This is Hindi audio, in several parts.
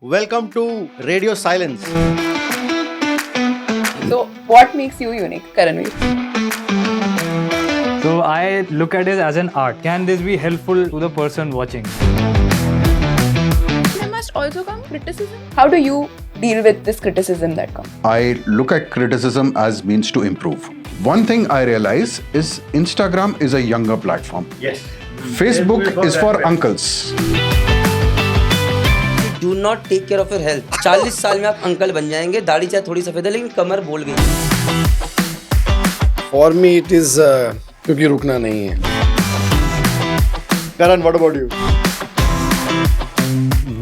Welcome to Radio Silence. So, what makes you unique, Karanveer? So I look at it as an art. Can this be helpful to the person watching? There must also come criticism. How do you deal with this criticism that comes? I look at criticism as means to improve. One thing I realize is Instagram is a younger platform. Yes. Facebook is for uncles. Do not take care of your health. 40 साल में आप अंकल बन जाएंगे, दाढ़ी चाहे थोड़ी सफेद है लेकिन कमर बोल गई। फॉर मी इट इज क्योंकि रुकना नहीं है। Karan, what about you?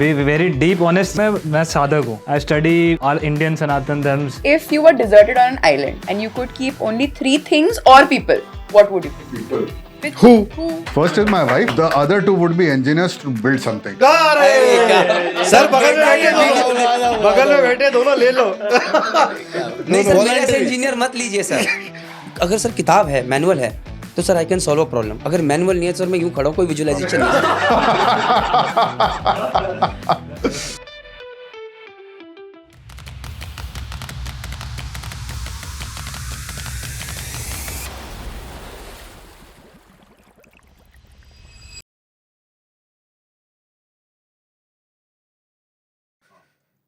Be very deep honest. मैं साधक हूँ. I study all Indian Sanatan dharms. If you were deserted on an island and you could keep only 3 things or people, what would you keep? People. Who? First is my wife. The other two would be engineers to build something. Sir बगल में बैठे दोनों ले लो. नहीं सर, मेरे से इंजीनियर मत लीजिए सर। अगर सर किताब है, मैनुअल है, तो sir I can solve a problem. अगर मैनुअल नहीं है सर, मैं यूं खड़ा हूं, कोई विजुअलाइजेशन नहीं है।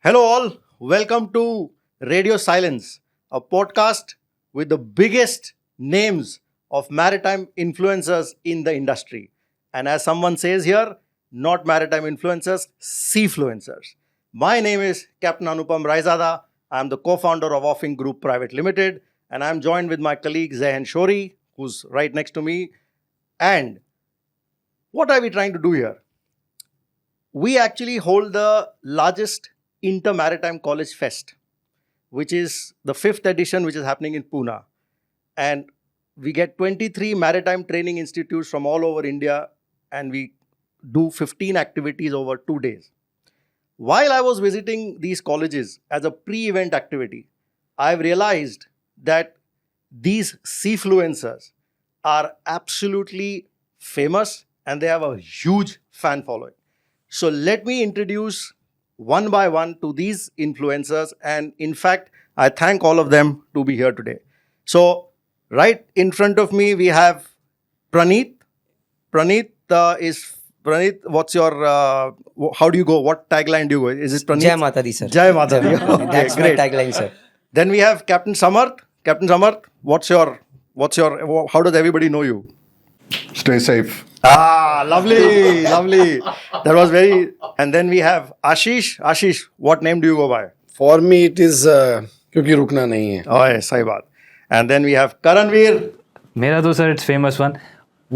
Hello all, welcome to Radio Silence, a podcast with the biggest names of maritime influencers in the industry. And as someone says here, not maritime influencers, seafluencers. My name is Captain Anupam Raizada. I am the co-founder of Offing Group Private Limited, and I am joined with my colleague Zehen Shori, who's right next to me. And what are we trying to do here? We actually hold the largest Inter-Maritime College Fest, which is the 5th edition, which is happening in Pune. And we get 23 maritime training institutes from all over India, and we do 15 activities over 2 days. While I was visiting these colleges as a pre-event activity, I've realized that these seafluencers are absolutely famous and they have a huge fan following. So let me introduce one by one to these influencers, and in fact, I thank all of them to be here today. So, right in front of me, we have Praneeth. Praneeth, what's your, how do you go? What tagline do you go? Is it Praneeth? जय माता दी sir. Jai Mata Di. Okay, That's my great. tagline sir। Then we have Captain Samarth. Captain Samarth, what's your, how does everybody know you? Stay safe. Ah, lovely, lovely. That was very. And then we have Ashish. Ashish, what name do you go by? For me it is क्योंकि रुकना नहीं है। Oh, yes, sahi baat. And then we have Karanveer. मेरा तो sir, it's famous one.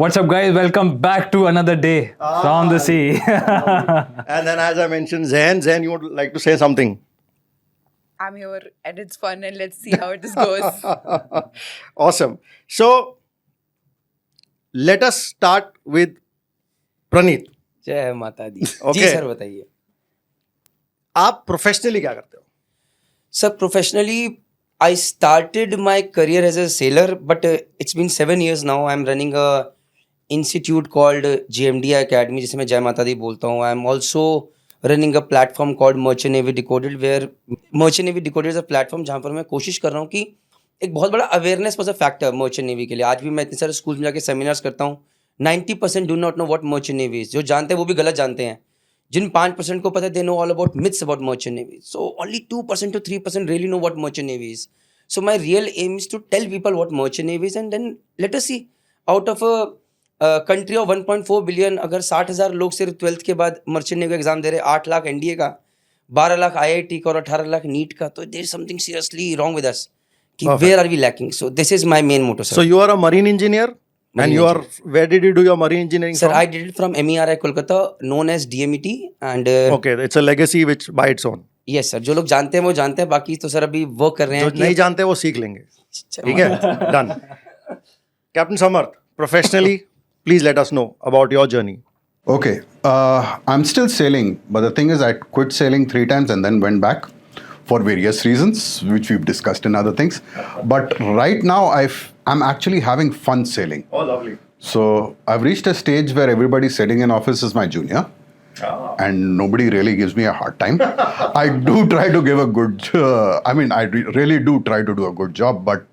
What's up guys? Welcome back to another day from the sea. And then, as I mentioned, Zen, you would like to say something? I'm here and it's fun and let's see how this goes. Awesome. So, let us start with Praneeth. जय माता दी। Okay. जी सर बताइए। आप प्रोफेशनली क्या करते हो? Sir professionally I started my career as a sailor, but it's been 7 years now. I'm running a institute called JMDI Academy, जिसे मैं जय माता दी बोलता हूँ. I'm also running a platform called Merchant Navy Decoded, where Merchant Navy Decoded is a platform जहाँ पर मैं कोशिश कर रहा हूँ कि एक बहुत बड़ा awareness was a factor merchant navy के लिए. आज भी मैं इतने सारे स्कूल में जाके सेमिनार्स करता हूँ. 90% do not know what merchant navy is. जो जानते हैं वो भी गलत जानते हैं. जिन 5% को पता है they know all about myths about merchant navy. So only 2% to 3% really know what merchant navy is. So my real aim is to tell people what merchant navy is, and then let us see out of a country of 1.4 billion अगर 60,000 लोग सिर्फ 12th के बाद मर्चेंट नेवी का एग्जाम दे रहे हैं, 8 लाख एनडीए का, 12 लाख आईआईटी का और 18 लाख नीट का, तो there is something seriously wrong with us. Where are we lacking? So this is my main motto, sir. So you are a marine engineer, and you are. Where did you do your marine engineering? Sir, from? I did it from MERI Kolkata, known as DMET, and Okay, it's a legacy which by its own. yes, sir. जो लोग जानते हैं वो जानते हैं, बाकी तो सर अभी वर्क कर रहे जो हैं. नहीं जानते वो सीख लेंगे. ठीक है, done. Captain Samarth, professionally, please let us know about your journey. Okay. I'm still sailing, but the thing is, I quit sailing 3 times and then went back for various reasons, which we've discussed in other things. But right now, I'm actually having fun sailing. Oh, lovely. So I've reached a stage where everybody sitting in office is my junior. and nobody really gives me a hard time. I do try to give a good, really do try to do a good job, but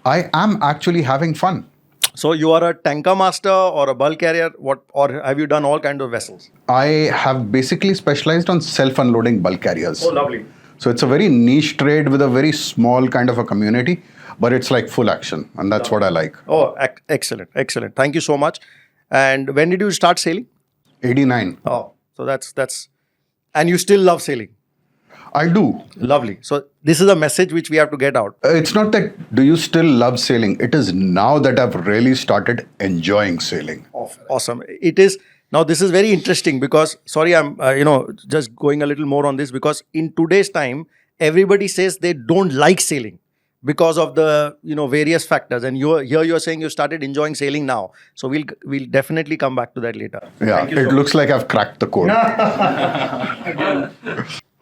I am actually having fun. So you are a tanker master or a bulk carrier? What, or have you done all kinds of vessels? I have basically specialized on self-unloading bulk carriers. Oh, lovely. So it's a very niche trade with a very small kind of a community, but it's like full action, and that's what I like. Oh, excellent, excellent. Thank you so much. And when did you start sailing? 89. Oh, so that's, and you still love sailing. I do. Lovely. So this is a message which we have to get out. It's not that do you still love sailing. It is now that I've really started enjoying sailing. Awesome. It is. Now this is very interesting because, sorry, I'm, just going a little more on this because in today's time, everybody says they don't like sailing because of the, various factors. And you're saying you started enjoying sailing now. So we'll definitely come back to that later. Yeah, it looks like I've cracked the code.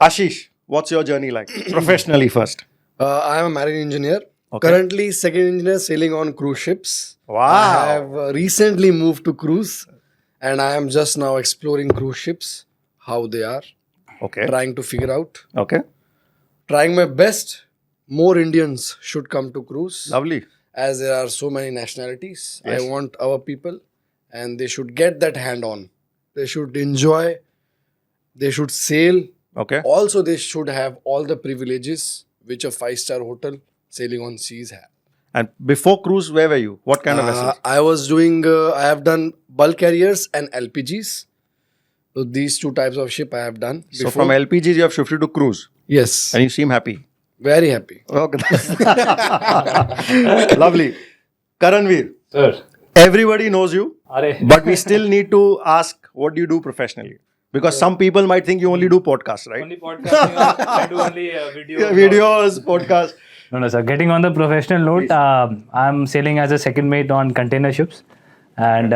Ashish, what's your journey like? Professionally first. I am a marine engineer. Okay. Currently, second engineer sailing on cruise ships. Wow. I have recently moved to cruise, and I am just now exploring cruise ships, how they are, Okay. trying to figure out, Okay. trying my best. More Indians should come to cruise, Lovely. as there are so many nationalities. Yes. I want our people, and they should get that hand on. They should enjoy. They should sail. Okay. Also, they should have all the privileges which a 5-star hotel sailing on seas have. And before cruise, where were you? What kind of vessels? I was doing, I have done bulk carriers and LPGs. So these two types of ship I have done. So from LPGs, you have shifted to cruise Yes, and you seem happy. very happy. Okay. Lovely. Karanveer, Sir. everybody knows you, Are but we still need to ask what do you do professionally? Because some people might think you only do podcasts, right? only podcast. I do only video. Videos, podcasts. No, sir. Getting on the professional note, I'm sailing as a second mate on container ships. And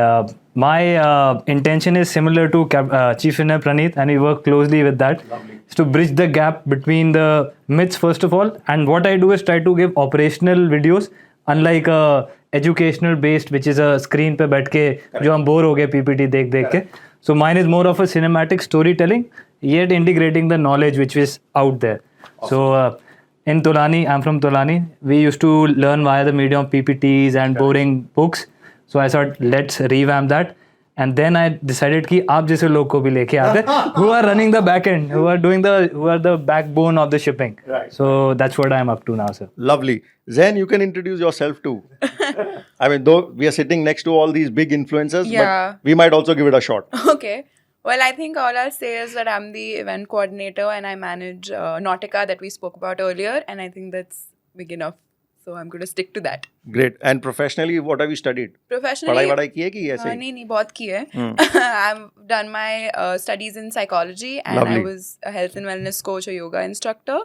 my intention is similar to Chief Engineer Praneeth, and we work closely with that. It's to bridge the gap between the myths, first of all. And what I do is try to give operational videos, unlike educational based, which is a screen पे बैठ के जो हम बोर हो गए PPT देख के. So mine is more of a cinematic storytelling, yet integrating the knowledge which is out there. So in Tolani, I'm from Tolani. We used to learn via the medium of PPTs and boring books. So I thought, let's revamp that. And then I decided कि आप जैसे लोग को भी लेके आते who are running the back end, who are the backbone of the shipping. Right. So that's what I'm up to now, sir. Lovely. Zen, you can introduce yourself too. I mean, though we are sitting next to all these big influencers, Yeah. but we might also give it a shot. Okay. Well, I think all I'll say is that I'm the event coordinator and I manage Nautica that we spoke about earlier. And I think that's big enough. So I'm going to stick to that. Great. And professionally, what have you studied? Professionally, पढ़ाई वढ़ाई की है कि ऐसे ही? नहीं बहुत की है. I've done my studies in psychology and I Lovely. was a health and wellness coach, a yoga instructor.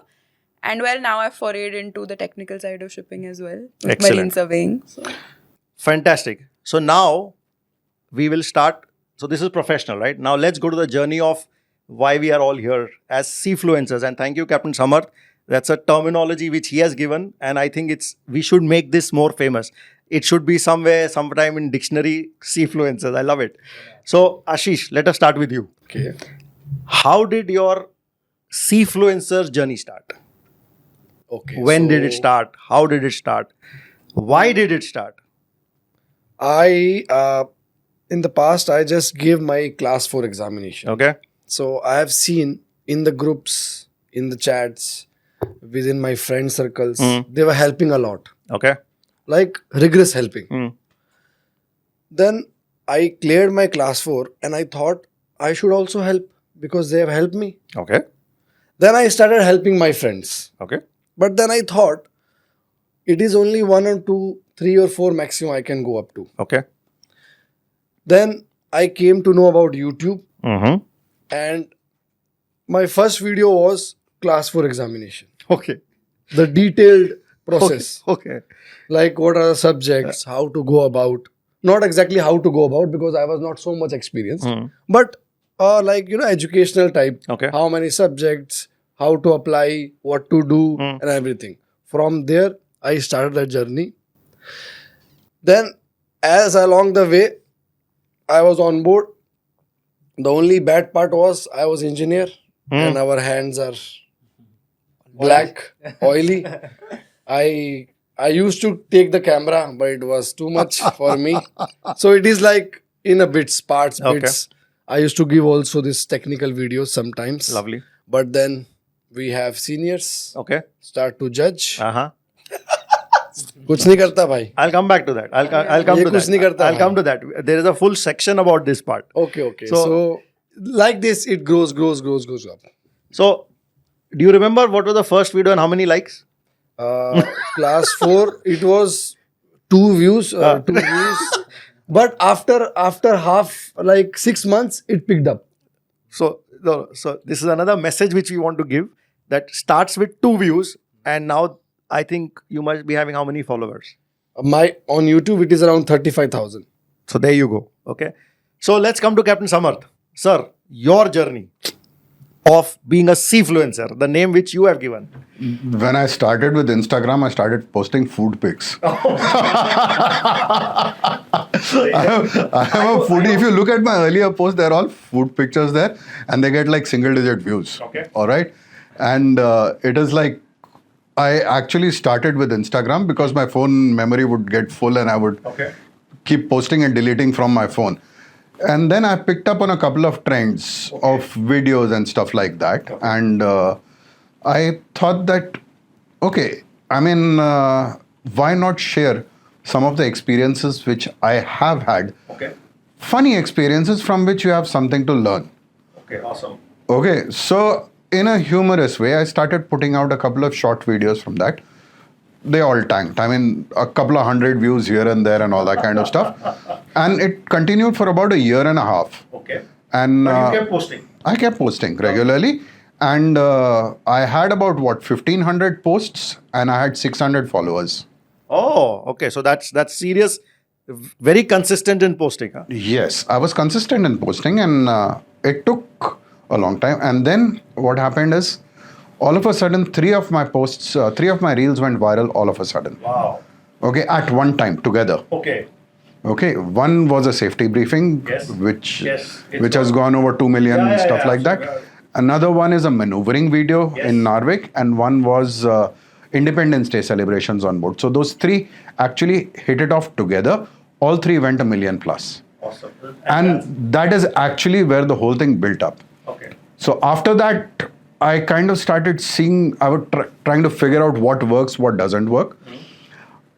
And well, now I've forayed into the technical side of shipping as well. With Excellent. marine surveying. So. Fantastic. So now we will start. So this is professional, right? Now let's go to the journey of why we are all here as seafluencers. And thank you, Captain Samarth. That's a terminology which he has given. And I think we should make this more famous. It should be sometime in dictionary, seafluencers. I love it. So Ashish, let us start with you. Okay. How did your seafluencer journey start? Okay. When did so it start? How did it start? Why did it start? In the past, I just gave my class 4 examination. Okay. So I have seen in the groups, in the chats, within my friend circles, they were helping a lot. Okay. Like rigorous helping. Mm. Then I cleared my class 4 and I thought I should also help because they have helped me. Okay. Then I started helping my friends. Okay. But then I thought it is only 1 or 2, 3 or 4 maximum I can go up to. Okay. Then I came to know about YouTube Mm-hmm. and my first video was class 4 examination. Okay. The detailed process. Okay. Like what are the subjects, how to go about. Not exactly how to go about because I was not so much experienced. But educational type. Okay. How many subjects, how to apply, what to do and everything. From there, I started that journey. Then as along the way, I was on board. The only bad part was I was engineer and our hands are black, oily. I used to take the camera, but it was too much for me. So it is like in a bits, parts, Okay. bits. I used to give also this technical videos sometimes. Lovely. But then we have seniors Okay. start to judge. Uh-huh. कुछ नहीं करता भाई. I'll come back to that. I'll come ये to कुछ नहीं that. करता I'll भाई. come to that. There is a full section about this part. Okay. So- So like this, it grows up. So, do you remember what was the first video and how many likes? Class 4, it was 2 views. 2 views. But after half, like 6 months, it picked up. So this is another message which we want to give that starts with 2 views, and now I think you must be having how many followers? On YouTube, it is around 35,000. So there you go. Okay. So let's come to Captain Samarth. Sir, your journey of being a seafluencer, the name which you have given. When I started with Instagram, I started posting food pics. I am a foodie. If you look at my earlier posts, they're all food pictures there, and they get like single-digit views. Okay. All right. And it is like I actually started with Instagram because my phone memory would get full, and I would keep posting and deleting from my phone. And then I picked up on a couple of trends of videos and stuff like that. And I thought that, why not share some of the experiences which I have had? Funny experiences from which you have something to learn. Okay, awesome. Okay, so in a humorous way, I started putting out a couple of short videos from that. They all tanked. I mean, a couple of 100 views here and there and all that kind of stuff. And it continued for about a year and a half. Okay. And posting. I kept posting regularly. And I had about 1,500 posts, and I had 600 followers. Oh, okay. So that's serious. Very consistent in posting. Huh? Yes, I was consistent in posting, and it took a long time. And then what happened is, all of a sudden, 3 of my reels went viral all of a sudden. Wow. Okay, at one time, together. Okay. Okay, one was a safety briefing, Yes. which Yes, it's which has gone over 2 million and stuff like that. absolutely. Another one is a maneuvering video Yes. in Narvik, and one was Independence Day celebrations on board. So those 3 actually hit it off together. All 3 went 1 million plus. Awesome. And that is actually where the whole thing built up. Okay. So after that, I kind of started seeing, I was trying to figure out what works, what doesn't work.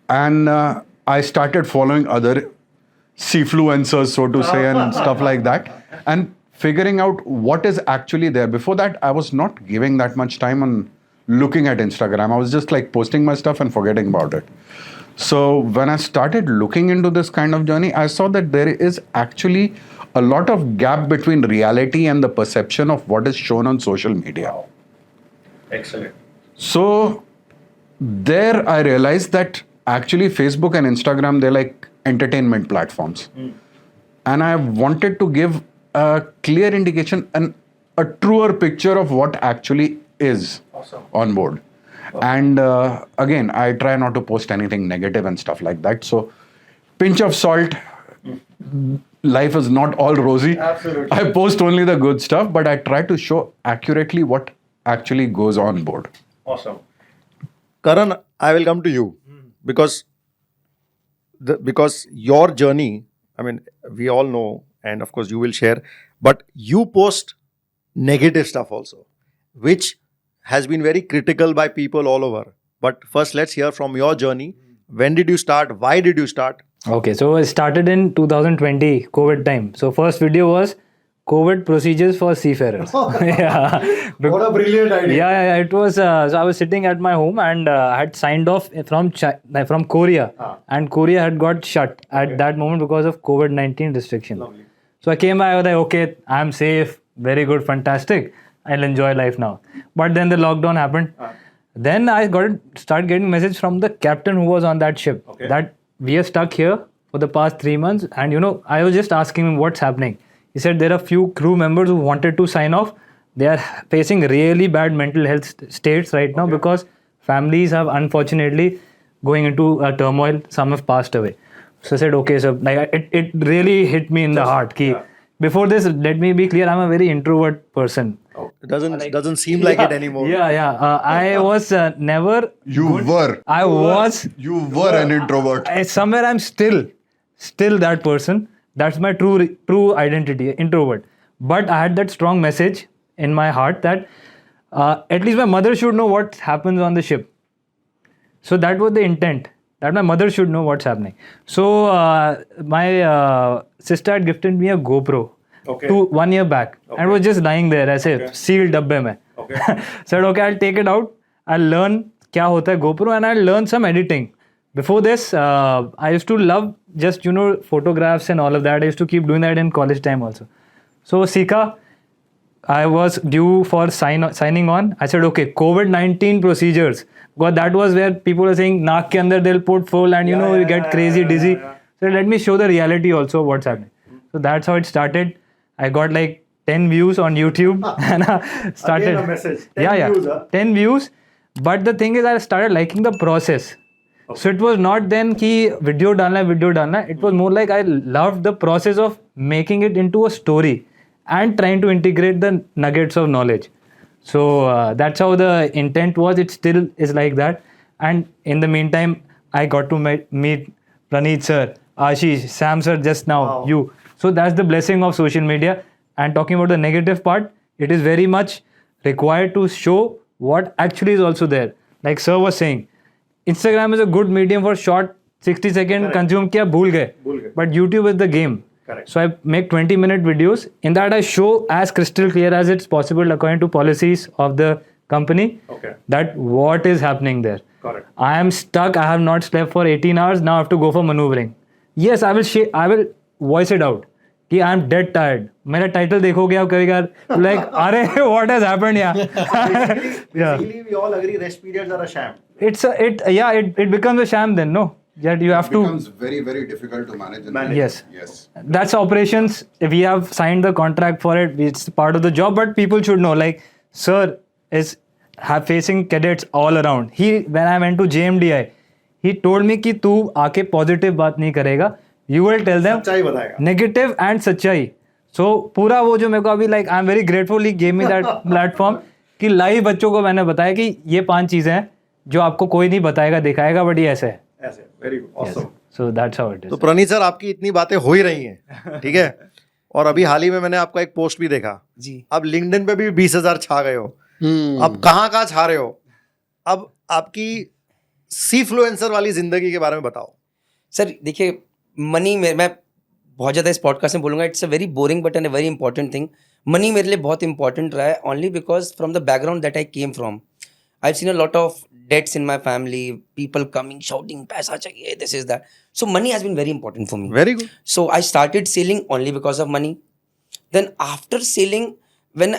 And I started following other seafluencers, so to say, and stuff like that. And figuring out what is actually there. Before that, I was not giving that much time on looking at Instagram. I was just like posting my stuff and forgetting about it. So when I started looking into this kind of journey, I saw that there is actually a lot of gap between reality and the perception of what is shown on social media. Excellent. So there I realized that actually Facebook and Instagram, they're like entertainment platforms. And I wanted to give a clear indication and a truer picture of what actually is on board. And again, I try not to post anything negative and stuff like that. So pinch of salt. Life is not all rosy. Absolutely. I post only the good stuff, but I try to show accurately what actually goes on board. Awesome. Karan, I will come to you because your journey, I mean, we all know, and of course you will share, but you post negative stuff also, which has been very critical by people all over. But first, let's hear from your journey. When did you start? Why did you start? Okay, so it started in 2020, COVID time. So first video was COVID procedures for seafarers. Yeah. What a brilliant idea. Yeah, it was. So I was sitting at my home and I had signed off from Korea, and Korea had got shut at that moment because of COVID-19 restriction. Lovely. So I came back. I was like, okay, I'm safe, very good, fantastic. I'll enjoy life now. But then the lockdown happened. Then I started getting message from the captain who was on that ship that we are stuck here for the past 3 months, and I was just asking him what's happening. He said there are few crew members who wanted to sign off. They are facing really bad mental health states right now because families have unfortunately going into a turmoil. Some have passed away. So I said, okay, so like it really hit me in the heart. Ki before this, let me be clear, I'm a very introvert person. It doesn't seem like it anymore. Yeah. I was never. You were. I was. You were an introvert. Somewhere I'm still that person. That's my true identity, introvert. But I had that strong message in my heart that at least my mother should know what happens on the ship. So that was the intent, that my mother should know what's happening. So my sister had gifted me a GoPro 1 year back, and it was just lying there as a sealed dabbe mein. Said, okay, I'll take it out. I'll learn kya hota hai GoPro, and I'll learn some editing. Before this, I used to love just photographs and all of that. I used to keep doing that in college time also. So Sika, I was due for signing on. I said, okay, COVID-19 procedures. Because that was where people were saying, naak ke andar they'll put full and you get crazy, dizzy. So let me show the reality also of what's happening. So that's how it started. I got like 10 views on YouTube and I started. Again a message. 10 views, huh? 10 views. But the thing is, I started liking the process. So it was not then ki video dalna. It was more like I loved the process of making it into a story and trying to integrate the nuggets of knowledge. So that's how the intent was. It still is like that. And in the meantime, I got to meet Praneeth sir, Ashish, Sam sir just now, you. So that's the blessing of social media. And talking about the negative part, it is very much required to show what actually is also there. Like sir was saying, Instagram is a good medium for short 60-second consume kiya, bhul gaye. But YouTube is the game. Correct. So I make 20-minute videos. In that I show as crystal clear as it's possible according to policies of the company that what is happening there. Correct. I am stuck. I have not slept for 18 hours. Now I have to go for maneuvering. Yes, I will voice it out. कि I am dead tired. मेरा title देखोगे आप कभी like अरे what has happened yeah. Basically, we all agree rest periods are a sham. It becomes a sham then, no? That you have It to. becomes very, very difficult to manage. Yes. Yes. That's operations. We have signed the contract for it. It's part of the job, but people should know. Like, sir is facing cadets all around. When I went to JMDI, he told me कि तू आके positive बात नहीं करेगा. You will tell them सच्चाई बताएगा. negative and सच्चाई. So पूरा वो जो मेरे को अभी like I'm very grateful he gave me that platform कि लाइव बच्चों को मैंने बताया कि ये 5 चीजें हैं जो आपको कोई नहीं बताएगा दिखाएगा बट ये ऐसे है. ऐसे very good awesome. So that's how it is. तो प्रणीत सर आपकी इतनी बातें हो ही रही हैं, ठीक है. और अभी हाल ही में मैंने आपका एक पोस्ट भी देखा जी. अब लिंक्डइन पे भी 20,000 छा गए हो. अब कहाँ छा रहे हो. अब आपकी सीफ्लुएंसर वाली जिंदगी के बारे में बताओ. सर देखिए मनी मैं बहुत ज़्यादा इस पॉडकास्ट में बोलूँगा it's a very boring but an a very important thing. Money मेरे लिए बहुत इंपॉर्टेंट रहा है only because from the background that I came from. I have seen a lot of debts in my family, people coming shouting paisa chahiye, this is that. So money has been very important for me. Very good. So I started sailing only because of money. Then after sailing, when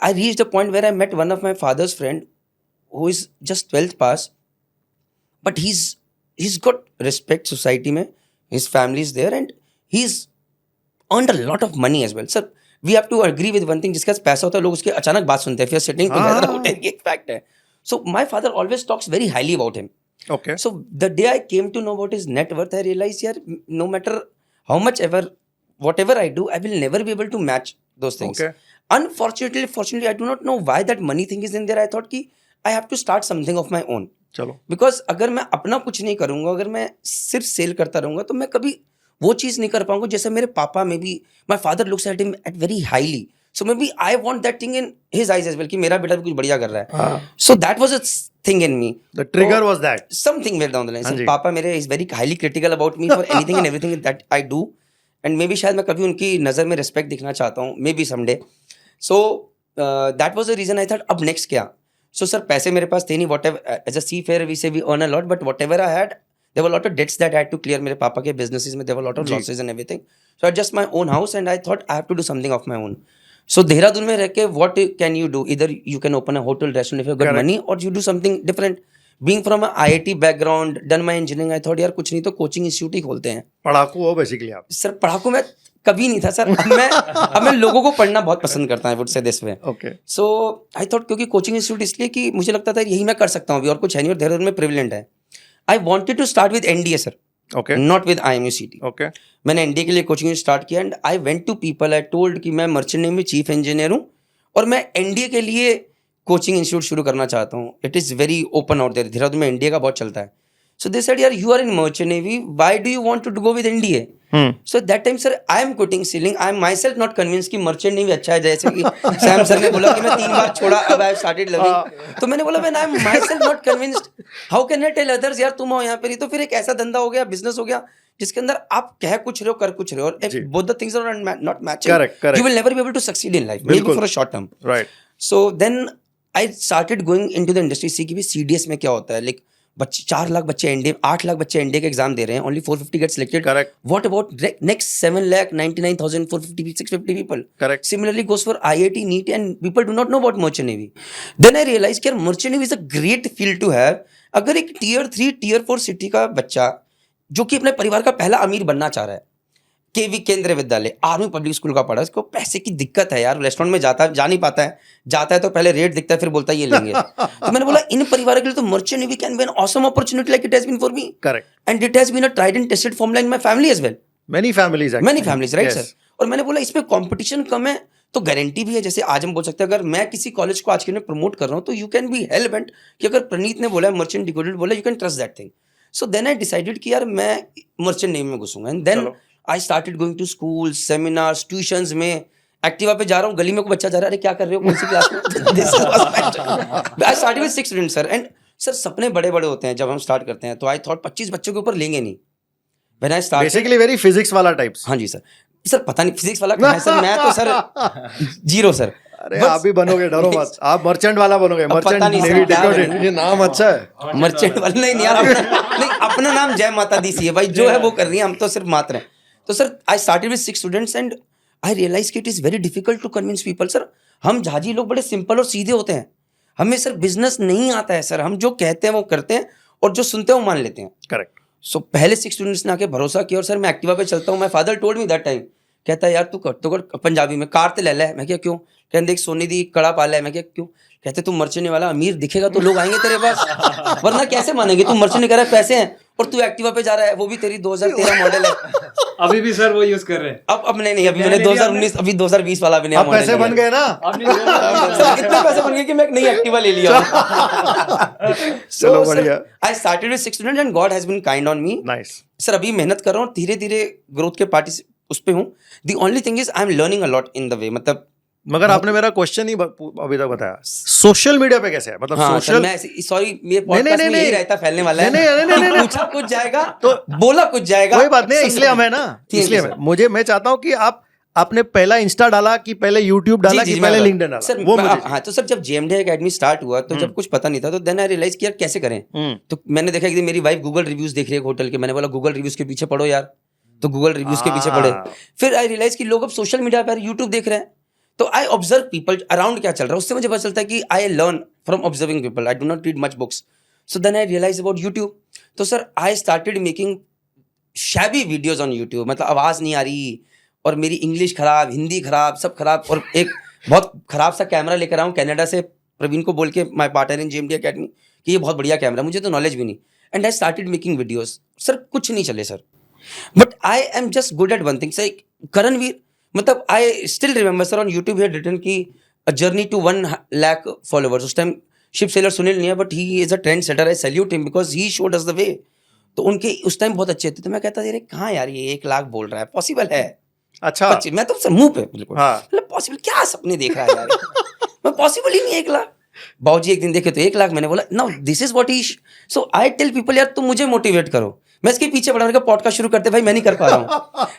I reached a point where I met one of my father's friend who is just 12th pass, but he's got respect society mein, his family is there and he's earned a lot of money as well. Sir, we have to agree with one thing, जिसके पास पैसा होता है लोग उसके अचानक बात सुनते हैं. If you're sitting together, एक fact है. So my father always talks very highly about him. Okay. So the day I came to know about his net worth, I realized, yeah, no matter how much whatever I do, I will never be able to match those things. Okay. Fortunately, I do not know why that money thing is in there. I thought कि I have to start something of my own. चलो. Because अगर मैं अपना कुछ नहीं करूँगा, अगर मैं सिर्फ सेल करता रहूँगा, तो मैं कभी वो चीज़ नहीं कर पाऊँगा जैसे मेरे पापा में भी. My father looks at him at very highly. So maybe I want that thing in his eyes as well कि मेरा बेटा भी कुछ बढ़िया कर रहा है. So that was a thing in me. The trigger was that. Something well down the line. हाँ So जी. पापा मेरे is very highly critical about me for anything and everything that I do. And maybe शायद मैं कभी उनकी नज़र में respect दिखना चाहता हूँ. Maybe someday. So that was the reason I thought अब next क्या? So sir पैसे मेरे पास थे नहीं. Whatever as a seafarer we say we earn a lot, but whatever I had, there were a lot of debts that I had to clear. मेरे पापा के businesses में there were a lot of losses and everything. So I had just my own house and I thought I have to do something of my own. So Dehradun में रह के what can you do? Either you can open a hotel, restaurant if you got money, or you do something different. Being from a IIT background, done my engineering, I thought यार कुछ नहीं तो कोचिंग इंस्टीट्यूट ही खोलते हैं. पढ़ाकू हो बेसिकली आप. सर पढ़ाकू मैं कभी नहीं था सर. अब मैं लोगों को पढ़ना बहुत पसंद करता हूँ. I would say this way. Okay. So I thought क्योंकि कोचिंग इंस्टीट्यूट इसलिए कि मुझे लगता था यही मैं कर सकता हूँ अभी और कुछ है नहीं और देहरादून में प्रिविलेंट है. I wanted to start with NDA sir. Okay. Not with IMUCT. Okay. मैंने एनडीए के लिए कोचिंग स्टार्ट किया and I went to people, I told कि मैं मर्चेंट नेवी में चीफ इंजीनियर हूँ और मैं एनडीए के लिए कोचिंग इंस्टीट्यूट शुरू करना चाहता हूँ. It is very open out there. Dehradun में एनडीए का बहुत चलता है. सो दे सेड यार you are in merchant navy, why do you want to go with NDA? So that time sir I am quitting sailing. I am myself not convince कि मर्चेंट नेवी अच्छा है. जैसे कि सैम सर ने बोला कि मैं 3 बार छोड़ा, अब आई स्टार्टेड लविंग. तो मैंने बोला when I am myself not convinced, how can I tell others यार तुम आओ यहाँ पर ही. तो फिर एक ऐसा धंधा हो गया, बिजनेस हो गया जिसके अंदर आप कह कुछ रहे हो कर कुछ रहे हो, और both the things are not matching. Correct. You will never be able to succeed in life, maybe for a short term. Right. So then I started going into the industry, see कि भी CDS में क्या होता है. Like बच्चे 4 लाख बच्चे एनडीए, 8 लाख बच्चे एनडीए के एग्जाम दे रहे हैं, only 450 get selected. Correct. What about next 7,99,450 650 people? Correct. Similarly goes for IIT, NEET, and people do not know about merchant navy. Then I realized कि यार merchant navy is a great field to have. अगर एक tier 3 tier 4 सिटी का बच्चा जो कि अपने परिवार का पहला अमीर बनना चाह रहा है, केवी केंद्रीय विद्यालय आर्मी पब्लिक स्कूल का पढ़ा, इसको पैसे की दिक्कत है यार, रेस्टोरेंट में जा नहीं पाता है, जाता है तो पहले रेट दिखता है फिर बोलता है ये लेंगे. तो मैंने बोला इन परिवारों के लिए तो merchant navy can be an awesome opportunity like it has been for me. Correct. And it has been a tried and tested formula in my family as well. Many families actually. Many families right Yes. Sir. और मैंने बोला इसमें कंपटीशन कम है तो गारंटी भी है. जैसे आज हम बोल सकते हैं अगर मैं किसी कॉलेज को आज के लिए प्रमोट कर रहा हूँ तो यू कैन बी हेल्प कि अगर प्रणीत ने बोला मर्चेंट डिकोडेड बोला, you can trust that thing. So then I decided कि यार मैं मर्चेंट नेवी में घुसूंगा. And then I started going to school, seminars, tuitions में. एक्टिवा पे जा रहा हूँ, गली में कोई बच्चा जा रहा है, अरे क्या कर रहे हो, कौन सी क्लास में? आई started with 6 students sir. And sir सपने बड़े बड़े होते हैं जब हम स्टार्ट करते हैं, तो आई थॉट 25 बच्चों के ऊपर लेंगे नहीं. When I start Basically very physics वाला types. हाँ जी सर. सर पता नहीं फिजिक्स वाला कहाँ है सर, मैं तो सर जीरो सर. अरे आप भी बनोगे, डरो मत, आप मर्चेंट वाला बनोगे. अब मर्चेंट पता नहीं नेवी सर क्या डिकोडेड. ये नाम अच्छा है. मर्चेंट वाला नहीं यार, अपना नाम जय माता दी सी है भाई, जो है वो कर रही है, हम तो सिर्फ मात्र हैं. तो sir I started with 6 students and I realize कि it is very difficult to convince people. Sir हम झाजी लोग बड़े सिंपल और सीधे होते हैं, हमें सर बिजनेस नहीं आता है सर. हम जो कहते हैं वो करते हैं और जो सुनते हैं वो मान लेते हैं. Correct. सो पहले 6 स्टूडेंट्स ने आके भरोसा किया और सर मैं एक्टिवा पे चलता हूँ. My father told me that time, कहता है यार तू कर तो कर पंजाबी में, कार ते ले ले. मैं क्या क्यों? कहते देख सोने दी कड़ा पाला है. मैं क्या क्यों? कहते तू मर्चेंट वाला अमीर दिखेगा तो लोग आएंगे तेरे पास, वरना कैसे मानेंगे? तू मर्चेंट कह रहा है, पैसे हैं और तू एक्टिवा पे जा रहा है, वो भी तेरी 2013 मॉडल है. अभी भी सर वो यूज कर रहे हैं. अब नहीं अभी मैंने 2019 अभी 2020 वाला भी नया अब मॉडल पैसे बन गए ना. सर कितने पैसे बन गए कि मैं एक नई एक्टिवा ले लिया. चलो बढ़िया. I started with 6 students and God has been kind on me. Nice. Sir अभी मेहनत कर रहा हूँ, धीरे धीरे ग्रोथ के पार्टी उस पे हूँ. The only thing is I am learning a lot in the way. मतलब मगर आपने मेरा क्वेश्चन ही अभी तक बताया, सोशल मीडिया पे कैसे है, मतलब हाँ, सोशल. मैं सॉरी मेरे पॉडकास्ट में यही रहता फैलने वाला है. नहीं, पूछा कुछ जाएगा तो बोला कुछ जाएगा. कोई बात नहीं, इसलिए हम है ना, ठीक इसलिए है, मैं चाहता हूँ कि आपने पहला इंस्टा डाला कि पहले यूट्यूब डाला कि पहले लिंक्डइन डाला, सर वो मुझे. हाँ तो सर जब JMD एकेडमी स्टार्ट हुआ तो जब कुछ पता नहीं था तो देन आई रियलाइज कि यार कैसे करें. तो मैंने देखा कि मेरी वाइफ गूगल रिव्यूज देख रही है होटल के. मैंने बोला गूगल रिव्यूज के पीछे पढ़ो यार, तो गूगल रिव्यूज के पीछे पढ़े. फिर आई रियलाइज कि लोग अब सोशल मीडिया पर यूट्यूब देख रहे हैं, तो आई ऑब्जर्व पीपल अराउंड क्या चल रहा है, उससे मुझे पता चलता है कि I learn from observing people. I do not read much books. So then I realise about YouTube. तो sir I started making shabby videos on YouTube. मतलब आवाज़ नहीं आ रही और मेरी इंग्लिश खराब, हिंदी खराब, सब खराब, और एक बहुत खराब सा कैमरा लेकर आऊँ कनाडा से प्रवीण को बोल के, my partner in JMD academy, कि ये बहुत बढ़िया कैमरा, मुझे तो नॉलेज भी नहीं. And I started making videos. Sir कुछ नहीं चले sir, but I am just good at one thing. Sir Karanveer, मतलब I still remember sir on YouTube ही हैड रिटन की a journey to 1 lakh followers. उस टाइम शिप सेलर सुनील नहीं है, but he is a trend setter. I salute him because he showed us the way. तो उनके उस टाइम बहुत अच्छे थे. तो मैं कहता था कहाँ यार ये 1 लाख बोल रहा है, पॉसिबल है? अच्छा. मैं तो सर मुंह पे बिल्कुल, हाँ. मतलब पॉसिबल क्या सपने देख रहा है यार. मैं पॉसिबल ही नहीं 1 लाख. बाबूजी एक दिन देखे तो 1 लाख. मैंने बोला no this is what he. So I tell people यार तुम मुझे मोटिवेट करो. मैं इसके पीछे पड़ा पॉडकास्ट शुरू करते, भाई मैं नहीं कर पा रहा हूँ.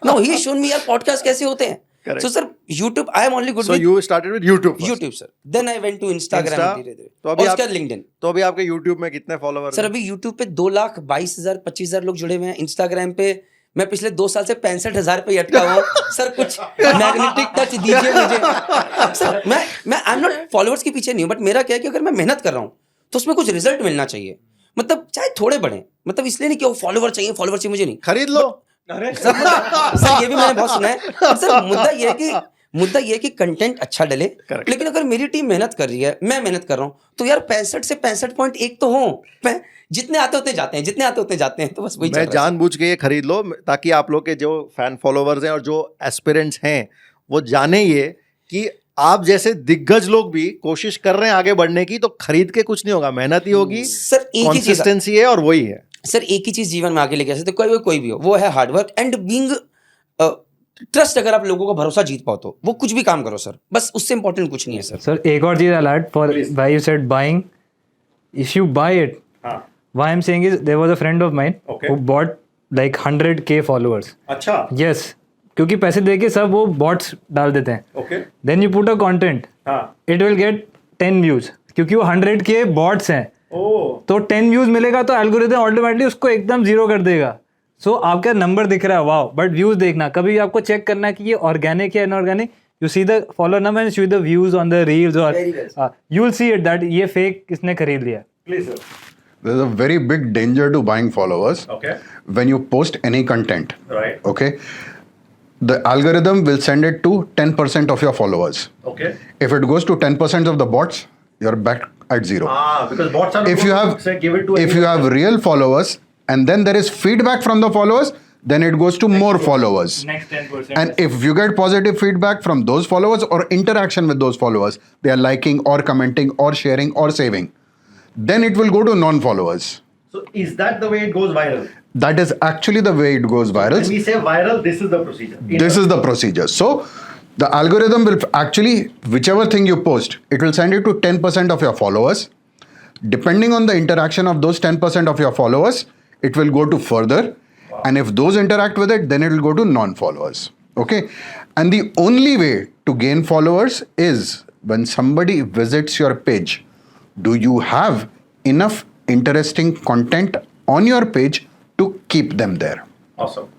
नो ही शोन मी यार पॉडकास्ट कैसे होते हैं. Correct. So sir, YouTube, I am only good So with you started with YouTube first. YouTube sir. Then I went to Instagram. Insta? धीरे-धीरे. तो अभी और आप- उसके बाद LinkedIn. तो अभी आपके YouTube में कितने फॉलोअर्स सर अभी YouTube पे 2,22,000 25,000 लोग जुड़े हुए हैं. Instagram पे मैं पिछले 2 साल से 65,000 पे अटका हुआ हूँ. सर कुछ मैग्नेटिक टच दीजिए मुझे. सर मैं आई एम नॉट फॉलोअर्स के पीछे नहीं हूँ, बट मेरा क्या है कि अगर मैं मेहनत कर रहा हूँ तो उसमें कुछ रिजल्ट मिलना चाहिए. मतलब चाहे थोड़े बढ़े, मतलब इसलिए नहीं कि वो फॉलोवर चाहिए मुझे नहीं. खरीद लो. सर ये भी मैंने बहुत सुना है. सर मुद्दा ये है कि मुद्दा ये है कि कंटेंट अच्छा डले, Correct. लेकिन अगर मेरी टीम मेहनत कर रही है, मैं मेहनत कर रहा हूँ, तो यार 65 से 65.1 तो हो, जितने आते होते जाते हैं, जितने आते होते जाते हैं, तो बस वही चल मैं रहा है। जानबूझ के ये खरीद लो ताकि आप लोग के जो फैन फॉलोवर्स हैं और जो एस्पिरेंट्स हैं वो जाने ये कि आप जैसे दिग्गज लोग भी कोशिश कर रहे हैं आगे बढ़ने की, तो खरीद के कुछ नहीं होगा, मेहनत ही होगी, सर एक ही चीज, कंसिस्टेंसी है और वही है। सर एक ही चीज जीवन में आगे लेके आ सकते, कोई भी हो, वो है हार्डवर्क एंड बीइंग ट्रस्ट। अगर आप लोगों का भरोसा जीत पाओ तो वो कुछ भी काम करो सर, बस उससे इंपॉर्टेंट कुछ नहीं है सर। Sir, एक और चीज I'll add for why you said buying. If you buy it, why I'm saying is there was a friend of mine Okay. who bought like 100K followers. अच्छा, Yes, क्योंकि पैसे देके सब वो बॉट्स डाल देते हैं. Okay, Then you put a content, हाँ, it will get 10 views. क्योंकि वो 100K बॉट्स हैं, ओ, तो 10 व्यूज मिलेगा तो एल्गोरिथम ऑटोमेटिकली उसको एकदम जीरो कर देगा. सो आपका नंबर दिख रहा है, वाओ, बट व्यूज देखना, कभी आपको चेक करना है कि ये ऑर्गेनिक है inorganic. You see the follower number and see the views on the reels, और you will see it that ये फेक किसने खरीद लिया. Please sir, There's a very big danger to buying followers okay, when you post any content. Right, Okay, the algorithm will send it to 10% of your followers. Okay, If it goes to 10% of the bots, you're back at zero. Because bots are, If you have real followers and then there is feedback from the followers, then it goes to more followers. Next 10%. And if you get positive feedback from those followers or interaction with those followers, they are liking or commenting or sharing or saving, then it will go to non-followers. So is that the way it goes viral? That is actually the way it goes viral. When we say viral, this is the procedure. This is the procedure. So the algorithm will actually, whichever thing you post, it will send it to 10% of your followers. Depending on the interaction of those 10% of your followers, it will go to further. And if those interact with it, then it will go to non-followers. Okay. And the only way to gain followers is when somebody visits your page, do you have enough interesting content on your page to keep them there? Awesome.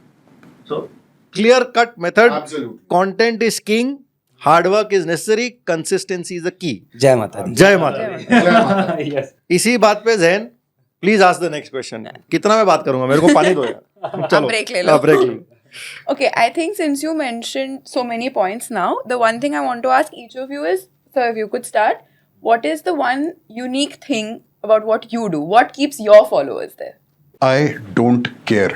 So clear cut method. Absolutely. Content is king. Hard work is necessary. Consistency is the key. जय माता दी। जय माता दी। Yes. इसी बात पे Jain, please ask the next question. कितना मैं बात करूंगा, मेरे को पानी दो यार. चलो, break ले लो. ब्रेक लो. Okay, I think since you mentioned so many points now, the one thing I want to ask each of you is, so if you could start, what is the one unique thing about what you do? What keeps your followers there? I don't care.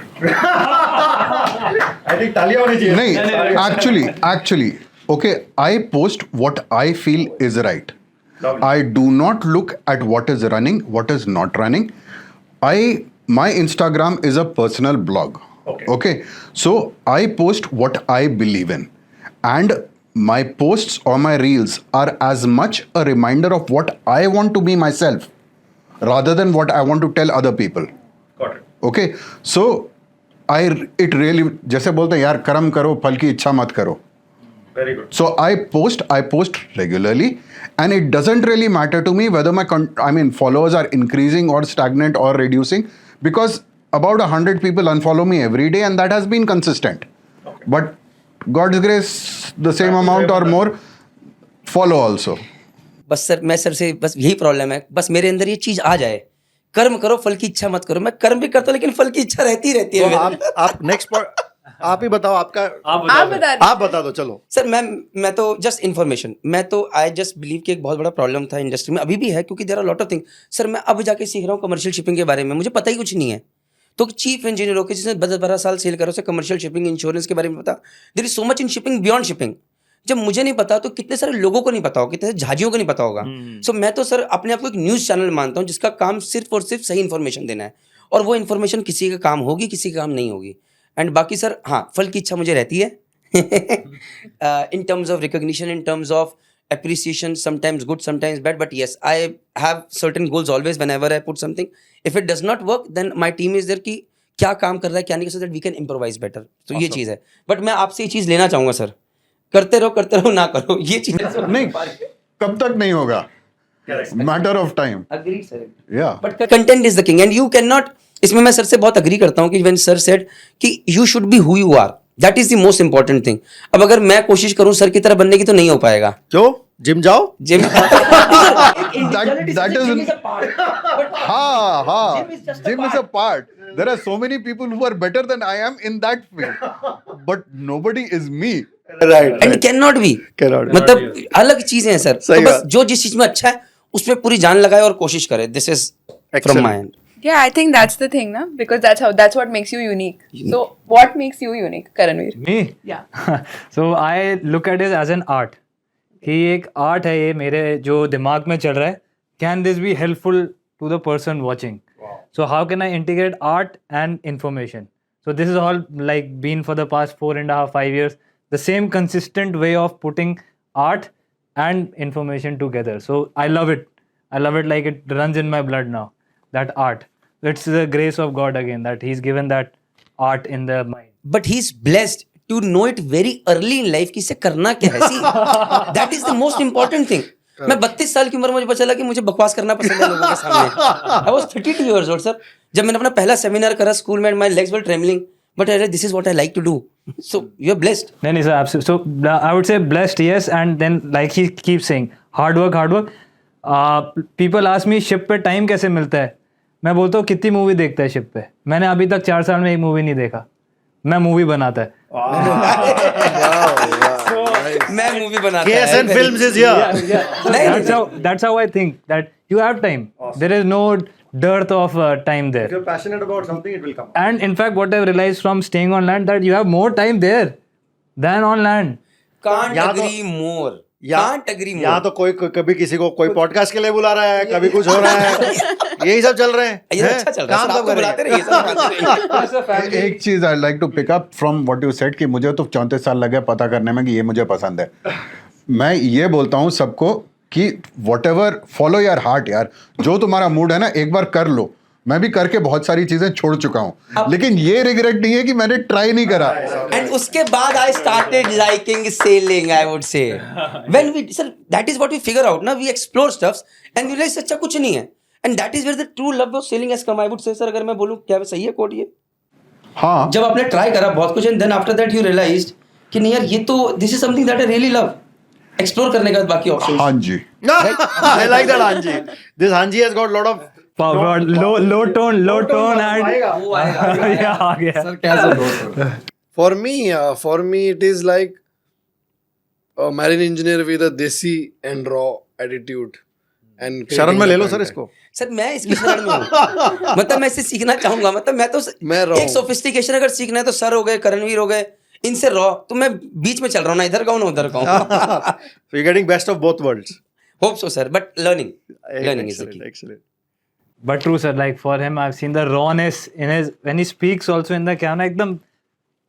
I think तालियां होनी चाहिए. नहीं, actually, okay, I post what I feel is right. I do not look at what is running, what is not running. My Instagram is a personal blog. Okay. So I post what I believe in. And my posts or my reels are as much a reminder of what I want to be myself rather than what I want to tell other people. Got it. Okay, so it really, जैसे बोलते हैं यार कर्म करो फल की इच्छा मत करो. Very good. So I post regularly, and it doesn't really matter to me whether my followers are increasing or stagnant or reducing, because about 100 people unfollow me every day, and that has been consistent. Okay. But God's grace, the same amount or more follow also. बस सर, मैं सर से बस यही प्रॉब्लम है, बस मेरे अंदर ये चीज आ जाए, कर्म करो फल की इच्छा मत करो. मैं कर्म भी करता हूँ लेकिन फल की इच्छा रहती है तो मेरे. आप नेक्स्ट पॉइंट आप ही बताओ. आपका आप बता दो. चलो सर मैं तो जस्ट इन्फॉर्मेशन, मैं तो आई जस्ट बिलीव कि एक बहुत बड़ा प्रॉब्लम था इंडस्ट्री में, अभी भी है, क्योंकि there are lot of thing. Sir मैं अब जाके सीख रहा हूँ कमर्शियल शिपिंग के बारे में, मुझे पता ही कुछ नहीं है. तो चीफ इंजीनियर होकर जिसने 10-12 साल सेल करा, उसे कमर्शियल शिपिंग, इंश्योरेंस के बारे में पता. There is so much in shipping beyond shipping. जब मुझे नहीं पता तो कितने सारे लोगों को नहीं पता होगा, कितने सारे झाजियों को नहीं पता होगा. सो मैं तो सर अपने आप को एक न्यूज़ चैनल मानता हूँ जिसका काम सिर्फ और सिर्फ सही इन्फॉर्मेशन देना है, और वो इन्फॉर्मेशन किसी का काम होगी, किसी का काम नहीं होगी. एंड बाकी सर हाँ, फल की इच्छा मुझे रहती है in terms of recognition, in terms of appreciation, sometimes good, sometimes bad, but yes, I have certain goals always whenever I put something. If it does not work, then my team is there कि क्या काम कर रहा है, क्या नहीं, so that we can improvise better. तो ये चीज़ है. बट मैं आपसे ये चीज़ लेना चाहूँगा सर, करते रहो ना करो, ये चीज़ नहीं, कब तक नहीं होगा. Matter of time. Agreed, sir. Yeah. But content is the king, and you cannot. इसमें मैं सर से बहुत अग्री करता हूँ कि when sir said कि you should be who you are, that is the most important thing. अब अगर मैं कोशिश करूँ सर की तरह बनने की तो नहीं हो पाएगा. क्यों? जिम जाओ. जिम that is हाँ, gym is a part. There are so many people who are better than I am in that field, but nobody is me Right. And can not be, Cannot. मतलब अलग चीजें हैं सर. तो सही बस बात. जो जिस चीज में अच्छा है उसमें पूरी जान लगाए और कोशिश करे. This is from Excellent. My and. Yeah, I think that's the thing, na? Because that's what makes you unique. So, what makes you unique, Karanveer? Me? Yeah. So I look at it as an art. कि एक आर्ट है ये मेरे जो दिमाग में चल रहा है. Can this be helpful to the person watching? So how can I integrate art and information? So this is all like been for the past 4.5, 5 years. The same consistent way of putting art and information together. So I love it. I love it like it runs in my blood now. That art. It's the grace of God again that He's given that art in the mind. But he is blessed to know it very early in life कि इसे करना क्या है. See that is the most important thing. मैं 32 साल की उम्र में मुझे पता चला कि मुझे बकवास करना पसंद है लोगों के सामने. I was 32 years old sir जब मैंने अपना पहला सेमिनार करा स्कूल में. My legs were trembling but this is what I like to do. So you are blessed. No, sir, absolutely. So I would say blessed, yes, and then like he keeps saying, hard work, hard work. People ask me ship पे time कैसे मिलता है. मैं बोलता हूँ कितनी मूवी देखता है शिप पे. मैंने अभी तक 4 साल में एक मूवी नहीं देखा. मैं मूवी बनाता है. मैं मूवी बनाता KSN Films is here. That's how I think that you have time. There is no dearth of time there. If you're passionate about something, it will come. And in fact, what I've realized from staying on land that you have more time there than on land. Can't यहाँ तो- एग्री मोर. या- कांट एग्री यहाँ मोर. तो कभी किसी को कोई पॉडकास्ट के लिए बुला रहा है, कभी कुछ हो रहा है. यही सब चल रहे हैं. ये हैं? अच्छा चल रहा है. काम सर, सब आपको कर रहे बुलाते हैं. रहिए सर, बुलाते रहिए. एक चीज I like to pick up from what you said कि मुझे तो 34 साल लगे पता करने में कि ये मुझे पसंद है. मैं ये बोलता हूँ सबको कि what ever follow your heart यार. जो तुम्हारा मूड है ना एक बार कर लो. मैं भी करके बहुत सारी चीजें छोड़ चुका हूँ लेकिन ये रिग्रेट नहीं है कि मैंने ट्राई नहीं करा. And उसके बाद I started liking sailing, I would say. When we, sir, that is what we figure out. ना we explore stuffs and we realize अच्छा कुछ नहीं है. And that is where the true love of sailing has come. I would say sir अगर मैं बोलूँ क्या सही है कोड ये. हाँ जब आपने ट्राई करा बहुत कुछ and then after that you realized कि नहीं यार ये तो this is something that I really love. Explore करने के बाद बाकी options. हाँ जी. I like that Hanji. This Hanji has got a lot of Low tone and वो आएगा. yeah, आ गया. For me, it is like a marine engineer with a desi and raw attitude. And शरण में ले लो creating सर the इसको. सर मैं इसकी शरण में हूँ. मतलब मैं इससे सीखना चाहूंगा. मतलब मैं तो मैं raw एक हूँ. सोफिस्टिकेशन अगर सीखना है तो सर हो गए, करणवीर हो गए, इनसे रॉ. तो मैं बीच में चल रहा हूँ ना इधर का हूँ ना उधर का हूँ. So you're getting best of both worlds. Hope so sir but learning is the Excellent, की. excellent. But true, sir. Like for him, I've seen the rawness in his when he speaks also in the camera. एकदम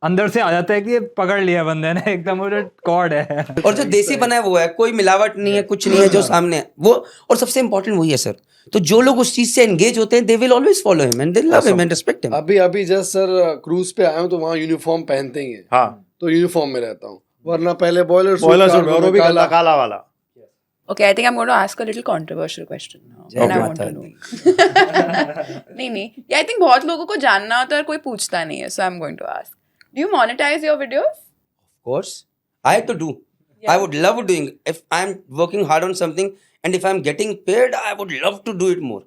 अंदर से आ जाता है कि ये पकड़ लिया बंदे ने एकदम वो कॉर्ड है. और जो देसी बना है वो है, कोई मिलावट नहीं है, कुछ नहीं है जो सामने है वो. और सबसे इंपॉर्टेंट वही है सर. तो जो लोग उस चीज से एंगेज होते हैं they will always follow him and they love him and respect him. अभी जस्ट सर क्रूज पे आया हूँ तो वहाँ यूनिफॉर्म पहनते ही हैं. हाँ. तो यूनिफॉर्म में रहता हूँ. वरना पहले बॉयलर Spoiler में और वो भी काला वाला. Okay, I think I'm going to ask a little controversial question now. जय And I want माता to know. नहीं. Yeah, I think बहुत लोगों को जानना होता है और कोई पूछता नहीं है. So I'm going to ask. Do you monetize your videos? Of course, I have to do. I would love doing. If I'm working hard on something and if I'm getting paid, I would love to do it more.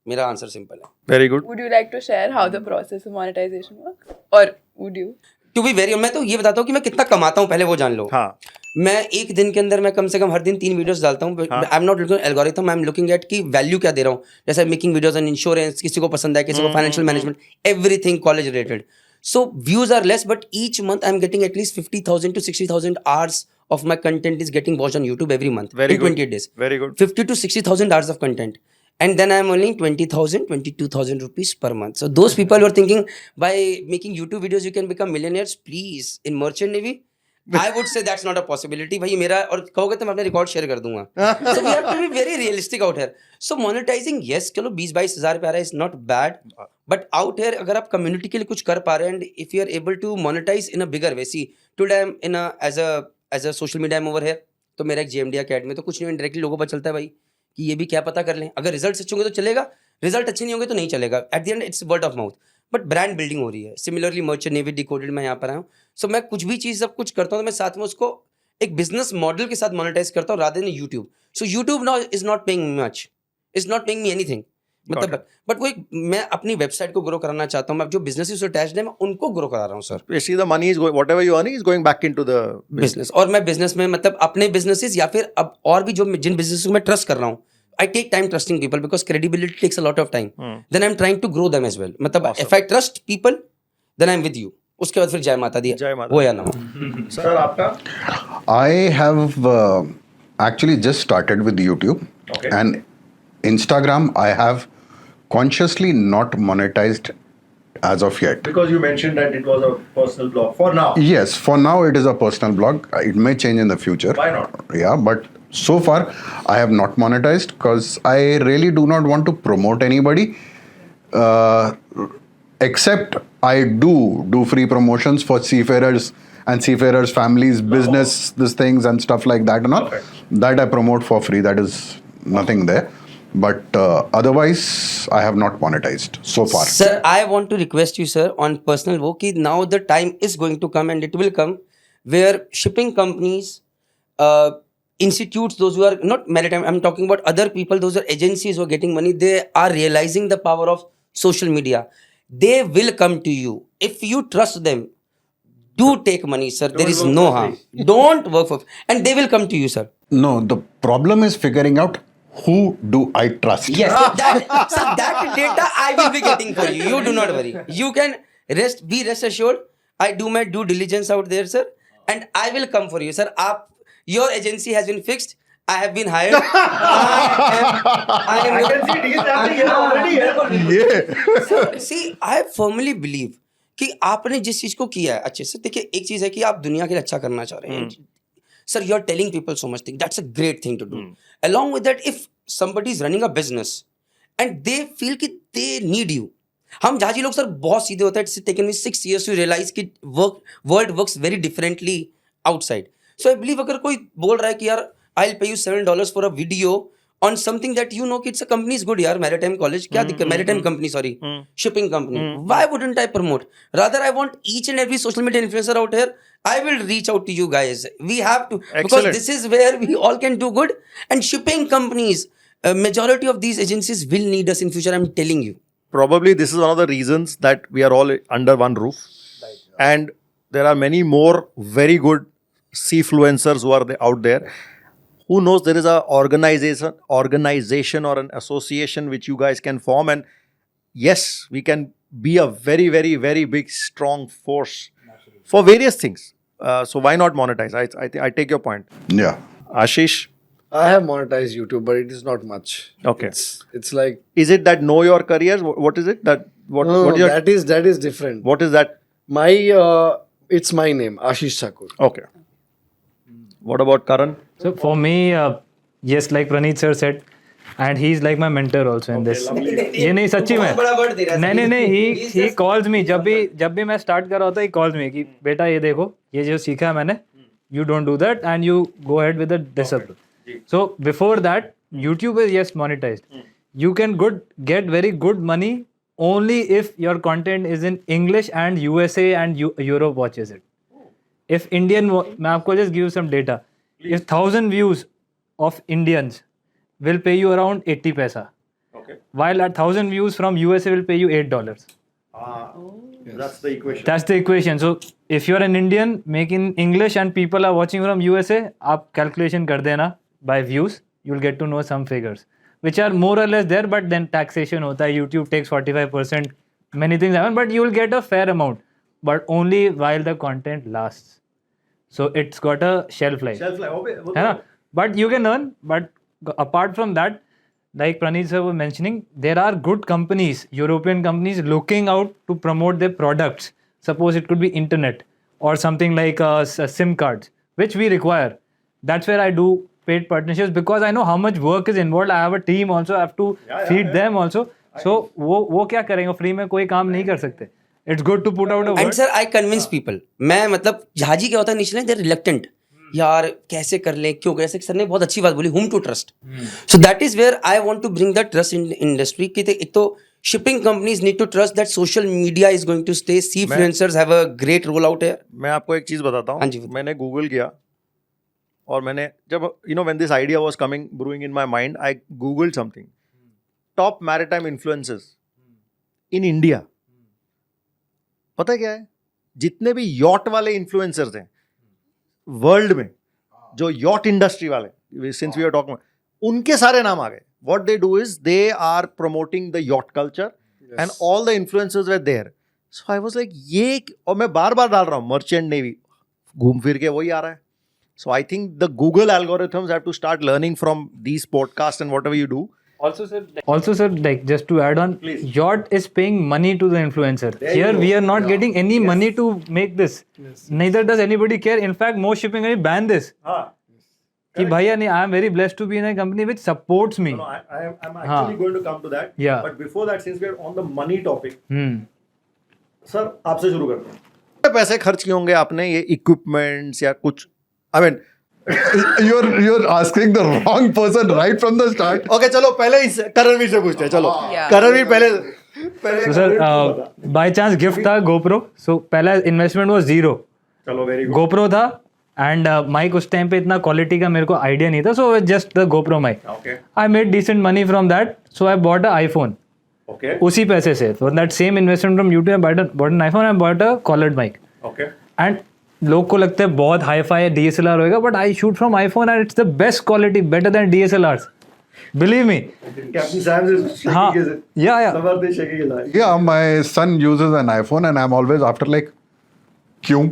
मेरा आंसर सिंपल है. Very good. Would you like to share how the process of monetization works? Or would you? To be very, मैं तो ये बताता हूँ कि मैं कितना कमाता हूँ, पहले वो जान लो. हाँ. मैं एक दिन के अंदर मैं कम से कम हर दिन 3 वीडियोस डालता हूँ. I am not looking algorithm, I am looking at कि वैल्यू क्या दे रहा हूँ. जैसे मेकिंग वीडियोस ऑन इंश्योरेंस, किसी को पसंद है, किसी को financial management, everything college related. So views are less, but each month I'm getting at least 50,000 to 60,000 hours of my content is getting watched on YouTube every month. Very in good. 28 days. Very good. 50 to 60,000 hours of content. And then I'm earning 20,000, 22,000 rupees per month. So those people who are thinking by making YouTube videos you can become millionaires, please, in Merchant Navy, I would say that's not a possibility. भाई मेरा और कहोगे तो मैं अपने रिकॉर्ड शेयर कर दूंगा. So we have to be very realistic out here. So monetizing, yes, चलो 20-22 हज़ार पे आ रहा है, is not bad. But out here अगर आप community के लिए कुछ कर पा रहे हैं and if you are able to monetize in a bigger way, see today I'm in a as a social media I'm over here. तो मेरा एक JMD Academy, तो कुछ नहीं indirectly लोगों पर चलता है भाई कि ये भी क्या पता कर लें. अगर रिजल्ट अच्छे होंगे तो चलेगा, रिजल्ट अच्छे नहीं होंगे तो नहीं चलेगा. Eight the and it's word of mouth. But brand building हो रही है. सिमिलरली मर्चेंट नेवी डिकोडेड मैं यहाँ पर आया हूँ. सो मैं कुछ भी चीज़ सब कुछ करता हूँ तो मैं साथ में उसको एक बिजनेस मॉडल के साथ मोनेटाइज करता हूँ rather than YouTube. So YouTube now is not paying me much, is not paying me anything. मतलब बट वो एक मैं अपनी वेबसाइट को ग्रो कराना चाहता हूँ, मैं जो बिजनेस से अटैच्ड है मैं उनको ग्रो करा रहा हूँ sir, Basically, the money is going, whatever you earning is going back into the business. Business. और मैं बिजनेस में मतलब अपने बिजनेसेस या फिर अब और भी जो जिन बिजनेस को मैं ट्रस्ट कर रहा हूँ, I take time trusting people because credibility takes a lot of time, then I am trying to grow them as well. मतलब if I trust people then I am with you, उसके बाद फिर जय माता दी जय माता हो या ना हो। Sir, आपका? I have actually just started with YouTube. Okay. And Instagram, I have consciously not monetized as of yet. Because you mentioned that it was a personal blog for now. Yes, for now it is a personal blog. It may change in the future. Why not? Yeah, but so far I have not monetized because I really do not want to promote anybody. Except I do free promotions for seafarers and seafarers' families, business, these things and stuff like that and all. Okay. That I promote for free. That is nothing there. But otherwise, I have not monetized so far. Sir, I want to request you, sir, on personal work, कि now the time is going to come and it will come where shipping companies, institutes, those who are not maritime, I'm talking about other people, those are agencies who are getting money, they are realizing the power of social media. They will come to you. If you trust them, do take money, sir. There is no harm. Don't work for, and they will come to you, sir. No, the problem is figuring out who do I trust. Yes, that data I will be getting for you. You do not worry. You can be rest assured. I do my due diligence out there, sir, and I will come for you, sir. Your agency has been fixed. I have been hired. I can see deals happening here already. Yeah. See, I firmly believe कि आपने जिस चीज को किया है अच्छे से, देखिए एक चीज है कि आप दुनिया के लिए अच्छा करना चाह रहे हैं, sir, you're telling people so much thing. That's a great thing to do. Along with that, if somebody is running a business and they feel कि they need you, हम जहाजी लोग सर बहुत सीधे होते हैं. It's taken me 6 years to realize कि world works very differently outside. So I believe अगर कोई बोल रहा है कि यार I'll pay you $7 for a video on something that you know कि it's a company is good यार, maritime college, क्या दिक्कत, maritime company, sorry, shipping company, why wouldn't I promote? Rather I want each and every social media influencer out here, I will reach out to you guys. We have to, because Excellent. this is where we all can do good. And shipping companies, majority of these agencies will need us in future, I'm telling you. Probably this is one of the reasons that we are all under one roof. And there are many more very good seafluencers who are out there. Who knows, there is a organization or an association which you guys can form, and yes, we can be a very, very, very big, strong force for various things. So why not monetize? I take your point. Yeah. Ashish, I have monetized YouTube, but it is not much. Okay. It's like is it that know your careers? What is it? What is your, that is different. what is that? My it's my name, Ashish Thakur. Okay. What about Karan? So for me, yes, like Praneeth sir said, and he's like my mentor also in this. ये नहीं सच्ची में, नहीं he calls me जब भी मैं start कर रहा होता, he calls me कि बेटा ये देखो, ये जो सीखा है मैंने, you don't do that and you go ahead with the discipline. So before that, YouTube is yes monetized. You can get very good money only if your content is in English and USA and Europe watches it. If Indian, मैं आपको just give you some data. If 1,000 views of Indians will pay you around 80 paisa, Okay. while 1,000 views from USA will pay you $8. That's the equation. That's the equation. So if you're an Indian making English and people are watching from USA, आप calculation कर देना by views, you'll get to know some figures, which are more or less there, but then taxation होता है, YouTube takes 45%, many things happen, but you'll get a fair amount, but only while the content lasts. So it's got a shelf life. है ना? But you can earn. But apart from that, like Praneeth sir was mentioning, there are good companies, European companies looking out to promote their products. Suppose it could be internet or something like SIM cards, which we require. That's where I do paid partnerships because I know how much work is involved. I have a team also. I have to feed them also. So वो क्या करेंगे? Free में कोई काम नहीं कर सकते. It's good to put out a word. And sir, I convince people. मैं मतलब जहाजी क्या होता है निश्चित, they're reluctant. यार कैसे कर लें, क्यों कैसे? सर ने बहुत अच्छी बात बोली, whom to trust. So that is where I want to bring that trust in industry. कि एक तो shipping companies need to trust that social media is going to stay. Seafluencers have a great role out here. मैं आपको एक चीज बताता हाँ जी, हूँ. मैंने गूगल किया और मैंने जब when this idea was brewing in my mind, I googled something. top maritime influencers in India. पता है क्या है? जितने भी यॉट वाले इन्फ्लुएंसर्स हैं वर्ल्ड में, जो यॉट इंडस्ट्री वाले, सिंस वी आर टॉकिंग, उनके सारे नाम आ गए. What they do is they are promoting the yacht culture and all the influencers were there. So I was like, ये, और मैं बार बार डाल रहा हूँ मर्चेंट नेवी, घूम फिर के वही आ रहा है. So I think the Google algorithms have to start learning from these podcasts and whatever you do. Also, sir, like just to add on, Yacht is paying money to the influencer. Here we are not getting any money to make this. Neither does anybody care. In fact, most shipping companies ban this. कि भैया नहीं, I am very blessed to be in a company which supports me. No, I'm actually going to come to that. Yeah. But before that, since we are on the money topic, sir आपसे शुरू करते हैं. कितने पैसे खर्च किए होंगे आपने ये इक्विपमेंट्स या कुछ? I mean, you're asking the wrong person right from the start. okay, चलो पहले इस करणवीर से पूछते हैं. चलो Yeah. करणवीर पहले So sir, by chance gift था GoPro. So पहला investment was zero. चलो वेरी गुड. GoPro था and mic उस टाइम पे इतना क्वालिटी का मेरे को आइडिया नहीं था. So just the GoPro mic. Okay. I made decent money from that. So I bought an iPhone. Okay. उसी पैसे से. So that same investment from YouTube, I bought an iPhone. I bought a collared mic. Okay. And लोग को लगता है बहुत हाई फाई DSLR होएगा, but I shoot from iPhone and it's the best quality, better than DSLRs. Believe me. Captain Sam is shaking हाँ, his yeah. Sabarde shaking his eye. Yeah, my son uses an iPhone and I'm always after like, क्यों?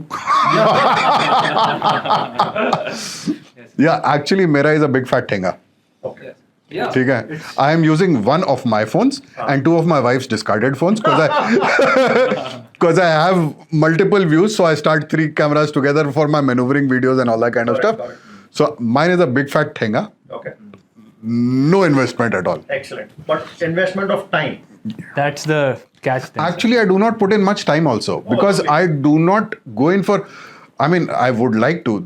Yeah, actually मेरा is a big fat thing. Okay. ठीक है. I am using one of my phones and two of my wife's discarded phones because I have multiple views, so I start 3 cameras together for my maneuvering videos and all that kind of stuff. So mine is a big fat thing. Okay. No investment at all. Excellent. But investment of time. That's the catch thing. Actually, I do not put in much time also because I do not go in for. I mean, I would like to.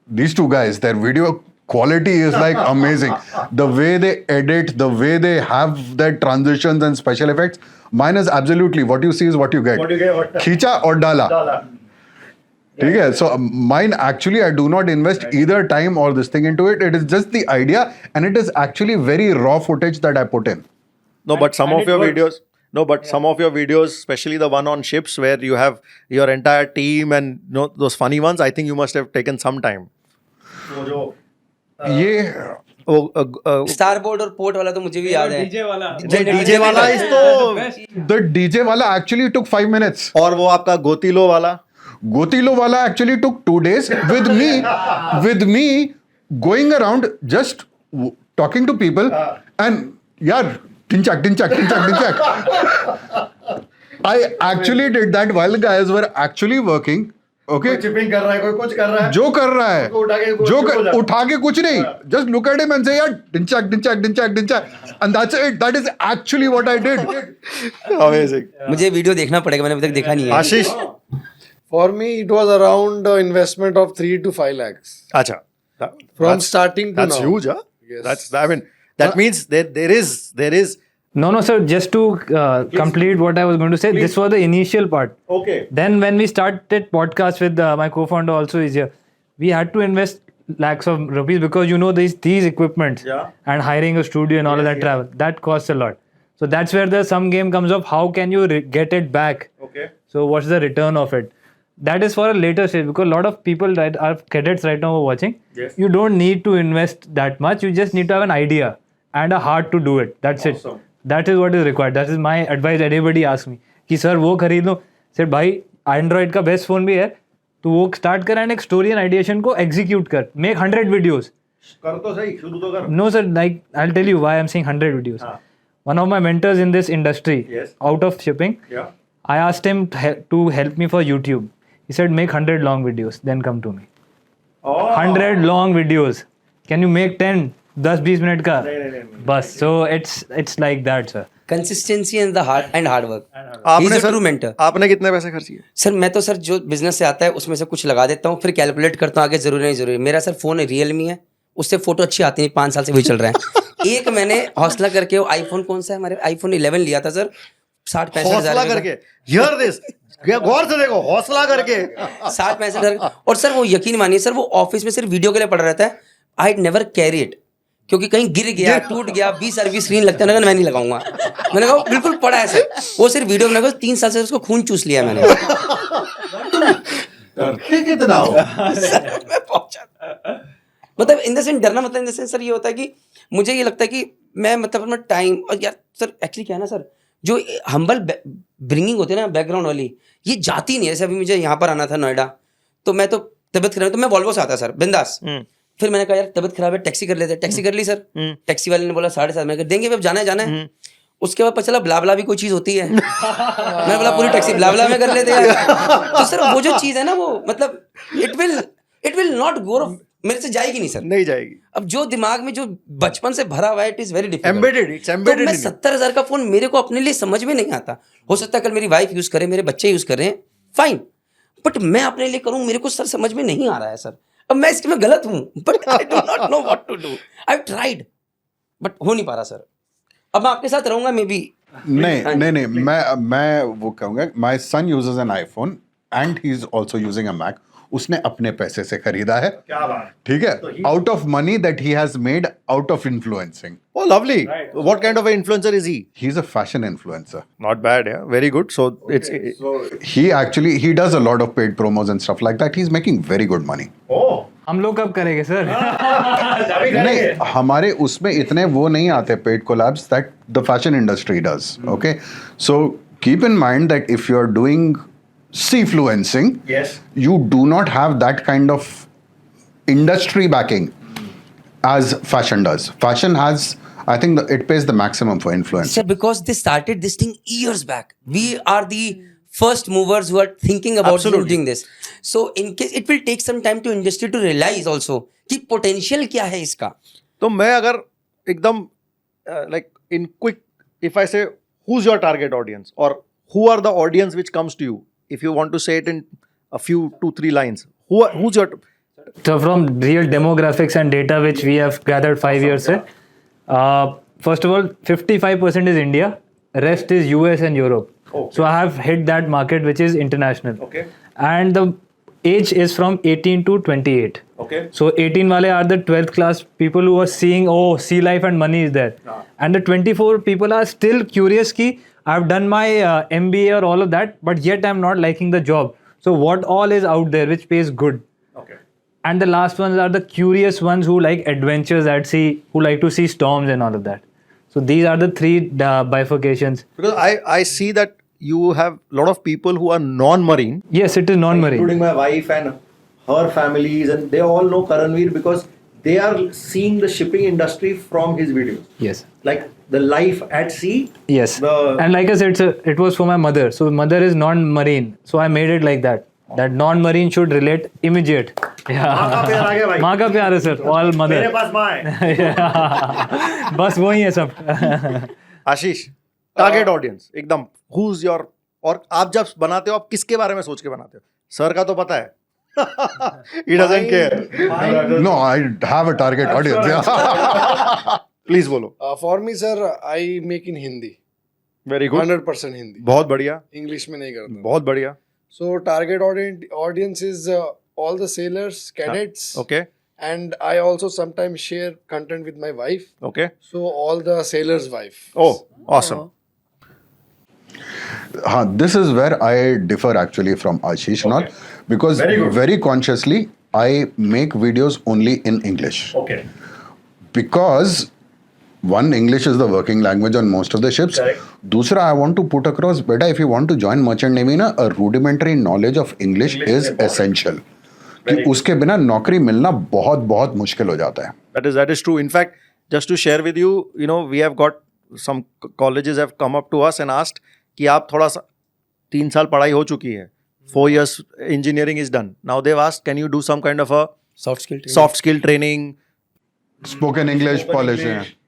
These two guys, their video quality is like amazing. The way they edit, the way they have their transitions and special effects. Mine is absolutely what you see is what you get. What you get, what- Khicha or dala. Dala. ठीक है. So mine actually I do not invest either time or this thing into it. It is just the idea and it is actually very raw footage that I put in. No, but some of your videos. No, but some of your videos, especially the one on ships where you have your entire team and those funny ones, I think you must have taken some time. वो जो ये स्टार बोर्ड और पोर्ट वाला तो मुझे भी याद है. DJ वाला is तो the DJ वाला actually took 5 minutes. और वो आपका गोतीलो वाला. Gotilo wala actually took 2 days with me going around just talking to people and yaar tinchak. I actually did that while guys were actually working. Okay. कोई चिपिंग कर रहा है, कोई कुछ कर रहा है. जो कर रहा है, उठा के उठा के कुछ नहीं, just look at him and say यार tinchak and that's it. That is actually what I did. Amazing. मुझे वीडियो देखना पड़ेगा, मैंने अभी तक देखा नहीं है. आशीष. For me, it was around investment of 3 to 5 lakhs. अच्छा. From starting to That's now. huge, huh? Yes. That's, I mean, that means there is. No, sir. Just to complete what I was going to say, this was the initial part. Okay. Then when we started podcast with my co-founder also is here, we had to invest lakhs of rupees because these equipments and hiring a studio and all of that travel, that costs a lot. So that's where the sum game comes of how can you get it back. Okay. So what's the return of it? That is for a later stage because a lot of people that are cadets right now who are watching, you don't need to invest that much. You just need to have an idea and a heart to do it. That's it. That is what is required. That is my advice. Anybody asks me कि सर वो खरीद लो, सर भाई एंड्रॉइड का बेस्ट फोन भी है तो वो स्टार्ट कर एंड एक स्टोरी एंड आइडिएशन को एग्जीक्यूट कर, मेक 100 वीडियोस. कर तो सही, शुरू तो कर. No sir, like I'll tell you why I'm saying 100 videos. One of my mentors in this industry, out of shipping, I asked him to help me for YouTube. He said make 100 long videos, then come to me. 100 long videos. Can you make 10? 10-20 minute का बस. So it's like that sir. Consistency and hard work. आपने He's a sir true mentor. आपने कितने पैसे खर्च किए? सर मैं तो सर जो बिजनेस से आता है उसमें से कुछ लगा देता हूँ, फिर कैलकुलेट करता हूँ आगे जरूरी नहीं जरूरी. मेरा सर फोन रियलमी है, उससे फोटो अच्छी आती है, 5 साल से वही चल रहा है. एक मैंने हौसला करके वो आईफोन कौन सा है हमारे आईफोन 11 लिया था सर, 60-65 हौसला हज़ार करके. Hear this. गौर से देखो, हौसला करके. 60-65 हज़ार. और सर वो यकीन मानिए सर वो ऑफिस में सिर्फ वीडियो के लिए पड़ा रहता है. I never carry it. क्योंकि कहीं गिर गया, टूट गया, 20 सर्विस स्क्रीन लगता है ना, मैं नहीं लगाऊंगा। मैंने कहा बिल्कुल पड़ा है सर, वो सिर्फ वीडियो में 3 साल से उसको खून चूस लिया मैंने। कितना हो मैं पहुंचा, मतलब इन द सेंस डरना, मतलब इन द सेंस सर ये होता है कि मुझे ये लगता है कि मैं मतलब अपना टाइम, और यार सर एक्चुअली क्या है ना सर, जो हम्बल ब्रिंगिंग होती है ना बैकग्राउंड वाली, ये जाती नहीं है। जैसे अभी मुझे यहाँ पर आना था नोएडा, तो मैं तो तबियत खराब, तो मैं वॉल्वो से आता सर बिंदास। फिर मैंने कहा यार तबियत खराब है, टैक्सी कर लेते, टैक्सी कर ली सर। टैक्सी वाले ने बोला 7:30, मैंने कहा देंगे, अब जाना है। उसके बाद पता चला ब्लाबला भी कोई चीज होती है। मैंने बोला पूरी टैक्सी ब्लाबला में कर लेते हैं। तो सर वो जो चीज है ना, वो मतलब इट विल नॉट गो, मेरे से जाएगी नहीं सर, नहीं जाएगी। अब जो दिमाग में जो बचपन से भरा हुआ है, it is very difficult, embedded, it's embedded. तो मैं 70,000 का फोन मेरे को अपने लिए समझ में नहीं आता। हो सकता है कल मेरी वाइफ यूज करे, मेरे बच्चे यूज कर रहे हैं, फाइन, बट मैं अपने लिए करूं, मेरे को सर समझ में नहीं आ रहा है सर। अब मैं इसके में गलत हूं, but I do not know what to do. I have tried but हो नहीं पा रहा सर। अब मैं आपके साथ रहूंगा मे बी। नहीं, मैं वो कहूँगा, my son uses an iPhone and he is also using a Mac. उसने अपने पैसे से खरीदा है, क्या बात, ठीक है, out of money that he has made out of influencing. oh lovely, what kind of an influencer is he? He is a fashion influencer. Not bad, yeah, very good. So it's He does a lot of paid promos and stuff like that. He's making very good money. oh हम लोग कब करेंगे सर? नहीं, हमारे उसमें इतने वो नहीं आते paid collabs that the fashion industry does. Okay, so keep in mind that if you're doing C-fluencing, yes, you do not have that kind of industry backing as fashion does. Fashion has, I think, it pays the maximum for influence. Sir, because they started this thing years back. We are the first movers who are thinking about Absolutely. doing this. So in case it will take some time to industry to realize also कि potential क्या है इसका. तो मैं अगर एकदम like in quick, if I say who's your target audience or who are the audience which comes to you, if you want to say it in a few 2-3 lines, who's your So from real demographics and data which we have gathered 5 years से, first of all 55% is India, rest is US and Europe. Okay. So I have hit that market which is international. Okay. And the age is from 18 to 28. okay? So 18 wale are the 12th class people who are seeing, oh, sea life and money is there. And the 24 people are still curious ki I've done my MBA or all of that, but yet I'm not liking the job. So what all is out there which pays good? Okay. And the last ones are the curious ones who like adventures at sea, who like to see storms and all of that. So these are the 3 bifurcations. Because I see that you have a lot of people who are non-marine, Yes, it is non-marine. including my wife and her families, and they all know Karanveer because they are seeing the shipping industry from his videos. Yes. Like the life at sea. Yes. The- And like I said, it was for my mother. So mother is non-marine. So I made it like that. That non-marine should relate immediate. Yeah. माँ का प्यार आ गया भाई। माँ का प्यार है सर. All mother. मेरे पास माँ है। Yeah. बस वही है सब. आशीष, टारगेट ऑडियंस एकदम who's your, और आप जब बनाते हो आप किसके बारे में सोच के बनाते हो? सर का तो पता है. He doesn't care. No, I have a target audience. Yeah. Please बोलो. For me, sir, I make in Hindi. Very good. 100% Hindi. बहुत बढ़िया. English में नहीं करता. बहुत बढ़िया. So target audience is all the sailors, cadets, Okay. and I also sometimes share content with my wife. Okay. So all the sailors' wife. Oh, awesome. This is where I differ actually from Ashish and all, because Very good. very consciously I make videos only in English. Okay. Because one, English is the working language on most of the ships. Correct. Dusra, I want to put across, beta, if you want to join merchant navy na, a rudimentary knowledge of English is important. essential. Very कि उसके बिना नौकरी मिलना बहुत बहुत मुश्किल हो जाता है. That is true. In fact, just to share with you, you know, we have got some colleges have come up to us and asked कि आप थोड़ा सा 3 साल पढ़ाई हो चुकी है. 4 years engineering is done. Now they've asked, can you do some kind of a soft skill training, Spoken English polish.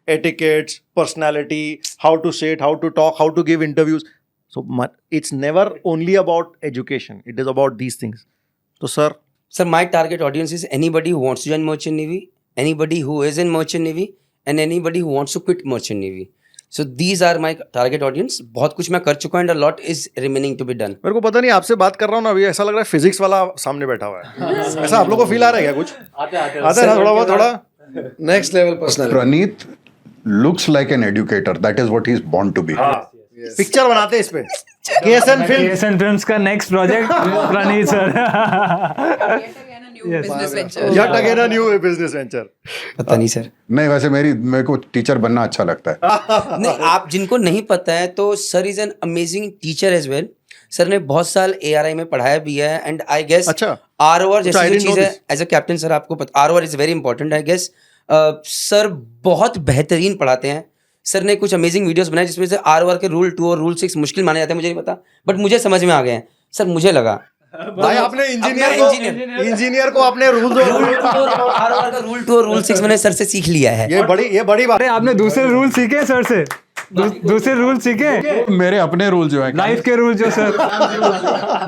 etiquettes, personality, how to say it, how to talk, how to give interviews. So it's never only about education. It is about these things. So sir, My target audience is anybody who wants to join merchant navy, anybody who is in merchant navy, and anybody who wants to quit merchant navy. So these are my target audience. बहुत कुछ मैं कर चुका हूँ and a lot is remaining to be done. मेरे को पता नहीं, आपसे बात कर रहा हूँ ना अभी, ऐसा लग रहा है फिजिक्स वाला सामने बैठा हुआ है. ऐसा आप लोगों को फील आ रहा है क्या कुछ? आता है ना थोड़ा बहुत, थोड़ा Next level personality. Praneeth looks like an educator. That is what he's born to be. Picture बनाते हैं इस पे KSN फिल्म KSN Films का next project Praneeth sir. Yet again a new business venture. yet again a new business venture. पता नहीं सर. नहीं, वैसे मेरे को टीचर बनना अच्छा लगता है. नहीं, आप जिनको नहीं पता है तो sir is an amazing teacher as well. Sir ने बहुत साल ARI में पढ़ाया भी है एंड आई गेस अच्छा. ROR I जैसी जो didn't know चीज़ है this. As a captain sir आपको पता ROR is very important I guess. Sir बहुत बेहतरीन पढ़ाते हैं. सर ने कुछ अमेजिंग वीडियोस बनाए जिसमें से ROR के रूल 2 और रूल 6 मुश्किल माने जाते हैं, मुझे नहीं पता बट मुझे समझ में आ गए हैं. सर मुझे लगा भाई आपने इंजीनियर को अपने रूल ROR का रूल 2 और रूल 6 मैंने सर से सीख लिया है. ये बड़ी बात अरे आपने दूसरे रूल सीखे सर से? दूसरे रूल सीखे? मेरे अपने रूल जो है लाइफ के रूल जो सर.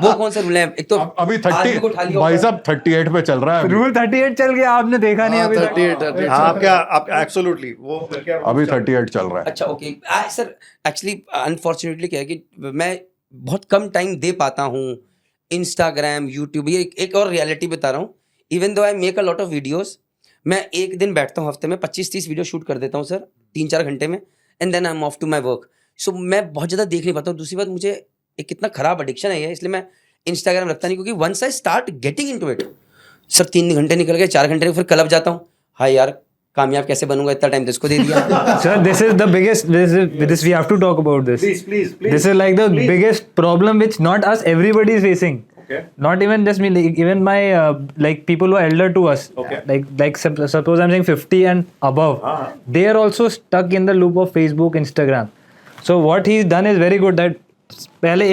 वो कौन सा रूल है? एक तो अभी आदमी को उठा 30 लिया भाई होगा। साहब 38 पे चल रहा है अभी। रूल 38 चल गया, आपने देखा नहीं अभी तक? 38. हाँ आप एब्सोल्युटली वो अभी 38 चल रहा है. अच्छा ओके सर. एक्चुअली अनफॉर्चुनेटली क्या है कि मैं बहुत कम टाइम दे पाता हूँ इंस्टाग्राम यूट्यूब. ये एक और रियलिटी बता रहा हूँ. Even though I make a lot of videos, मैं एक दिन बैठता हूँ हफ्ते में 25-30 वीडियो शूट कर देता हूँ सर 3-4 घंटे में and then I am off to my work. So मैं बहुत ज़्यादा देख नहीं पाता हूँ. दूसरी बात मुझे एक कितना खराब एडिक्शन है ये, इसलिए मैं इंस्टाग्राम रखता नहीं क्योंकि once I start getting into it sir 3 घंटे निकल गए, 4 घंटे फिर क्लब जाता हूँ. हाँ यार कामयाब कैसे बनूंगा, इतना टाइम तो इसको दे दिया. Sir, this is the biggest. This we have to talk about this. please This is like the biggest problem which not us, everybody is facing. Okay. Not even just me, like, even my like people who are elder to us. Okay. Suppose I'm saying 50 and above. They are also stuck in the loop of Facebook, Instagram. So what he's done is very good. That पहले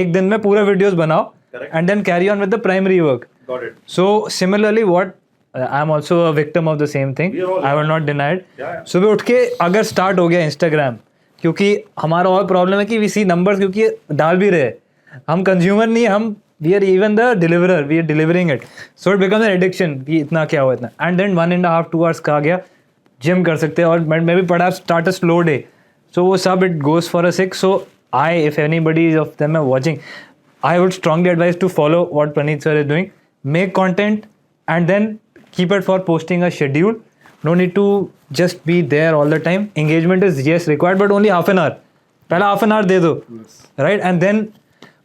एक दिन में पूरा videos बनाओ and then carry on with the primary work. Got it. So similarly, what I'm also a victim of the same thing. I will not deny it. सुबह उठ के अगर start हो गया Instagram, क्योंकि हमारा और प्रॉब्लम है कि we see numbers क्योंकि डाल भी रहे, हम कंज्यूमर नहीं, हम we are even the deliverer, we are delivering it. So it becomes an addiction कि इतना क्या हुआ इतना. And then 1.5-2 hours का आ गया, जिम कर सकते हैं और मैं भी पढ़ा start a slow day. So वो सब it goes for a 6. So if anybody of them are watching, I would strongly advise to follow what Praneeth sir is doing. Make content and then keep it for posting a schedule. No need to just be there all the time. Engagement is yes required, but only half an hour. पहला half an hour दे दो, right? And then,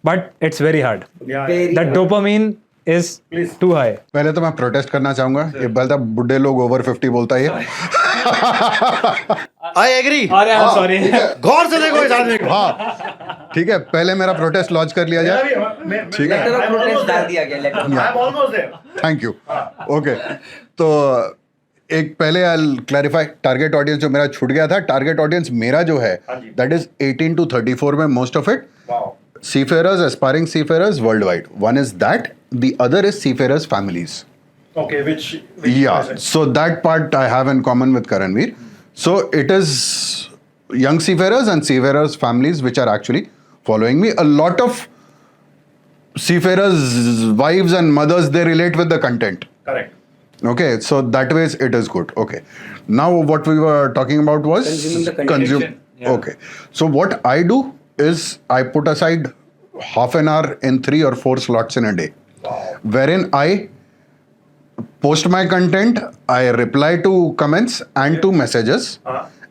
but it's very hard. The dopamine is too high. पहले तो मैं प्रोटेस्ट करना चाहूंगा. ये बोलता बुड्ढे लोग ओवर 50 बोलता है ये. I agree. अरे I'm sorry. गौर से देखो इस आदमी को. हाँ ठीक है, पहले मेरा प्रोटेस्ट लॉन्च कर लिया जाए. ठीक है, लेटर ऑफ प्रोटेस्ट डाल दिया गया letter. I am almost there. Thank you. Okay, तो एक पहले आई क्लैरिफाई टारगेट ऑडियंस जो मेरा छूट गया था. टारगेट ऑडियंस मेरा जो है दैट इज 18 to 34 में most of it. Seafarers, aspiring seafarers worldwide. One is that, the other is seafarers' families. Okay, which Yeah, so that part I have in common with Karanveer. So it is young seafarers and seafarers' families which are actually following me. A lot of seafarers' wives and mothers, they relate with the content. correct. Okay, so that way it is good. Okay, now what we were talking about was Consuming the content. Okay, so what I do is I put aside half an hour in 3 or 4 slots in a day, wherein I post my content, I reply to comments and to messages,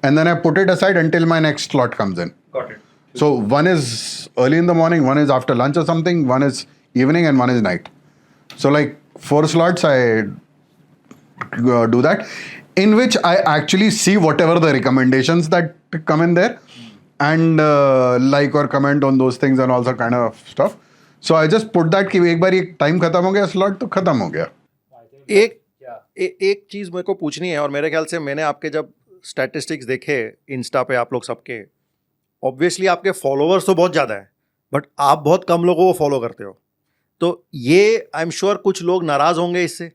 and then I put it aside until my next slot comes in. Got it. So one is early in the morning, one is after lunch or something, one is evening, and one is night. So like 4 slots I do that, in which I actually see whatever the recommendations that come in there, and like or comment on those things and all that kind of stuff. So I just put that कि एक बार ये टाइम खत्म हो गया स्लॉट तो खत्म हो गया. एक चीज मेरे को पूछनी है, और मेरे ख्याल से मैंने आपके जब स्टैटिस्टिक्स देखे इंस्टा पे आप लोग सबके, ऑब्वियसली आपके फॉलोअर्स तो बहुत ज़्यादा है, बट आप बहुत कम लोगों को फॉलो करते हो. तो ये आई एम श्योर कुछ लोग नाराज होंगे इससे.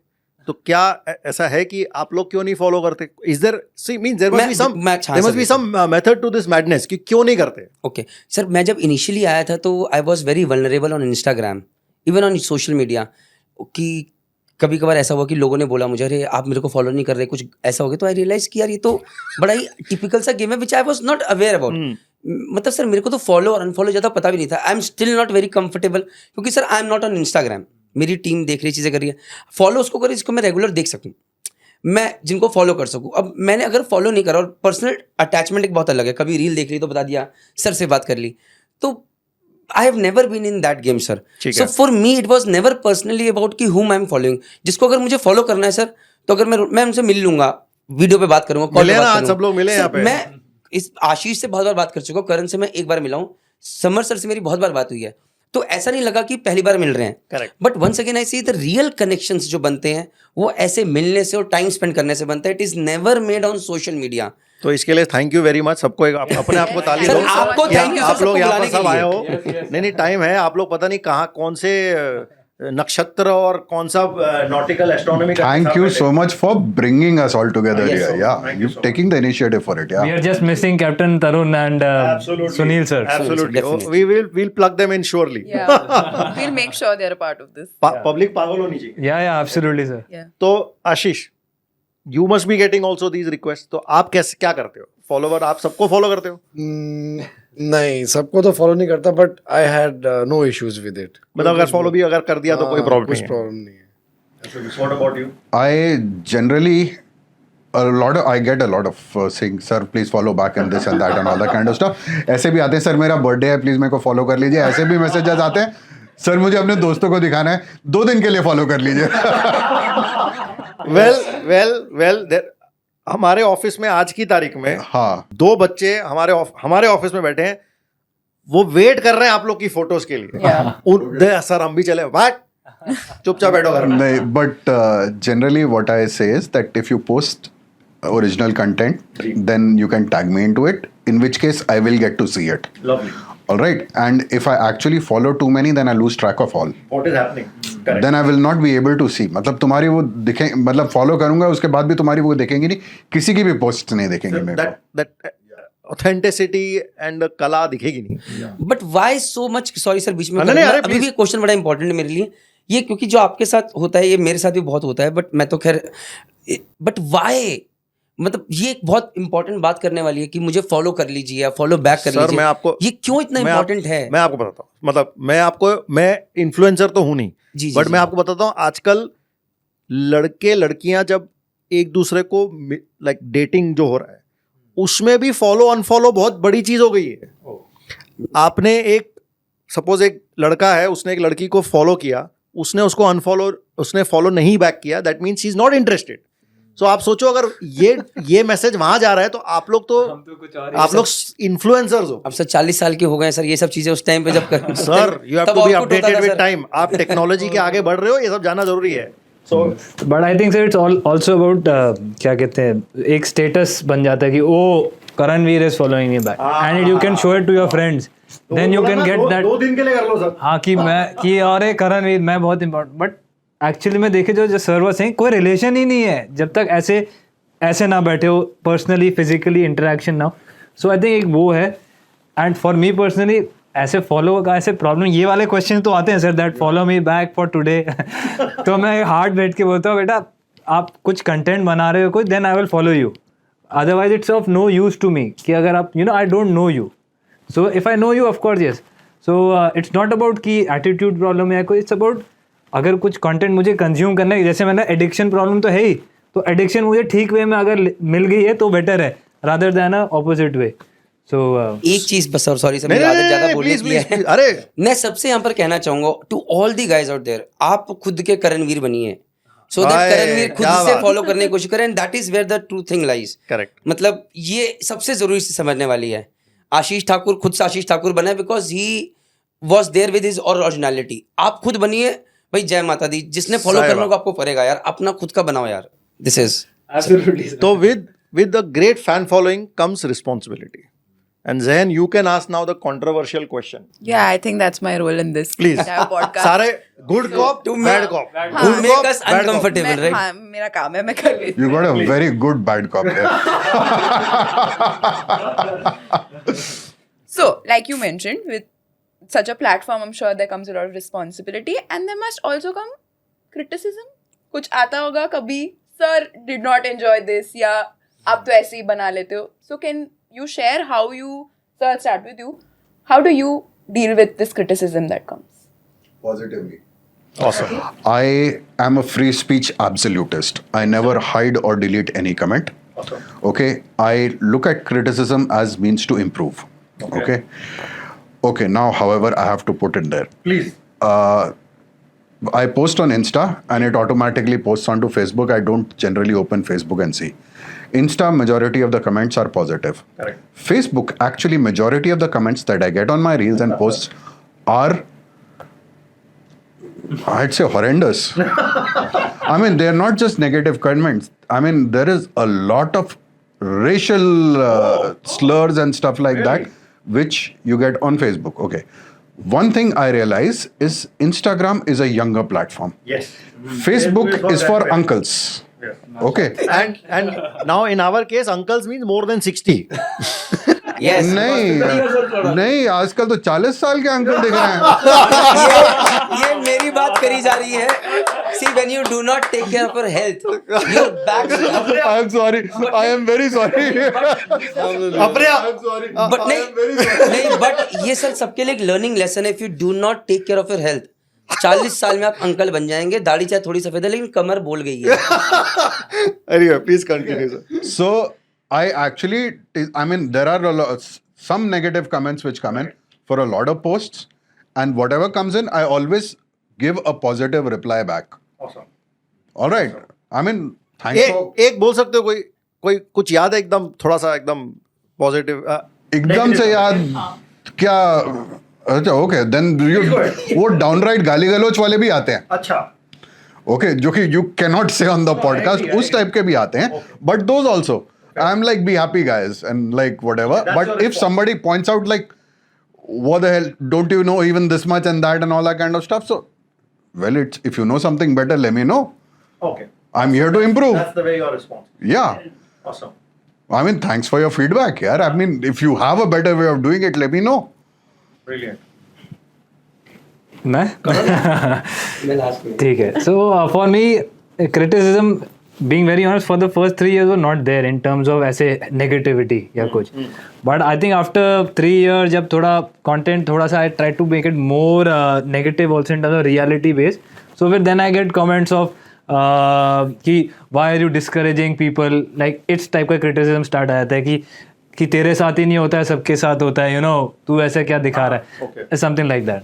तो क्या ऐसा है कि आप लोग क्यों नहीं फॉलो करते? Is there there must be some method to this madness कि क्यों नहीं करते? ओके सर, मैं जब इनिशियली आया था तो I was very vulnerable on Instagram, even on social media, कि कभी कभार ऐसा हुआ कि लोगों ने बोला मुझे अरे आप मेरे को फॉलो नहीं कर रहे, कुछ ऐसा हो गया. तो आई रियलाइज कि यार ये तो बड़ा ही टिपिकल सा गेम है which I was not aware about. मतलब सर मेरे को तो फॉलो और अनफॉलो ज़्यादा पता भी नहीं था. I am still not very comfortable क्योंकि sir I am not on Instagram. मेरी टीम देख रही चीज़ें कर रही है, फॉलो उसको करें जिसको मैं रेगुलर देख सकूँ. मैं जिनको फॉलो कर सकूं. अब मैंने अगर फॉलो नहीं करा, और पर्सनल अटैचमेंट एक बहुत अलग है, कभी रील देख ली तो बता दिया, सर से बात कर ली, तो I have never been in that game sir. ठीक सो है. For me it was never personally about कि whom आई एम फॉलोइंग. जिसको अगर मुझे फॉलो करना है सर, तो अगर मैं उनसे मिल लूंगा, वीडियो पे बात करूंगा, कॉल मिले पे ना, बात आज करूंगा. सब लोग मिले सर, यहाँ पे. मैं इस आशीष से बहुत बार बात कर चुका हूँ, करण से मैं एक बार मिला हूँ, समर सर से मेरी बहुत बार बात हुई है, तो ऐसा नहीं लगा कि पहली बार मिल रहे हैं. Correct. But once again I see the real connections जो बनते हैं वो ऐसे मिलने से और टाइम स्पेंड करने से बनता है. It is never made on social media. तो इसके लिए थैंक यू वेरी मच सबको. अपने आप को ताली सर, दो. आपको कि thank you, आप सर, लोग सबको यहाँ पर बुलाने के सब आए लिए. हो. नहीं टाइम है. आप लोग पता नहीं कहाँ कौन से नक्षत्र और कौन सा nautical astronomy. Thank you so much for bringing us all together Yes, here. sir. Yeah, Thank you you've so taking the initiative for it. We Yeah. are just missing Captain Tarun and Absolutely. Sunil sir. Absolutely. Definitely. We'll plug them in surely. Yeah. We'll make sure they're a part of this. Public पागल होनी चाहिए. Yeah, absolutely sir. Yeah. तो Ashish, you must be getting also these request. तो आप कैसे क्या करते हो? फॉलोवर आप सबको फॉलो करते हो? नहीं, सबको तो फॉलो नहीं करता, but I had no issues with it. मतलब अगर फॉलो भी अगर कर दिया तो कोई प्रॉब्लम कुछ नहीं है. प्रॉब्लम नहीं है. What about you? I generally I get a lot of saying, sir, please follow back and this and that and all that kind of stuff. ऐसे भी आते हैं, सर मेरा बर्थडे है, प्लीज मेरे को फॉलो कर लीजिए. ऐसे भी मैसेजेस आते हैं, सर मुझे अपने दोस्तों को दिखाना है, 2 दिन के लिए फॉलो कर लीजिए. वेल हमारे ऑफिस में आज की तारीख में हाँ. 2 बच्चे हमारे ऑफिस में बैठे हैं. वो वेट कर रहे हैं आप लोग की फोटोज के लिए. Yeah. सर हम भी चले. वाट चुपचाप बैठो घर में. नहीं, but generally what I say is that if you post original content, then you can tag me into it, in which case I will get to see it. Lovely. All right. And if I actually follow too many, then I lose track of all. What is happening? Correct. Then I will not be able to see. मतलब तुम्हारी वो दिखे, मतलब फॉलो करूंगा उसके बाद भी तुम्हारी वो देखेंगी नहीं, किसी की भी पोस्ट नहीं देखेंगे मेरे को. that authenticity and कला दिखेगी नहीं. But why so much, sorry sir बीच में नहीं, अरे अभी भी क्वेश्चन बड़ा इंपॉर्टेंट है मेरे लिए ये, क्योंकि जो आपके साथ होता है ये मेरे साथ भी बहुत होता है, बट मैं तो खैर, बट वाई, मतलब ये एक बहुत इंपॉर्टेंट बात करने वाली है कि मुझे फॉलो कर लीजिए या फॉलो बैक कर सर लीजिए. मैं आपको ये क्यों इतना इंपॉर्टेंट है? मैं आपको बताता हूँ. मतलब मैं इन्फ्लुएंसर तो हूँ नहीं, जी, बट जी, मैं जी. आपको बताता हूँ आजकल लड़के लड़कियां जब एक दूसरे को लाइक डेटिंग जो हो रहा है उसमें भी फॉलो अनफॉलो बहुत बड़ी चीज हो गई है. आपने सपोज एक लड़का है, उसने एक लड़की को फॉलो किया, उसने फॉलो नहीं बैक किया, that means he is not interested. So आप सोचो अगर ये मैसेज वहां जा रहा है तो आप लोग इन्फ्लुएंसर्स हो. अब सर 40 साल के हो गए सर, ये सब चीजें उस टाइम पे जब कर सर यू हैव तब टू बी output होता अपडेटेड था, विद सर. टाइम. आप टेक्नोलॉजी के आगे बढ़ रहे हो, ये सब जानना जरूरी है. सो But I think sir it's also about क्या कहते हैं, एक स्टेटस बन जाता है कि ओ Karanveer is following me back and you can show it to your friends, then you can get that. 2 दिन के लिए कर लो सर. हाँ कि अरे Karanveer मैं बहुत इम्पोर्टेंट, बट एक्चुअली में देखे जो सर वो सही कोई रिलेशन ही नहीं है जब तक ऐसे ना बैठे हो, पर्सनली फिजिकली इंटरेक्शन ना हो. सो आई थिंक एक वो है. एंड फॉर मी पर्सनली ऐसे फॉलो का ऐसे प्रॉब्लम, ये वाले क्वेश्चन तो आते हैं sir, that follow me back for today. तो मैं हार्ड बैठ के बोलता हूँ बेटा आप कुछ कंटेंट बना रहे हो कुछ, then I will follow you, otherwise it's of no use to me. कि अगर आप I don't know you, so if I know you of course yes. So it's not about कि एटीट्यूड प्रॉब्लम है कोई, इट्स अबाउट अगर कुछ कंटेंट मुझे कंज्यूम करना है, जैसे मैंने एडिक्शन प्रॉब्लम तो है ही, तो एडिक्शन मुझे ठीक वे में अगर मिल गई है तो बेटर है रादर देन ऑपोजिट वे. सो एक चीज बस, सॉरी सर मेरी आदत ज्यादा बोलने की है. अरे मैं सबसे यहाँ पर कहना चाहूंगा to all the guys out there, आप खुद के करणवीर बनिए, सो दैट भाई, करणवीर खुद क्या से बात. फॉलो करने की कोशिश करें, and that is where the true thing lies. Correct. मतलब ये सबसे जरूरी से समझने वाली है. आशीष ठाकुर खुद से आशीष ठाकुर बना because he was there with his originality. आप खुद बनिए भाई, जय माता दी. जिसने फॉलो सही करने बात. को आपको पड़ेगा यार, अपना खुद का बनाओ यार. दिस इज तो with the great fan following comes responsibility. And Zahan, you can ask now the controversial question. Yeah, I think that's my role in this Please. entire podcast. सारे good cop, to bad make- cop. to Good make cop, us bad cop. uncomfortable, right? हाँ, मेरा काम है, मैं कर लेती You got a very good bad cop there. हूँ. So, like you mentioned, with such a platform, I'm sure there comes a lot of responsibility, and there must also come criticism. कुछ आता होगा कभी, sir did not enjoy this, या आप तो ऐसे ही बना लेते हो. So, can you share how you, so I'll start with you, how do you deal with this criticism that comes? Positively. Awesome. I am a free speech absolutist. I never hide or delete any comment. Awesome. Okay. I look at criticism as means to improve. Okay. Okay. Now, however, I have to put it there. Please. I post on Insta and it automatically posts onto Facebook. I don't generally open Facebook and see. Insta, majority of the comments are positive. Correct. Facebook, actually, majority of the comments that I get on my reels and posts are, I'd say, horrendous. I mean, they're not just negative comments. I mean, there is a lot of racial slurs and stuff like that, which you get on Facebook. Okay. One thing I realize is Instagram is a younger platform. Yes. Facebook is for that way. uncles. Yes. Okay. And now in our case, uncles means more than 60. Yes. नहीं आजकल तो 40 साल के अंकल दिख रहे हैं. ये मेरी बात करी जा रही है. See, when you do not take care of your health, your back. I am sorry. I am very sorry. Apriya. But नहीं but ये सर सबके लिए एक लर्निंग लेसन है. If you do not take care of your health, 40 साल में आप अंकल बन जाएंगे. दाढ़ी चाहे थोड़ी सफेद है लेकिन कमर बोल गई है. Anyway, please continue, sir. So I actually, I mean, there are some negative comments which come in for a lot of posts, and whatever comes in, I always give a positive reply back. Awesome. All right. I mean, thanks for. एक बोल सकते हो कोई कुछ याद है एकदम थोड़ा सा एकदम पॉजिटिव एकदम से याद क्या? अच्छा ओके देन वो डाउनराइट गाली गलौच वाले भी आते हैं. अच्छा. ओके जो कि यू कैन नॉट से ऑन द पॉडकास्ट उस टाइप के भी आते हैं. But those also I am like be happy guys and like what ever. But if somebody points out like what the hell, don't you know even this much and that and all that kind of stuff? So, well, it's if you know something better, let me know. Okay. I'm here to improve. That's the way you are responsible. Yeah. Awesome. I mean, thanks for your feedback, yeah. I mean, if you have a better way of doing it, let me know. Brilliant. मैं मैं लास्ट में. ठीक है. So for me, criticism, being very honest, for the first 3 years were not there in terms of ऐसे negativity या कुछ. But I think after 3 years जब थोड़ा content थोड़ा सा I try to make it more negative also in terms of reality based. So then I get comments of कि why are you discouraging people, like it's type का criticism start आ जाता है कि तेरे साथ ही नहीं होता है सबके साथ होता है, तू ऐसे क्या दिखा रहा है, something like that.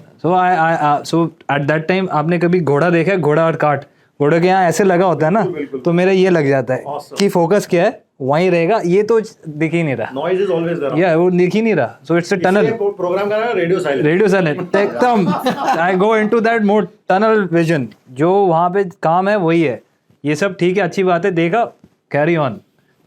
So at that time आपने कभी घोड़ा देखा है, घोड़ा और काट, घोड़े के यहाँ ऐसे लगा होता है ना, तो मेरा ये लग जाता है कि फोकस क्या है वहीं रहेगा, ये तो दिख ही नहीं रहा. Noise is always there. या वो दिख ही नहीं रहा. So it's a tunnel. Program का नाम है रेडियो साइलेंस. रेडियो साइलेंट एकदम. I go into that mode, tunnel vision. जो वहाँ पे काम है वही है. ये सब ठीक है, अच्छी बात है, देखा, carry on.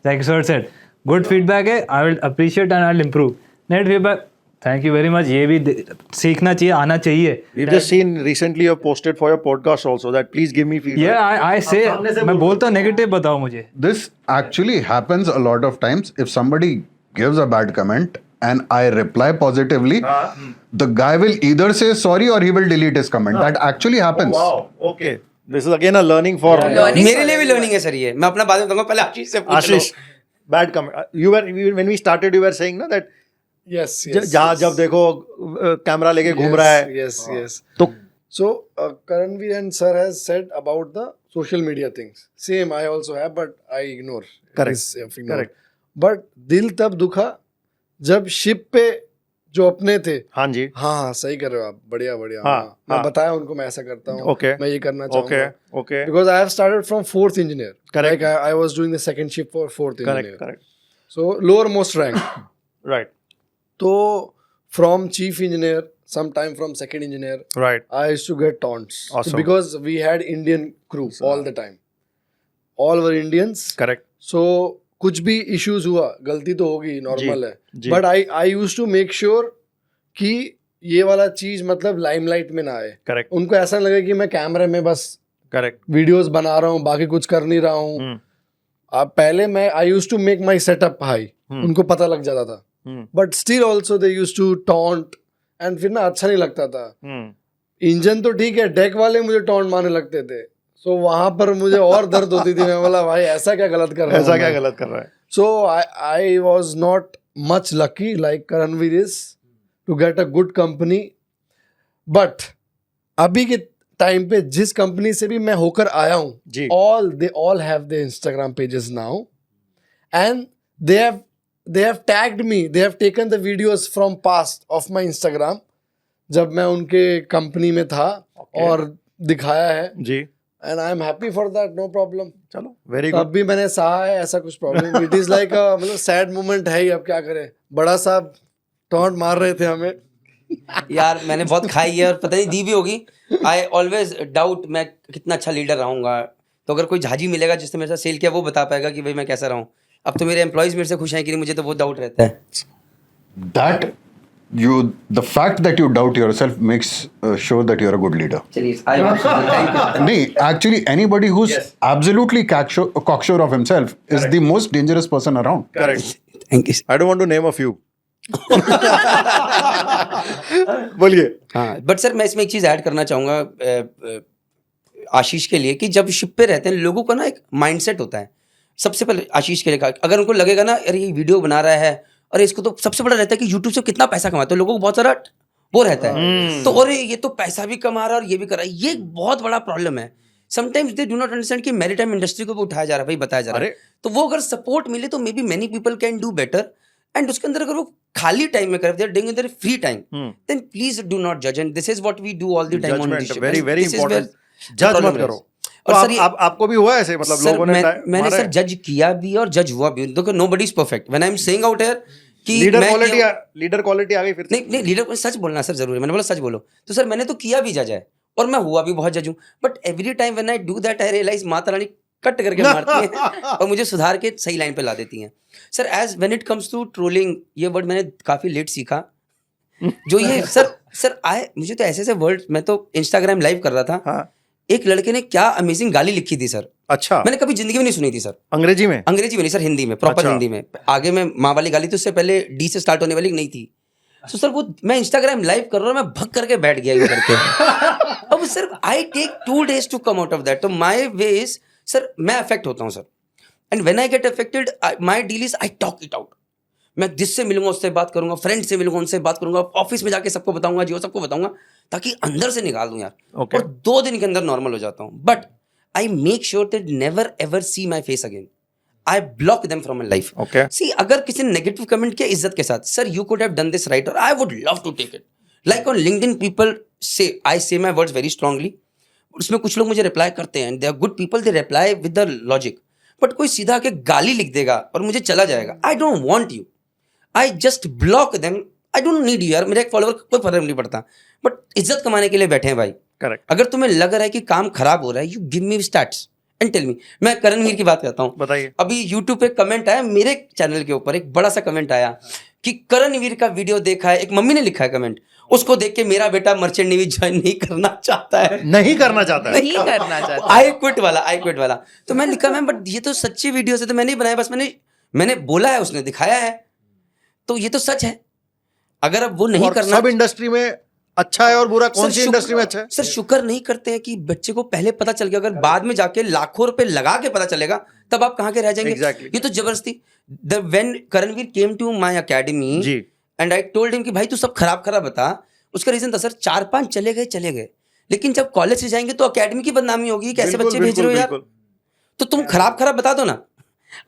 Like sir said, good feedback है, I will appreciate and I will improve. Net feedback, thank you very much. ये भी सीखना चाहिए, आना चाहिए. We've just seen recently you have posted for your podcast also that please give me feedback. Yeah, I say, मैं बोलता हूँ नेगेटिव बताओ मुझे. This actually happens a lot of times. If somebody gives a bad comment and I reply positively, the guy will either say sorry or he will delete his comment. That actually happens. Wow. Okay. This is again a learning for मेरे लिए भी लर्निंग है सर ये. मैं अपना बाद में बताऊंगा, पहले आशीष से पूछ लो. Ashish. Bad comment. When we started, you were saying na that Yes, yes. जहाँ जब देखो कैमरा लेके घूम रहा है. Yes, yes. तो So, Karanveer and sir has said about the social media things. Same, I also have, but I ignore. Correct. Ignore. Correct. But दिल तब दुखा जब शिप पे जो अपने थे. हाँ जी. हाँ सही कर रहे हो आप. बढ़िया बढ़िया. हाँ, मैं हाँ. बताया उनको मैं ऐसा करता हूँ. Okay. मैं ये करना चाहूँगा. Okay. Okay. Because I have started from 4th engineer. Correct. Like I was doing the second shift for 4th engineer. Correct. Correct. So lower most rank. Right. So from chief engineer, sometime from second engineer, Right. I used to get taunts. Awesome. So because we had Indian crew all the time. All were Indians. Correct. So कुछ भी issues हुआ, गलती तो होगी, normal है. जी. But I used to make sure कि ये वाला चीज मतलब limelight में ना आए. Correct. उनको ऐसा लगे कि मैं कैमरे में बस Correct. वीडियोस बना रहा हूँ, बाकी कुछ कर नहीं रहा हूँ. अब पहले मैं I used to make my setup high. उनको पता लग जाता था. But still also they used to taunt and फिर ना अच्छा नहीं लगता था. इंजन तो ठीक है, डेक वाले मुझे टॉन्ट मारने लगते थे. सो वहां पर मुझे और दर्द होती थी. मैं बोला भाई ऐसा क्या गलत कर रहा है, ऐसा क्या गलत कर रहा है. So I was not much lucky like Karanveer is to get a good company. But अभी के टाइम पे जिस कंपनी से भी मैं होकर आया हूँ, जी। they all have their Instagram pages now, and they have tagged me. They have taken the videos from past of my Instagram जब मैं उनके कंपनी में था और दिखाया है, जी and I am happy for that, no problem. चलो वेरी तब गुड भी मैंने सहा है, ऐसा कुछ प्रॉब्लम. इट इज लाइक मतलब सैड मोमेंट है ही, अब क्या करें. बड़ा साहब टॉन्ट मार रहे थे हमें. यार मैंने बहुत खाई है और पता नहीं दी भी होगी. आई ऑलवेज डाउट मैं कितना अच्छा लीडर रहूंगा. तो अगर कोई झाजी मिलेगा जिसने मेरे साथ सेल किया वो बता पाएगा कि भाई मैं कैसा रहूं. अब तो मेरे एम्प्लॉयज मेरे से खुश हैं कि नहीं, मुझे तो बहुत डाउट रहता है. That the fact that you doubt yourself makes sure that you're a good leader. चलिए thank No, actually, anybody who's absolutely cocksure of himself is the most dangerous person around. Correct. You. I don't want to name a few. बोलिए. हाँ बट सर मैं इसमें एक चीज़ ऐड करना चाहूँगा आशीष के लिए कि जब शिप पे रहते हैं लोगों का ना एक माइंडसेट होता है. सबसे पहले आशीष के लिए कहा, अगर उनको लगेगा ना अरे ये वीडियो बना रहा है, अरे इसको तो सबसे बड़ा रहता है कि यूट्यूब से कितना पैसा कमाता है. लोगों को बहुत सारा वो रहता है तो अरे ये तो पैसा भी कमा रहा है और ये भी कर रहा है. ये एक बहुत बड़ा प्रॉब्लम है. Sometimes they do not understand कि मैरीटाइम इंडस्ट्री को भी उठाया जा रहा है, भाई बताया जा रहा है. तो वो अगर सपोर्ट मिले तो maybe many people can do better. And उसके अंदर अगर वो खाली टाइम में कर doing their free time, then please do not जज. And this is what we do all the time on this. Very very important. जज मत करो. और तो सर ये आपको भी हुआ ऐसे, मतलब सर लोगों ने मैंने मारा सर है? जज किया भी और जज हुआ भी. देखो nobody is perfect. When I am saying out here कि लीडर क्वालिटी आ गई फिर से? नहीं लीडर को सच बोलना सर जरूरी. मैंने बोला सच बोलो. तो सर मैंने तो किया भी जज है और मैं हुआ भी बहुत जज हूँ. But every time when I do that I realise Mata Rani cut करके मारती है और मुझे सुधार के सही लाइन पे ला देती हैं. Sir as when it comes to trolling, ये वर्ड मैंने काफी लेट सीखा. जो ये सर मुझे तो ऐसे वर्ड, मैं तो इंस्टाग्राम लाइव कर रहा था. हाँ. एक लड़के ने क्या अमेजिंग गाली लिखी थी सर. अच्छा. मैंने कभी जिंदगी में नहीं सुनी थी सर. अंग्रेजी में? अंग्रेजी में नहीं सर, हिंदी में, प्रॉपर अच्छा. हिंदी में. आगे में माँ वाली गाली तो उससे पहले डी से स्टार्ट होने वाली नहीं थी. तो सर वो मैं इंस्टाग्राम लाइव कर रहा हूँ, मैं भग करके बैठ गया यूं करके. अब sir I take 2 days to come out of that. तो माई वे इज सर मैं अफेक्ट होता हूँ sir. And when I get affected my deal is I talk it out. मैं जिससे मिलूंगा उससे बात करूंगा, फ्रेंड से मिलूंगा उनसे बात करूंगा, ऑफिस में जाके सबको बताऊंगा, जियो सबको बताऊंगा, ताकि अंदर से निकाल दूं यार. Okay. और 2 दिन के अंदर नॉर्मल हो जाता हूँ. But I make sure that never ever see my face again. I block them from my life. Okay. See अगर किसी ने नेगेटिव कमेंट किया इज्जत के साथ, sir you could have done this right और I would love to take it. Like on LinkedIn people से आई से माई वर्ड्स वेरी स्ट्रांगली. उसमें कुछ लोग मुझे रिप्लाई करते हैं, they are good people, they reply with the logic. But कोई सीधा आके गाली लिख देगा और मुझे चला जाएगा. आई don't want you. I just block them. I don't need you यार. मेरे एक फॉलोअर कोई फर्क नहीं पड़ता. बट इज्जत कमाने के लिए बैठे हैं भाई. करेक्ट. अगर तुम्हें लग रहा है कि काम खराब हो रहा है, you give me stats and tell me. मैं करण वीर की बात करता हूँ. बताइए. अभी यूट्यूब पे कमेंट आया मेरे चैनल के ऊपर, एक बड़ा सा कमेंट आया कि करण वीर का वीडियो देखा है. एक मम्मी ने लिखा है कमेंट, उसको देख के मेरा बेटा मर्चेंट नेवी ज्वाइन नहीं करना चाहता है. नहीं करना चाहता है. नहीं करना चाहता. आई क्विट वाला. तो मैंने लिखा मैम बट ये तो सच्ची वीडियो से तो मैंने नहीं बनाया, बस मैंने बोला है, उसने दिखाया है, तो ये तो सच है. अगर अब वो नहीं और करना, सब इंडस्ट्री में अच्छा है और बुरा कौन सी इंडस्ट्री में अच्छा है? सर शुक्र नहीं करते हैं कि बच्चे को पहले पता चल गया. अगर बाद में जाके लाखों रुपए लगा के पता चलेगा तब आप कहाँ के रह जाएंगे. Exactly. ये तो जबरदस्ती. When Karanveer came to my academy जी. एंड आई टोल्ड हिम कि भाई तू सब खराब बता. उसका रीजन था सर 4-5 चले गए, लेकिन जब कॉलेज से जाएंगे तो एकेडमी की बदनामी होगी कि ऐसे बच्चे भेज रहे हो यार. तो तुम खराब बता दो ना.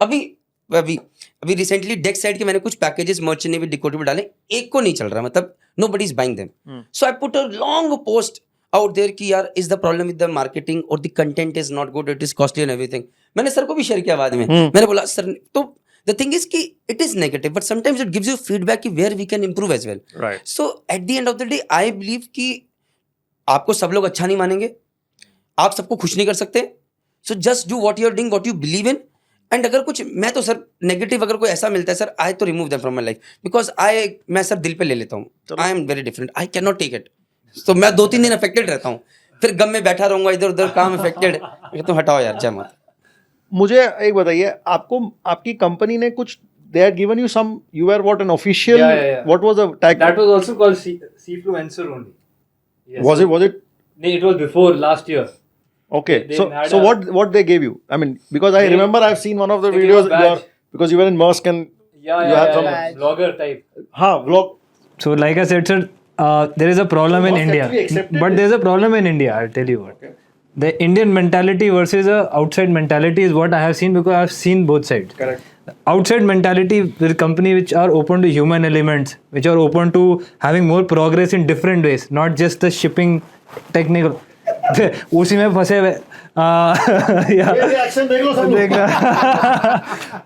अभी रिसेंटली डेक्स साइड के मैंने कुछ पैकेजेस मर्चेंट नेवी डिकोडर में डाले, एक को नहीं चल रहा, मतलब nobody is buying them. So I put a long post out there कि यार is the problem with the marketing और the content is not good, it is costly and everything. मैंने सर को भी शेयर किया बाद में. मैंने बोला सर, तो द थिंग इज कि it is negative but sometimes it gives you feedback कि where we can improve as well. Right. So at the end of the day I believe कि आपको सब लोग अच्छा नहीं मानेंगे, आप सबको खुश नहीं कर सकते. So just do what you are doing, what you believe in. And अगर कुछ मैं तो सर नेगेटिव अगर कोई ऐसा मिलता है सर, आई तो remove them from my life because मैं सर दिल पे ले लेता हूँ. I am very different. I can not take it. तो मैं 2-3 दिन अफेक्टेड रहता हूँ, फिर गम में बैठा रहूंगा, इधर उधर काम अफेक्टेड. तुम हटाओ यार, जय माता. मुझे एक बताइए, आपको आपकी कंपनी ने कुछ, they had given you some, you were what, an official, Yeah. what was the tag? That was also called Seafluencer only. Yes. Was it No, it was before last year. okay? They had So a- what they gave you? I mean, because I They- remember I've seen one of the they gave videos a badge. because you were in Maersk and Yeah, you had some Badge. vlogger type. vlog. So like I said, sir, there is a problem in Was India. actually accepted But there is a problem in India, I'll tell you what. The Indian mentality versus a outside mentality is what I have seen, because I have seen both sides. Correct. Outside mentality with company which are open to human elements, which are open to having more progress in different ways, not just the shipping technical. उसी में फंसे हुए या रिएक्शन देख लो सब देख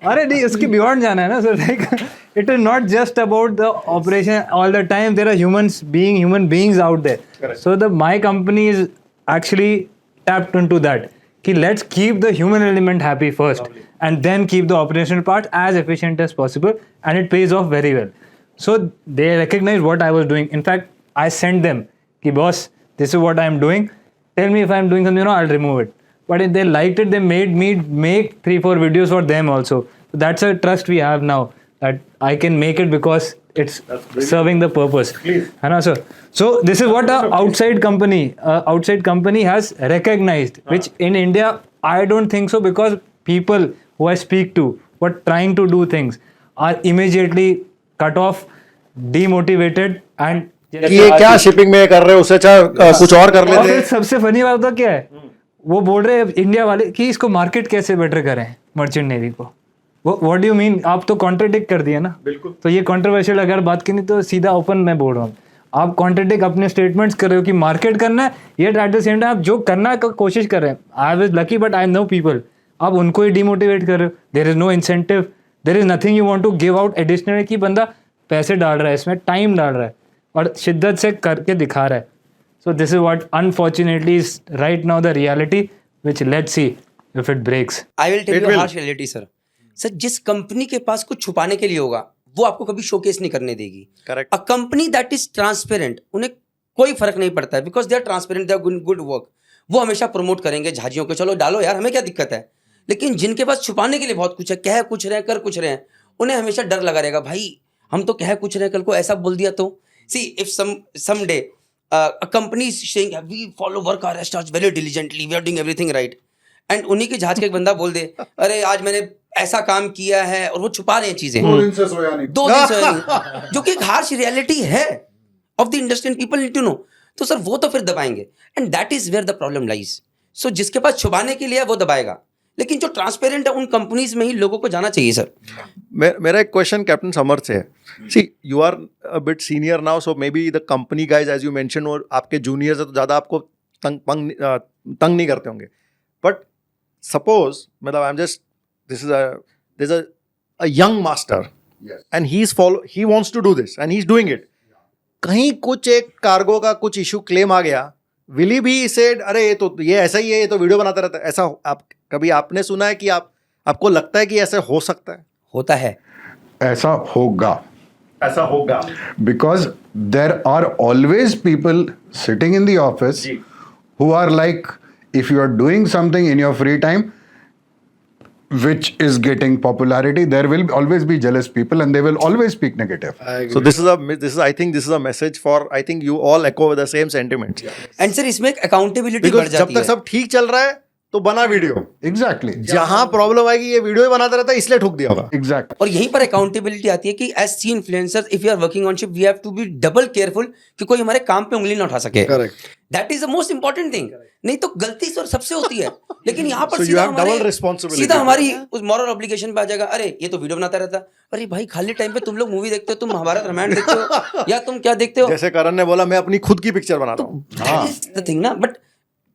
अरे नहीं, उसके बियॉन्ड जाना है ना sir. Like it is not just about the operation all the time. There are human beings out there. Correct. So my company is actually tapped into that. कि let's keep the human element happy first, and then keep the operational part as efficient as possible, and it pays off very well. So they recognize what I was doing. In fact, I sent them कि boss, this is what I am doing. Tell me if I am doing something wrong, I'll remove it. But if they liked it, they made me make 3-4 videos for them also. So that's a trust we have now, that I can make it because it's serving the purpose. Please. है ना sir? So this is what a outside company has recognized, which in India I don't think so, because people who I speak to who are trying to do things are immediately cut off, demotivated, and कि ये क्या शिपिंग में कर रहे हो, उससे अच्छा कुछ और कर और लेते. फिर सबसे फनी बात तो क्या है, वो बोल रहे हैं इंडिया वाले कि इसको मार्केट कैसे बेटर करें मर्चेंट नेवी को. वो व्हाट डू यू मीन? आप तो कॉन्ट्रडिक्ट कर दिए ना. बिल्कुल. तो ये कंट्रोवर्शियल अगर बात करनी तो सीधा ओपन मैं बोल रहा हूँ, आप कॉन्ट्रडिक्ट अपने स्टेटमेंट्स कर रहे हो कि मार्केट करना है, ये एट द सेम टाइम आप जो करना का कोशिश कर रहे हैं. I was lucky but I know people, आप उनको ही डिमोटिवेट कर रहे हो. There is no incentive, there is nothing you want to give out additional, कि बंदा पैसे डाल रहा है इसमें, टाइम डाल रहा है और शिद्दत से करके दिखा रहा है. So this is what unfortunately is right now the reality, which let's see if it breaks. I will tell It you will. Harsh reality sir. Sir जिस कंपनी के पास कुछ छुपाने के लिए होगा वो आपको कभी शोकेस नहीं करने देगी. Correct. A company that is transparent, उन्हें कोई फर्क नहीं पड़ता है, because they are transparent, they are good work. वो हमेशा प्रमोट करेंगे झाजियों को, चलो डालो यार, हमें क्या दिक्कत है. लेकिन जिनके पास छुपाने के लिए बहुत कुछ है, कह कुछ रहे हैं, कर कुछ रहे हैं, उन्हें हमेशा डर लगा रहेगा, भाई हम तो कह कुछ रहे हैं, कल को ऐसा बोल दिया तो. See if someday a company is saying we follow work our stars very diligently, we are doing everything right, and उन्हीं के जहाज का एक बंदा बोल दे अरे आज मैंने ऐसा काम किया है, और वो छुपा रहे हैं चीजें 2 दिन से सोया नहीं. 2 दिन से नहीं, जो कि एक हार्श रियलिटी है of the industry and people need to know. तो सर वो तो फिर दबाएंगे, and that is where the problem lies. So जिसके पास छुपाने के लिए है वो दबाएगा, लेकिन जो ट्रांसपेरेंट है उन कंपनीज में ही लोगों को जाना चाहिए सर. मेरा एक क्वेश्चन कैप्टन समर से है. See you are a bit senior now, so may be the company guys as you mention, और आपके जूनियर्स है तो ज़्यादा आपको तंग नहीं करते होंगे. बट सपोज मतलब I am just this is a young master and he wants to do this and he is doing it. कहीं कुछ एक कार्गो का कुछ इशू क्लेम आ गया, विल ही बी सेड अरे ये ऐसा ही है, ये तो वीडियो बनाता रहता है. ऐसा आप कभी आपने सुना है कि आपको लगता है कि ऐसे हो सकता है? होता है. ऐसा होगा. ऐसा होगा. Because there are always people sitting in the office जी. who are like, if you are doing something in your free time which is getting popularity, there will always be jealous people and they will always speak negative. I agree. So I think this is a message for, I think you all echo with the same sentiments. And sir इसमें एक अकाउंटेबिलिटी बढ़ Because जब जाती तक है. सब ठीक चल रहा है तो बना वीडियो, Exactly. जहां प्रॉब्लम आएगी ये वीडियो ही बनाता रहता है इसलिए ठुक दिया होगा. Exactly. और यहीं पर अकाउंटेबिलिटी आती है कि as see influencers if you are working on ship we have to be double careful कि कोई हमारे काम पे उंगली ना उठा सके. Correct. That is the most important thing. नहीं तो गलती सर सबसे होती है, लेकिन यहाँ पर So you सीधा have double responsibility. सीधा हमारी उस मॉरल ऑब्लिगेशन पे आ जाएगा, अरे ये तो वीडियो बनाता रहता है. अरे भाई खाली टाइम पे तुम लोग मूवी देखते हो, तुम महाभारत रामायण देखते हो या तुम क्या देखते हो? जैसे करण ने बोला मैं अपनी खुद की पिक्चर बनाता हूँ. दैट इज द थिंग ना, बट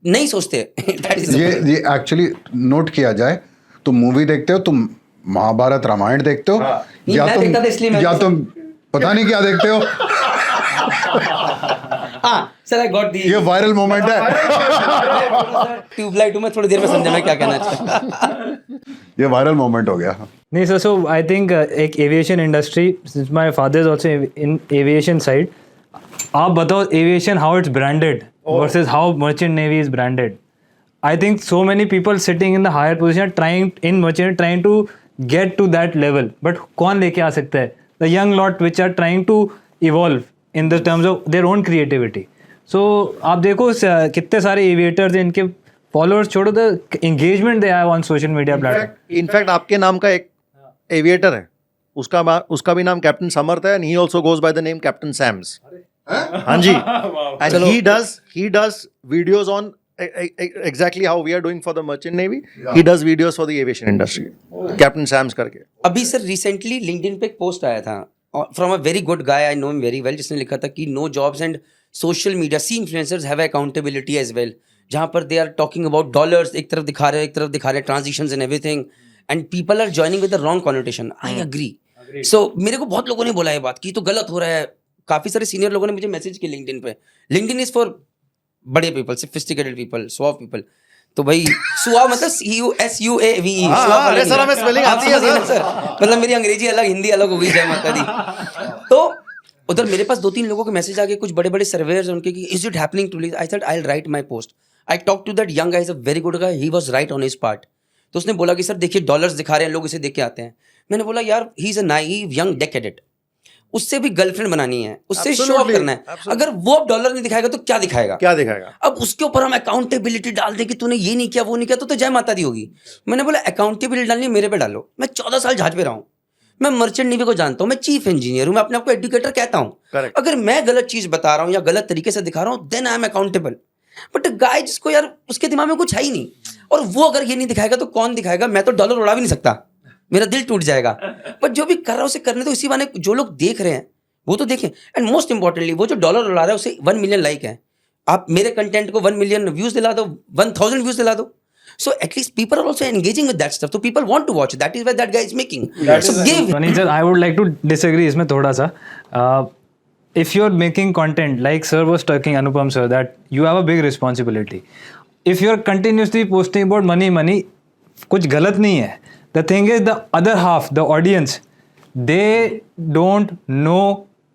नहीं सोचते. दैट इज ये एक्चुअली नोट किया जाए, तुम मूवी देखते हो, तुम महाभारत रामायण देखते हो, नहीं, मैं देखता था इसलिए मैं- या तुम पता नहीं क्या देखते हो. हाँ सर आई गॉट दी ये वायरल मोमेंट है. ट्यूबलाइट हूँ मैं, थोड़ी देर में समझा मैं क्या कहना चाहता. ये वायरल मोमेंट हो गया. नहीं सर, सो आई थिंक एक aviation industry, since my father is also in aviation side, आप बताओ aviation how it's branded versus how merchant navy is branded. I think so many people sitting in the higher position are trying to get to that level, but कौन लेके आ सकता है? The young lot which are trying to evolve in the terms of their own creativity. So आप देखो कितने सारे aviators हैं, इनके followers छोड़ो, the engagement they have on social media platform. In fact आपके नाम का एक एविएटर है, उसका भी नाम कैप्टन समर्थ है, and he also goes by the name captain Sams. हाँ जी. And he does videos on exactly how we are doing for the merchant navy. He does videos for the aviation industry. Captain Sam's करके. अभी सर रिसेंटली लिंक्डइन पे एक पोस्ट आया था from a very good guy, I know him very well, जिसने लिखा था कि no jobs and social media sea influencers have accountability as well, जहाँ पर they are talking about dollars, एक तरफ दिखा रहे हैं transitions and everything, and people are joining with the wrong connotation. I agree. So मेरे को बहुत लोगों ने बोला ये बात कि तो गलत हो रहा है. काफी सारे सीनियर लोगों ने मुझे मैसेज किया लिंक्डइन पे. लिंक्डइन इज फॉर बड़े पीपल, सोफिस्टिकेटेड पीपल, सुआव पीपल. तो भाई सुआव मतलब SUAVE. अरे सर हमें स्पेलिंग आती है सर. मतलब मेरी अंग्रेजी अलग, हिंदी अलग हो गई, जय माता दी. तो उधर मेरे पास 2-3 लोगों के मैसेज आ गए, कुछ बड़े बड़े सर्वेयर्स उनके कि is it happening to. I said I will write my post. I talk to that young guy, is a very good guy, he was right on his part. तो उसने बोला कि सर देखिए डॉलर्स दिखा रहे हैं, लोग इसे देख के आते हैं. मैंने बोला यार he is a naive young decadent, उससे भी गर्लफ्रेंड बनानी है, उससे शो ऑफ करना है. अगर वो अब डॉलर नहीं दिखाएगा तो क्या दिखाएगा? क्या दिखाएगा? अब उसके ऊपर हम अकाउंटेबिलिटी डाल दे कि तूने ये नहीं किया वो नहीं किया तो जय माता दी होगी. मैंने बोला अकाउंटेबिलिटी डालनी मेरे पे डालो. मैं 14 साल जहाज पे रहा हूँ, मैं मर्चेंट नेवी को जानता हूँ, मैं चीफ इंजीनियर हूँ, मैं अपने आप को एजुकेटर कहता हूँ. अगर मैं गलत चीज बता रहा हूँ या गलत तरीके से दिखा रहा हूँ then I am accountable. But guy जिसको यार उसके दिमाग में कुछ है ही नहीं, और वो अगर ये नहीं दिखाएगा तो कौन दिखाएगा? मैं तो डॉलर उड़ा भी नहीं सकता, मेरा दिल टूट जाएगा. पर जो भी कर रहा है उसे करने तो इसी बहाने जो लोग देख रहे हैं वो तो देखें. एंड मोस्ट इंपॉर्टेंटली वो जो डॉलर उड़ा रहा है उसे 1 मिलियन लाइक है. आप मेरे कंटेंट को 1 मिलियन व्यूज दिला दो, 1000 व्यूज दिला दो. So at least people are also engaging with that stuff. So people want to watch. That is why that guy is making. So give. Praneeth sir, I would like to disagree इसमें थोड़ा सा. If you're making content like sir was talking, Anupam sir, that you have a big responsibility. If you're continuously posting about money, कुछ गलत नहीं है. The thing is the other half, the audience, they don't know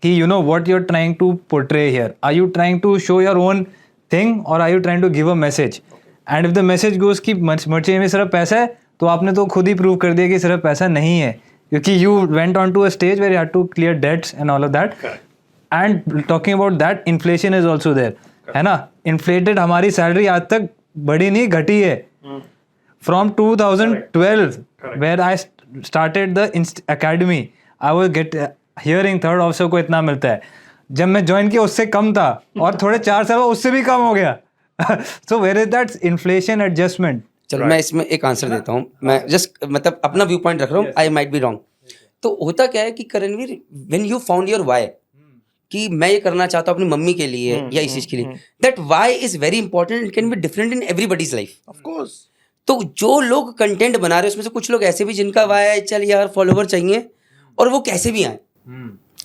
कि you know what you're trying to portray here. Are you trying to show your own thing or are you trying to give a message? And if the message goes कि मर्चेंट में सिर्फ पैसा है तो आपने तो खुद ही प्रूव कर दिया कि सिर्फ पैसा नहीं है, क्योंकि you went on to a stage where you had to clear debts and all of that. And talking about that, inflation is also there, है ना. इन्फ्लेटेड हमारी सैलरी आज तक बढ़ी नहीं, घटी है. From 2012 where I started the academy, I was get hearing 3rd officer को इतना मिलता है. जब मैं ज्वाइन किया उससे कम था, और थोड़े 4 साल उससे भी कम हो गया. So where is that inflation adjustment? चलो मैं इसमें एक आंसर देता हूँ. मैं जस्ट मतलब अपना व्यू पॉइंट रख रहा हूँ, आई माइट बी रॉन्ग. तो होता क्या है कि Karanveer, when you found your why, कि मैं ये करना चाहता हूँ अपनी मम्मी के लिए या इस चीज के लिए, that why is very important. It can be different in everybody's life. Of course. तो जो लोग कंटेंट बना रहे हैं उसमें से कुछ लोग ऐसे भी जिनका वाई है चल यार फॉलोवर चाहिए, और वो कैसे भी आए,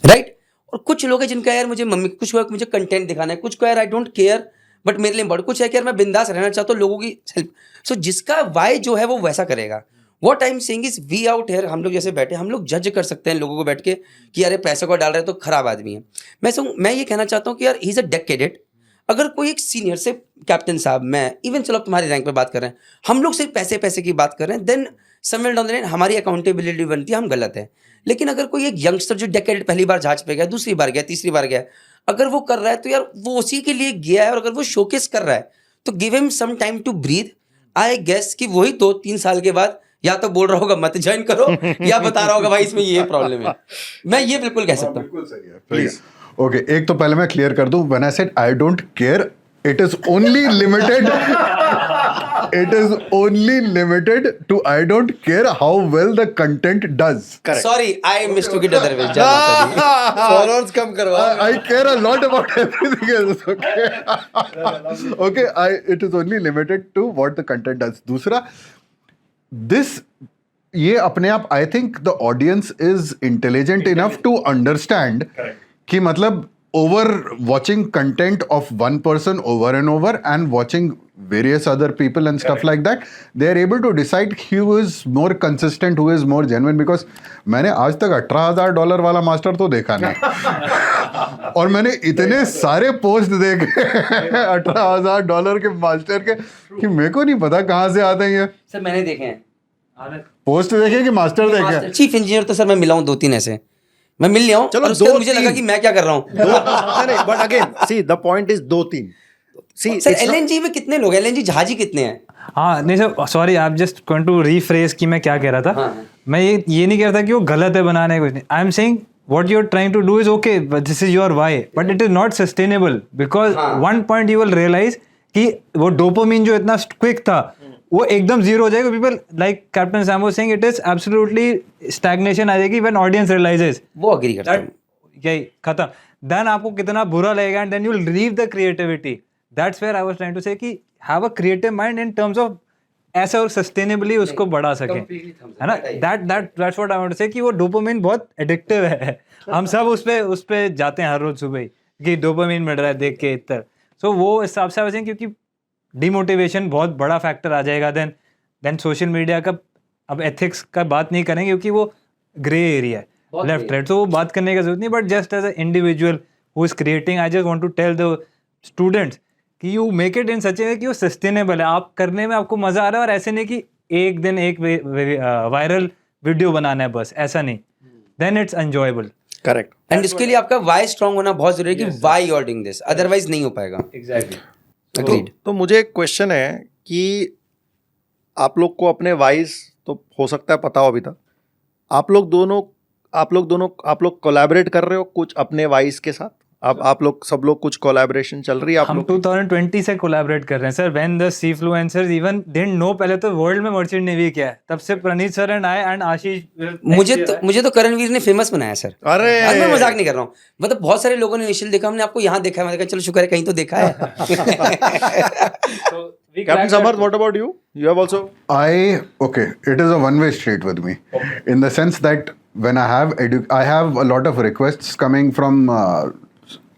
राइट. और कुछ लोग हैं जिनका यार मुझे मम्मी, कुछ लोग मुझे कंटेंट दिखाना है, कुछ को यार आई डोंट केयर बट मेरे लिए बड़ कुछ है कि यार मैं बिंदास रहना चाहता हूँ, लोगों की हेल्प. सो जिसका वाई जो है वो वैसा करेगा. What I am saying is we out here, हम लोग जैसे बैठे हम लोग जज कर सकते हैं लोगों को बैठ के कि यार पैसे को डाल रहे हैं तो खराब आदमी है. मैं ये कहना चाहता हूँ कि यार ही इज अ डेकेडेट. अगर कोई एक सीनियर से कैप्टन साहब, मैं इवन चलो तुम्हारी रैंक पे बात कर रहे हैं, हम लोग सिर्फ पैसे की बात कर रहे हैं, then somewhere down the line हमारी अकाउंटेबिलिटी बनती है, हम गलत है. लेकिन अगर कोई एक यंगस्टर जो डेकेडेट पहली बार जहाज पे गया, दूसरी बार गया, तीसरी बार गया, अगर वो कर रहा है तो यार वो उसी के लिए गया है, और अगर वो शोकेस कर रहा है तो give him some time to breathe. I guess कि वही 2-3 साल के बाद या तो बोल रहा होगा मत ज्वाइन करो, या बता रहा होगा भाई इसमें ये प्रॉब्लम है. मैं ये बिल्कुल कह सकता हूँ. प्लीज. ओके, एक तो पहले मैं क्लियर कर दूं, when I said I don't care, it is only limited to I don't care how well the content does. Correct. Sorry, I mistook it other way. Followers कम करवा. I care a lot about everything else. Okay. Okay. It is only limited to what the content does. दूसरा, ये अपने आप, I think the audience is intelligent enough to understand कि मतलब over watching content of one person over and over and watching various other people and stuff like that, they are able to decide who is more consistent, who is more genuine. Because मैंने आज तक $18,000 वाला मास्टर तो देखा नहीं, और मैंने इतने सारे पोस्ट देखे $18,000 के मास्टर के कि मेरे को नहीं पता कहाँ से आते हैं ये. सर मैंने देखे हैं पोस्ट देखे कि मास्टर देखे. चीफ इंजीनियर तो सर मैं मिला हूँ 2-3 ऐसे, मैं मिल लिया हूँ. चलो, और उसके बाद 2-3 मुझे लगा कि मैं क्या कर रहा हूँ. नहीं, but again, see, the point is 2-3. See, sir it's not- LNG में कितने लोग हैं, LNG जहाज ही कितने हैं. हाँ नहीं sir, sorry, I am just going to rephrase कि मैं क्या कह रहा था. हाँ. मैं ये नहीं कह रहा था कि वो गलत है बनाने कुछ नहीं. आई am saying what you're trying to do is okay, but this is your why, but it is not sustainable because one point you will realize कि वो dopamine जो इतना quick था वो एकदम zero हो जाएगा. People like Captain Sam was saying, it is absolutely stagnation आ जाएगी when audience realizes वो agree करता हूँ. यही खत्म. Then आपको कितना बुरा लगेगा and then you will leave the creativity. That's where I was trying to say कि have a creative mind in terms of ऐसे और सस्टेनेबली उसको बढ़ा सके, है ना. that's what I want to say कि वो डोपामिन बहुत एडिक्टिव है. हम सब उस पे जाते हैं हर रोज सुबह कि डोपामिन मिल रहा है देख के इतना. सो वो हिसाब से वैसे क्योंकि डिमोटिवेशन बहुत बड़ा फैक्टर आ जाएगा. देन सोशल मीडिया का अब एथिक्स का बात नहीं करेंगे क्योंकि वो ग्रे एरिया है लेफ्ट राइट, तो वो बात करने की जरूरत नहीं. But just as a individual who is creating, I just want to tell the students कि you make it in such a way कि वो सस्टेनेबल है, आप करने में आपको मजा आ रहा है. और ऐसे नहीं कि एक दिन एक वायरल वीडियो बनाना है बस, ऐसा नहीं. Then it's enjoyable. करेक्ट. एंड इसके लिए आपका वाई स्ट्रांग होना बहुत जरूरी है कि why you are doing this, otherwise नहीं हो पाएगा. एग्जैक्टली. तो मुझे एक क्वेश्चन है कि आप लोग को अपने वाइज तो हो सकता है पता हो अभी तक, आप लोग कोलैबोरेट कर रहे हो कुछ अपने वाइज के साथ? आप लोग सब लोग कुछ कोलैबोरेशन चल रही है आप हम लोग? 2020 से कोलैबोरेट कर रहे हैं sir. When the seafluencers even didn't know पहले तो वर्ल्ड में मर्चेंट नेवी क्या है, तब से प्रणीत सर एंड आई एंड आशीष. मुझे तो करणवीर ने फेमस बनाया सर. अरे आज मैं मजाक नहीं कर रहा हूँ. मतलब बहुत सारे लोगों ने इनिशियल देखा, हमने आपको यहाँ देखा है, मैंने कहा चलो शुक्र है कहीं तो देखा है. Captain Samarth, what about you? You have also? Okay, it is a one-way street with me, in the sense that when I have a lot of requests coming from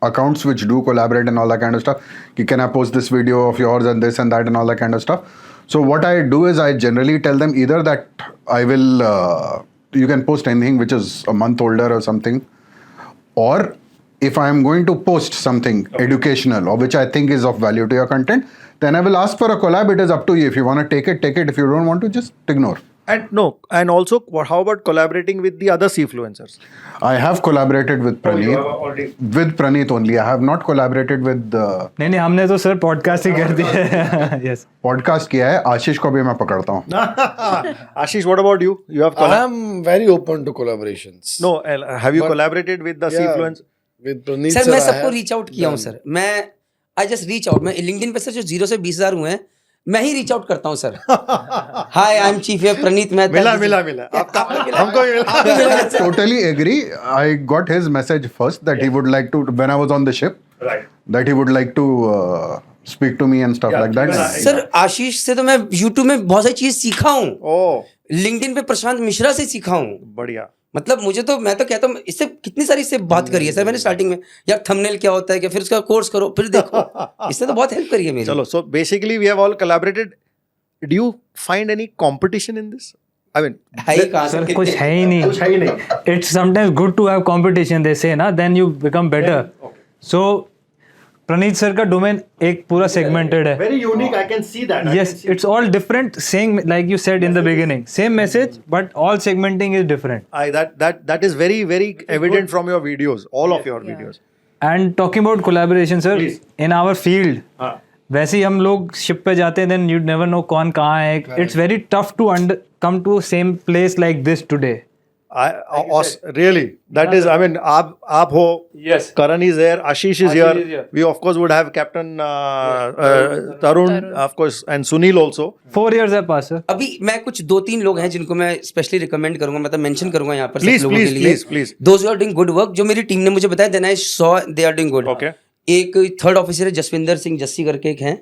accounts which do collaborate and all that kind of stuff. Can I post this video of yours and this and that and all that kind of stuff? So what I do is I generally tell them either that I will, you can post anything which is a month older or something, or if I am going to post something educational or which I think is of value to your content, then I will ask for a collab. It is up to you. If you want to take it, take it. If you don't want to, just ignore. And also, how about collaborating with the other Seafluencers? I have collaborated with Praneet. With Praneet only. I have not collaborated with. नहीं हमने तो सर पॉडकास्ट ही कर दिया. Yes. पॉडकास्ट किया है. आशीष को भी मैं पकड़ता हूँ. Ashish, what about you? You have I am very open to collaborations. No, have you collaborated with the Seafluencers? With Praneet sir sir, मैं I सबको have रीच आउट किया हूँ sir. I just reach out. मैं लिंक्डइन पे सर जो 0 से 20,000 हुए हैं मैं ही रीच आउट करता हूँ sir. Hi I am chief here Praneet Mehta. मिला हमको भी मिला. Totally agree. I got his message first that he would like to, when I was on the ship, that he would like to speak to me and stuff like that. Sir Ashish से तो मैं यूट्यूब में बहुत सारी चीज सीखा हूँ. ओह, लिंक्डइन पे प्रशांत मिश्रा से सीखा हूँ. बढ़िया. मतलब मैं तो कहता हूँ इससे कितनी सारी इससे बात करी है सर मैंने स्टार्टिंग में. यार थंबनेल क्या होता है, क्या फिर उसका कोर्स करो फिर देखो. इससे तो बहुत हेल्प करी है मेरी. चलो, so basically we have all collaborated. Do you find any competition in this? I mean, है ही कहाँ सर सर. कुछ है ही नहीं. It's sometimes good to have competition, they say ना, then you become better. So Praneet sir का डोमेन एक पूरा सेगमेंटेड है. very unique. I can see that. Yes, it's all different, saying like you said in the beginning, same message but all segmenting is different. That is very, very evident from your videos, all of your videos. And talking about collaboration sir, Please. in our field, वैसे ही हम लोग शिप पे जाते हैं, then you never know कौन कहाँ है. It's very tough to come to same place like this today. Really, that is, I mean, आप हो. Yes. Karan is there, Ashish is here. We of course would have Captain Tarun, of course, and Sunil also. 4 years have passed sir. अभी मैं कुछ 2-3 लोग हैं जिनको मैं स्पेशली रिकमेंड करूंगा, मतलब मेंशन करूंगा यहाँ पर Please, सब लोगों के लिए. please. Those who are doing good work, जो मेरी टीम ने मुझे बताया, then I saw they are doing good. Okay. एक 3rd ऑफिसर है जसविंदर सिंह जस्सी करके एक हैं.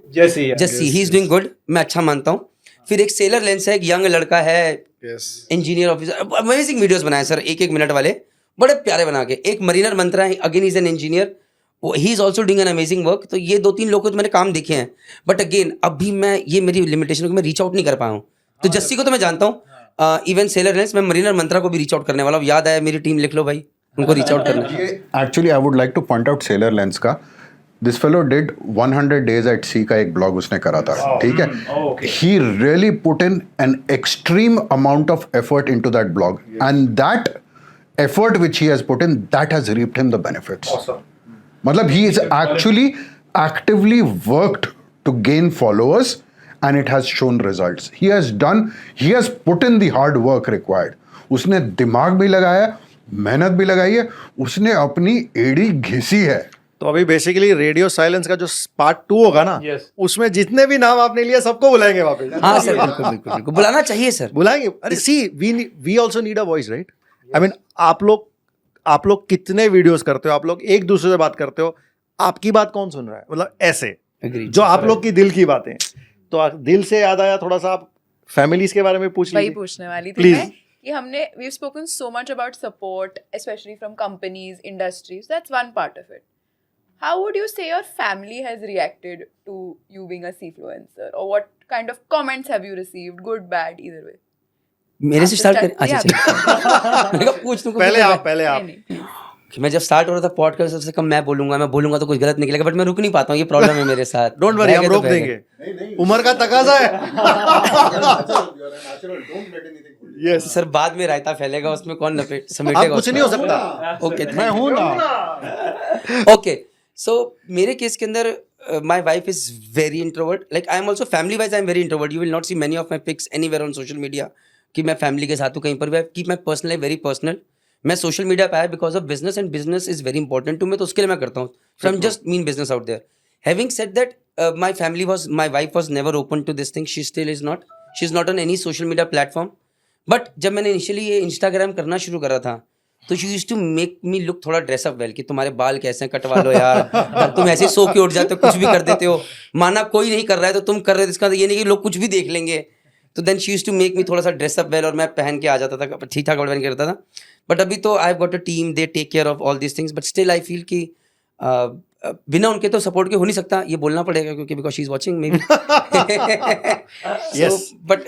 जस्सी ही इज डूइंग गुड, मैं अच्छा मानता हूँ. फिर एक सेलर लेंस है, एक यंग लड़का है, Yes. Engineer officer, amazing videos बनाए सर 1-1 मिनट वाले, बड़े प्यारे बना के. एक मरीनर मंत्रा है, again is an engineer, he is also doing an amazing work. तो ये 2-3 लोग को तो मैंने काम देखे हैं, बट अगेन अभी मैं ये मेरी लिमिटेशन है कि मैं रीच आउट नहीं कर पाया हूँ. तो जस्सी को तो मैं जानता हूँ, इवन सेलर लेंस, मैं मरीनर मंत्रा को भी रीच आउट करने वाला हूँ. याद आया, मेरी टीम लिख लो भाई, उनको रीच आउट करना है. Actually, I would like to point out Sailor Lens का. This fellow did 100 days at sea का एक blog उसने करा था. ठीक है. He really put in an extreme amount of effort into that blog, and that effort which he has put in, that has reaped him the benefits. Awesome. मतलब he is actually actively worked to gain followers, and it has shown results. He has put in the hard work required. उसने दिमाग भी लगाया, मेहनत भी लगाई है, उसने अपनी एड़ी घिसी है। तो अभी बेसिकली रेडियो साइलेंस का जो पार्ट 2 होगा ना, Yes. उसमें जितने भी नाम आपने लिए सबको बुलाएंगे वापस। हाँ सर, बिल्कुल बिल्कुल बिल्कुल बुलाना चाहिए सर। बुलाएंगे। अरे see we also need a voice, right? I mean आप लोग कितने वीडियोस करते हो, आप लोग एक दूसरे से बात करते हो, आपकी बात कौन सुन रहा है? मतलब ऐसे Agreed. जो आप लोग की दिल की बातें। तो दिल से याद आया, थोड़ा सा आप फैमिलीज के बारे में पूछ वही लीजिए पूछने वाली थी Please. मैं कि हमने we've spoken so much about support, especially from companies, industries. That's one part of it. How would you say your family has reacted to you being a Cfluencer, or what kind of comments have you received, good, bad, either way? मेरे से आपसे स्टार्ट start करें? अच्छा करिए अच्छा। मैंने कहा पूछ तुमको पहले कितना आप पहले आप नहीं, नहीं. कि मैं जब स्टार्ट हो रहा था पॉडकास्ट, सबसे कम मैं बोलूंगा तो कुछ गलत निकलेगा, बट मैं रुक नहीं पाता हूँ, ये प्रॉब्लम है मेरे साथ। डोंट वरी, बह हम गए तो रोक बह गए। देंगे, उम्र का तकाजा है। यस, सर बाद में रायता फैलेगा, उसमें कौन लपेट आप समेटेगा कुछ नहीं हो सकता। ओके मैं हूं ना। ओके सो मेरे केस के अंदर my wife is very introvert, like I am also family wise I am very introvert. You will not see many of my pics anywhere on social media कि मैं फैमिली के साथ हूँ कहीं पर भी। I keep my personal life very personal. मैं सोशल मीडिया पे आया because of business, and business is very important to me, तो उसके लिए मैं करता हूँ। So I am just mean business out there. Having said that, my family was, my wife was never open to this thing, she still is not, she is not on any social media platform. But जब मैंने इनिशियली ये इंस्टाग्राम करना शुरू करा था, तो she used to make me look थोड़ा ड्रेसअप वेल, कि तुम्हारे बाल कैसे हैं, कटवा लो यार, तुम ऐसे सो के उठ जाते हो, कुछ भी कर देते हो, माना कोई नहीं कर रहा है तो तुम कर रहे हो, इसका ये नहीं कि लोग कुछ भी देख लेंगे। तो then she used to make me थोड़ा सा ड्रेसअप वेल, और मैं पहन के आ जाता था, ठीक ठाक कपड़े पहन के रहता था। बट अभी तो I have got a team, they take care of all these things, but still I feel कि बिना उनके तो सपोर्ट के हो नहीं सकता, ये बोलना पड़ेगा, क्योंकि because she is watching may be. Yes. But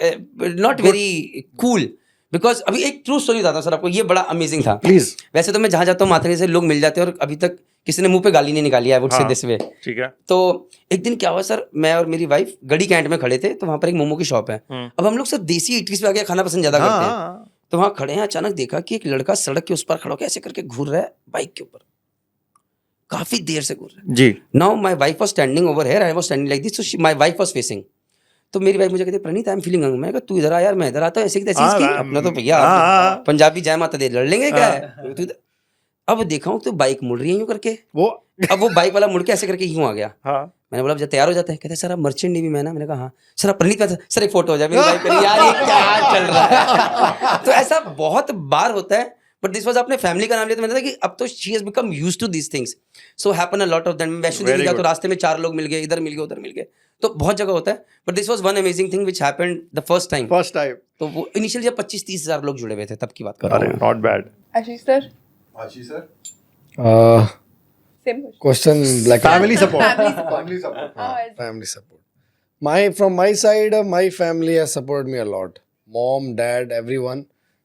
not very cool, because अभी एक ट्रू स्टोरी बताता हूँ सर आपको, ये बड़ा अमेजिंग था। प्लीज। वैसे तो मैं जहाँ जाता हूँ माथेरे से लोग मिल जाते हैं, और अभी तक किसी ने मुंह पे गाली नहीं निकाली, I would say this way. ठीक है। तो एक दिन क्या हुआ सर, मैं और मेरी वाइफ गड़ी कैंट में खड़े थे, तो वहाँ पर एक मोमो की शॉप है। अब हम लोग सर देसी इटलीस पे आके खाना पसंद ज्यादा करते हैं, हाँ, तो वहाँ खड़े हैं, अचानक देखा कि एक लड़का सड़क के उस पर खड़ा होकर ऐसे करके घूर रहा है बाइक के ऊपर, काफी देर से घूर रहा है। जी। Now my wife was standing over here, I was standing like this, so my wife was facing. तो मेरी वाइफ मुझे कहती, Praneet I am feeling hungry. मैंने कहा तू इधर आ यार, मैं इधर आता हूँ, ऐसे की तैसे हाँ, इसकी हाँ, अपना तो भैया हाँ। पंजाबी जय माता दे लड़ लेंगे क्या है तू इधर। अब देखा हूँ तो बाइक मुड़ रही है यूं करके, वो अब वो बाइक वाला मुड़ के ऐसे करके यूं आ गया। हाँ, मैंने बोला अब जब तैयार हो जाते हैं, कहते सर आप मर्चेंट नेवी मैन है। मैंने कहा हाँ। सर आप प्रणीत में, सर एक फोटो हो जाए। मेरी वाइफ कह रही यार ये क्या चल रहा है। तो ऐसा बहुत बार होता है, बट दिस वाज आपने फैमिली का नाम लिया तो मैंने कहा कि अब तो she has become used to these things, so happen a lot of them. Vaishno Devi Very गया तो good. रास्ते में 4 लोग मिल गए, इधर मिल गए उधर मिल गए, तो बहुत जगह होता है। But this was one amazing thing which happened the first time. First time. तो वो इनिशियली जब 25-30 हजार लोग जुड़े हुए थे तब की बात कर रहा अरे हूँ। Not bad. Ashish sir, Ashish sir, same question. Question black and family support. Family support. How has family support. From my side, my family has supported me a lot. Mom, dad, everyone.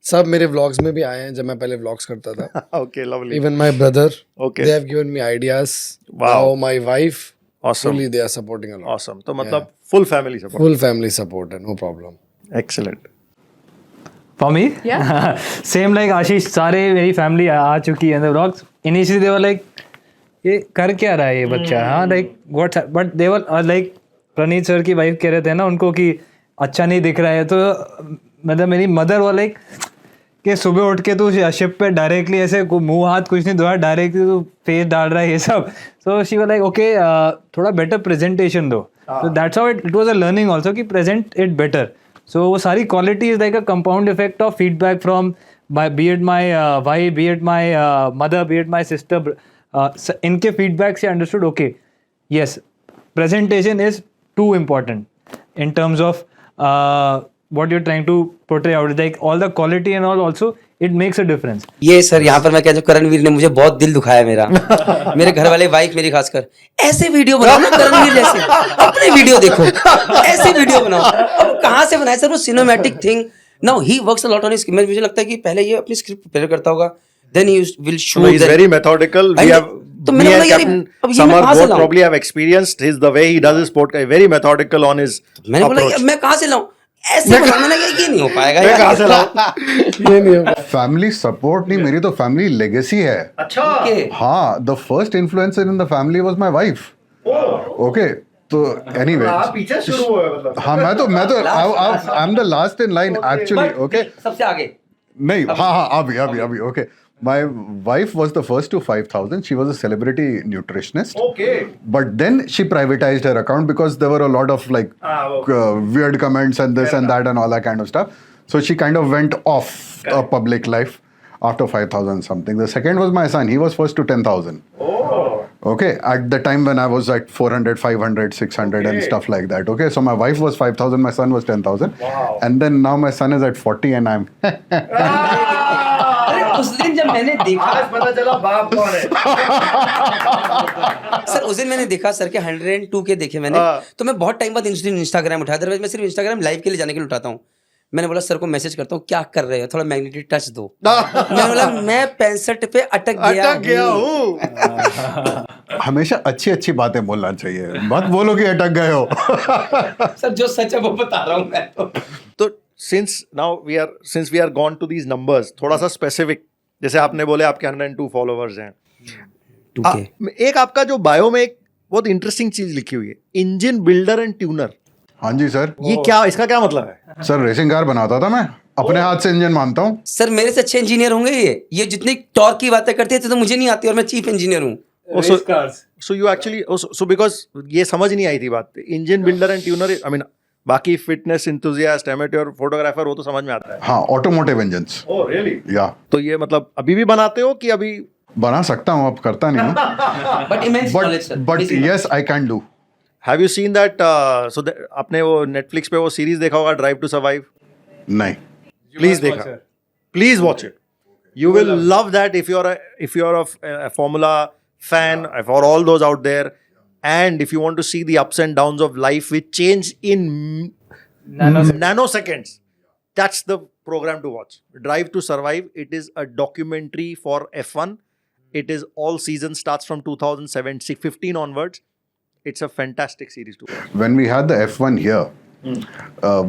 सब मेरे vlogs में भी आए हैं जब मैं पहले vlogs करता था. Okay, lovely. Even my brother. Okay. They have given me ideas. Wow. Now my wife. Awesome. Fully they are supporting a lot. Awesome. तो मतलब full family support. Full family support, no problem. Excellent. For me? Yeah. Same like Ashish, सारे मेरी फैमिली आ चुकी है in the vlogs. Initially they were like, ये कर क्या रहा है ये बच्चा, हाँ like what, but they were like Praneet sir की वाइफ कह रहे थे ना उनको कि अच्छा नहीं दिख रहा है, तो मतलब मेरी मदर वो लाइक कि सुबह उठ के तू शिप पे डायरेक्टली ऐसे मुंह हाथ कुछ नहीं धोया, डायरेक्टली तू फेस डाल रहा है ये सब। So she was like okay थोड़ा बेटर प्रेजेंटेशन दो। सो that's how it was a learning also कि प्रेजेंट इट बेटर। सो वो सारी quality is like a compound effect of feedback from B it my wife, B it my mother, B it my sister, इनके फीडबैक से understood okay yes, presentation is too important in terms of what you're trying to portray out. Like all the quality and all also, it makes a difference. ये सर यहाँ पर मैं कह, जो करणवीर ने मुझे बहुत दिल दुखाया मेरा। मेरे घर वाले, वाइफ मेरी खासकर, ऐसे वीडियो बनाओ ना करणवीर जैसे, अपने वीडियो देखो, ऐसे वीडियो बनाओ। अब कहाँ से बनाए सर वो cinematic thing. Now he works a lot on his, मुझे लगता है कि पहले ये अपनी स्क्रिप्ट प्रिपेयर करता होगा, then he will shoot. He is very methodical. We have तो me मैंने and बोला यार Captain अब ये मैं Samar कहाँ से both लाऊं? probably have experienced his the way he does his podcast. Very methodical on his मैंने बोला यार approach. मैं कहाँ से लाऊं, ऐसे बनाऊं। मैंने कहा ये नहीं हो पाएगा मैं यार। कहाँ से लाऊं? ये नहीं होगा. फैमिली सपोर्ट नहीं, मेरी तो फैमिली लेगेसी है। अच्छा। Okay. हाँ, the first influencer in the family was my wife. Okay, तो एनीवे, आप पीछे शुरू हुए मतलब। हाँ मैं तो I am the last in line actually. Okay, सबसे आगे। नहीं, हाँ अभी okay, My wife was the first to 5,000. She was a celebrity nutritionist. Okay. But then she privatized her account because there were a lot of like weird comments and this and that and all that kind of stuff. So she kind of went off a public life after 5,000 something. The second was my son. He was first to 10,000. Oh. Okay, at the time when I was at 400, 500, 600 and stuff like that. Okay, so my wife was 5,000, my son was 10,000. Wow. And then now my son is at 40 and I'm अरे उस दिन जब मैंने देखा आज पता चला बाप कौन है. सर उस दिन मैंने देखा सर के 102 के देखे मैंने हाँ. तो मैं बहुत टाइम बाद इंस्टाग्राम उठाया अदरवाइज मैं सिर्फ इंस्टाग्राम लाइव के लिए जाने के लिए उठाता हूँ. मैंने बोला सर को मैसेज करता हूँ क्या कर रहे हो थोड़ा मैग्नेटिक टच दो. मैंने बोला मैं 65 पे अटक गया हूँ. हमेशा अच्छी अच्छी बातें बोलना चाहिए. मत बोलो कि अटक गए हो. सर जो सच है वो बता रहा हूँ मैं तो since we are gone to these numbers, थोड़ा सा specific, जैसे आपने बोले आपके 102 followers हैं. एक आपका जो बायो में एक बहुत इंटरेस्टिंग चीज लिखी हुई है, इंजन बिल्डर एंड ट्यूनर. हाँ जी सर. ये क्या, इसका क्या मतलब है? सर रेसिंग कार बनाता था मैं. अपने हाथ से इंजन मानता हूँ. सर मेरे से अच्छे इंजीनियर होंगे ये जितनी टॉर्क की बातें करते थे तो मुझे नहीं आती और मैं चीफ इंजीनियर हूँ. So you actually, so because ये समझ नहीं आई थी बात. Engine builder and tuner, I mean बाकी फिटनेस इंथुजियास्ट, एमेट्योर फोटोग्राफर, वो तो समझ में आता है. हाँ, ऑटोमोटिव इंजन्स. Oh really? या तो ये मतलब अभी भी बनाते हो कि अभी? बना सकता हूँ, अब करता नहीं हूँ. But immense knowledge sir. But yes I can do. Have you seen that, so आपने वो नेटफ्लिक्स पे वो सीरीज देखा होगा, ड्राइव टू सर्वाइव? नहीं. प्लीज देखा, please watch it. You will love that if you're a Formula fan, for all those out there, and if you want to see the ups and downs of life which change in nanoseconds, that's the program to watch. Drive to Survive. It is a documentary for F1. It is all season, starts from 2015 onwards. It's a fantastic series to watch. When we had the F1 here,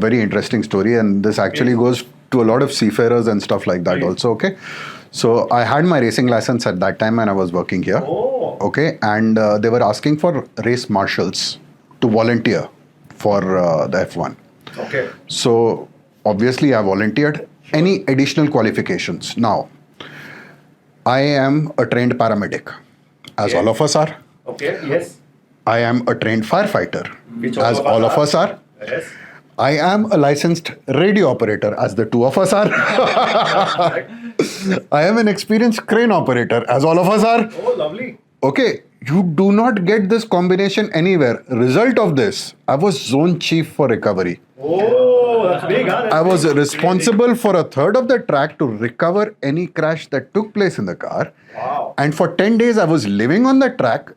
very interesting story, and this actually goes to a lot of seafarers and stuff like that also. Okay, so I had my racing license at that time and I was working here. Okay, and they were asking for race marshals to volunteer for the F1. Okay. So obviously I volunteered. Any additional qualifications? Now, I am a trained paramedic, as all of us are. Okay. Yes. I am a trained firefighter, Which as all of us are. Yes. I am a licensed radio operator, as the two of us are. I am an experienced crane operator, as all of us are. Oh, lovely. Okay, you do not get this combination anywhere. Result of this, I was zone chief for recovery. Oh, that's big, huh? I was responsible for a third of the track to recover any crash that took place in the car. Wow. And for 10 days, I was living on the track,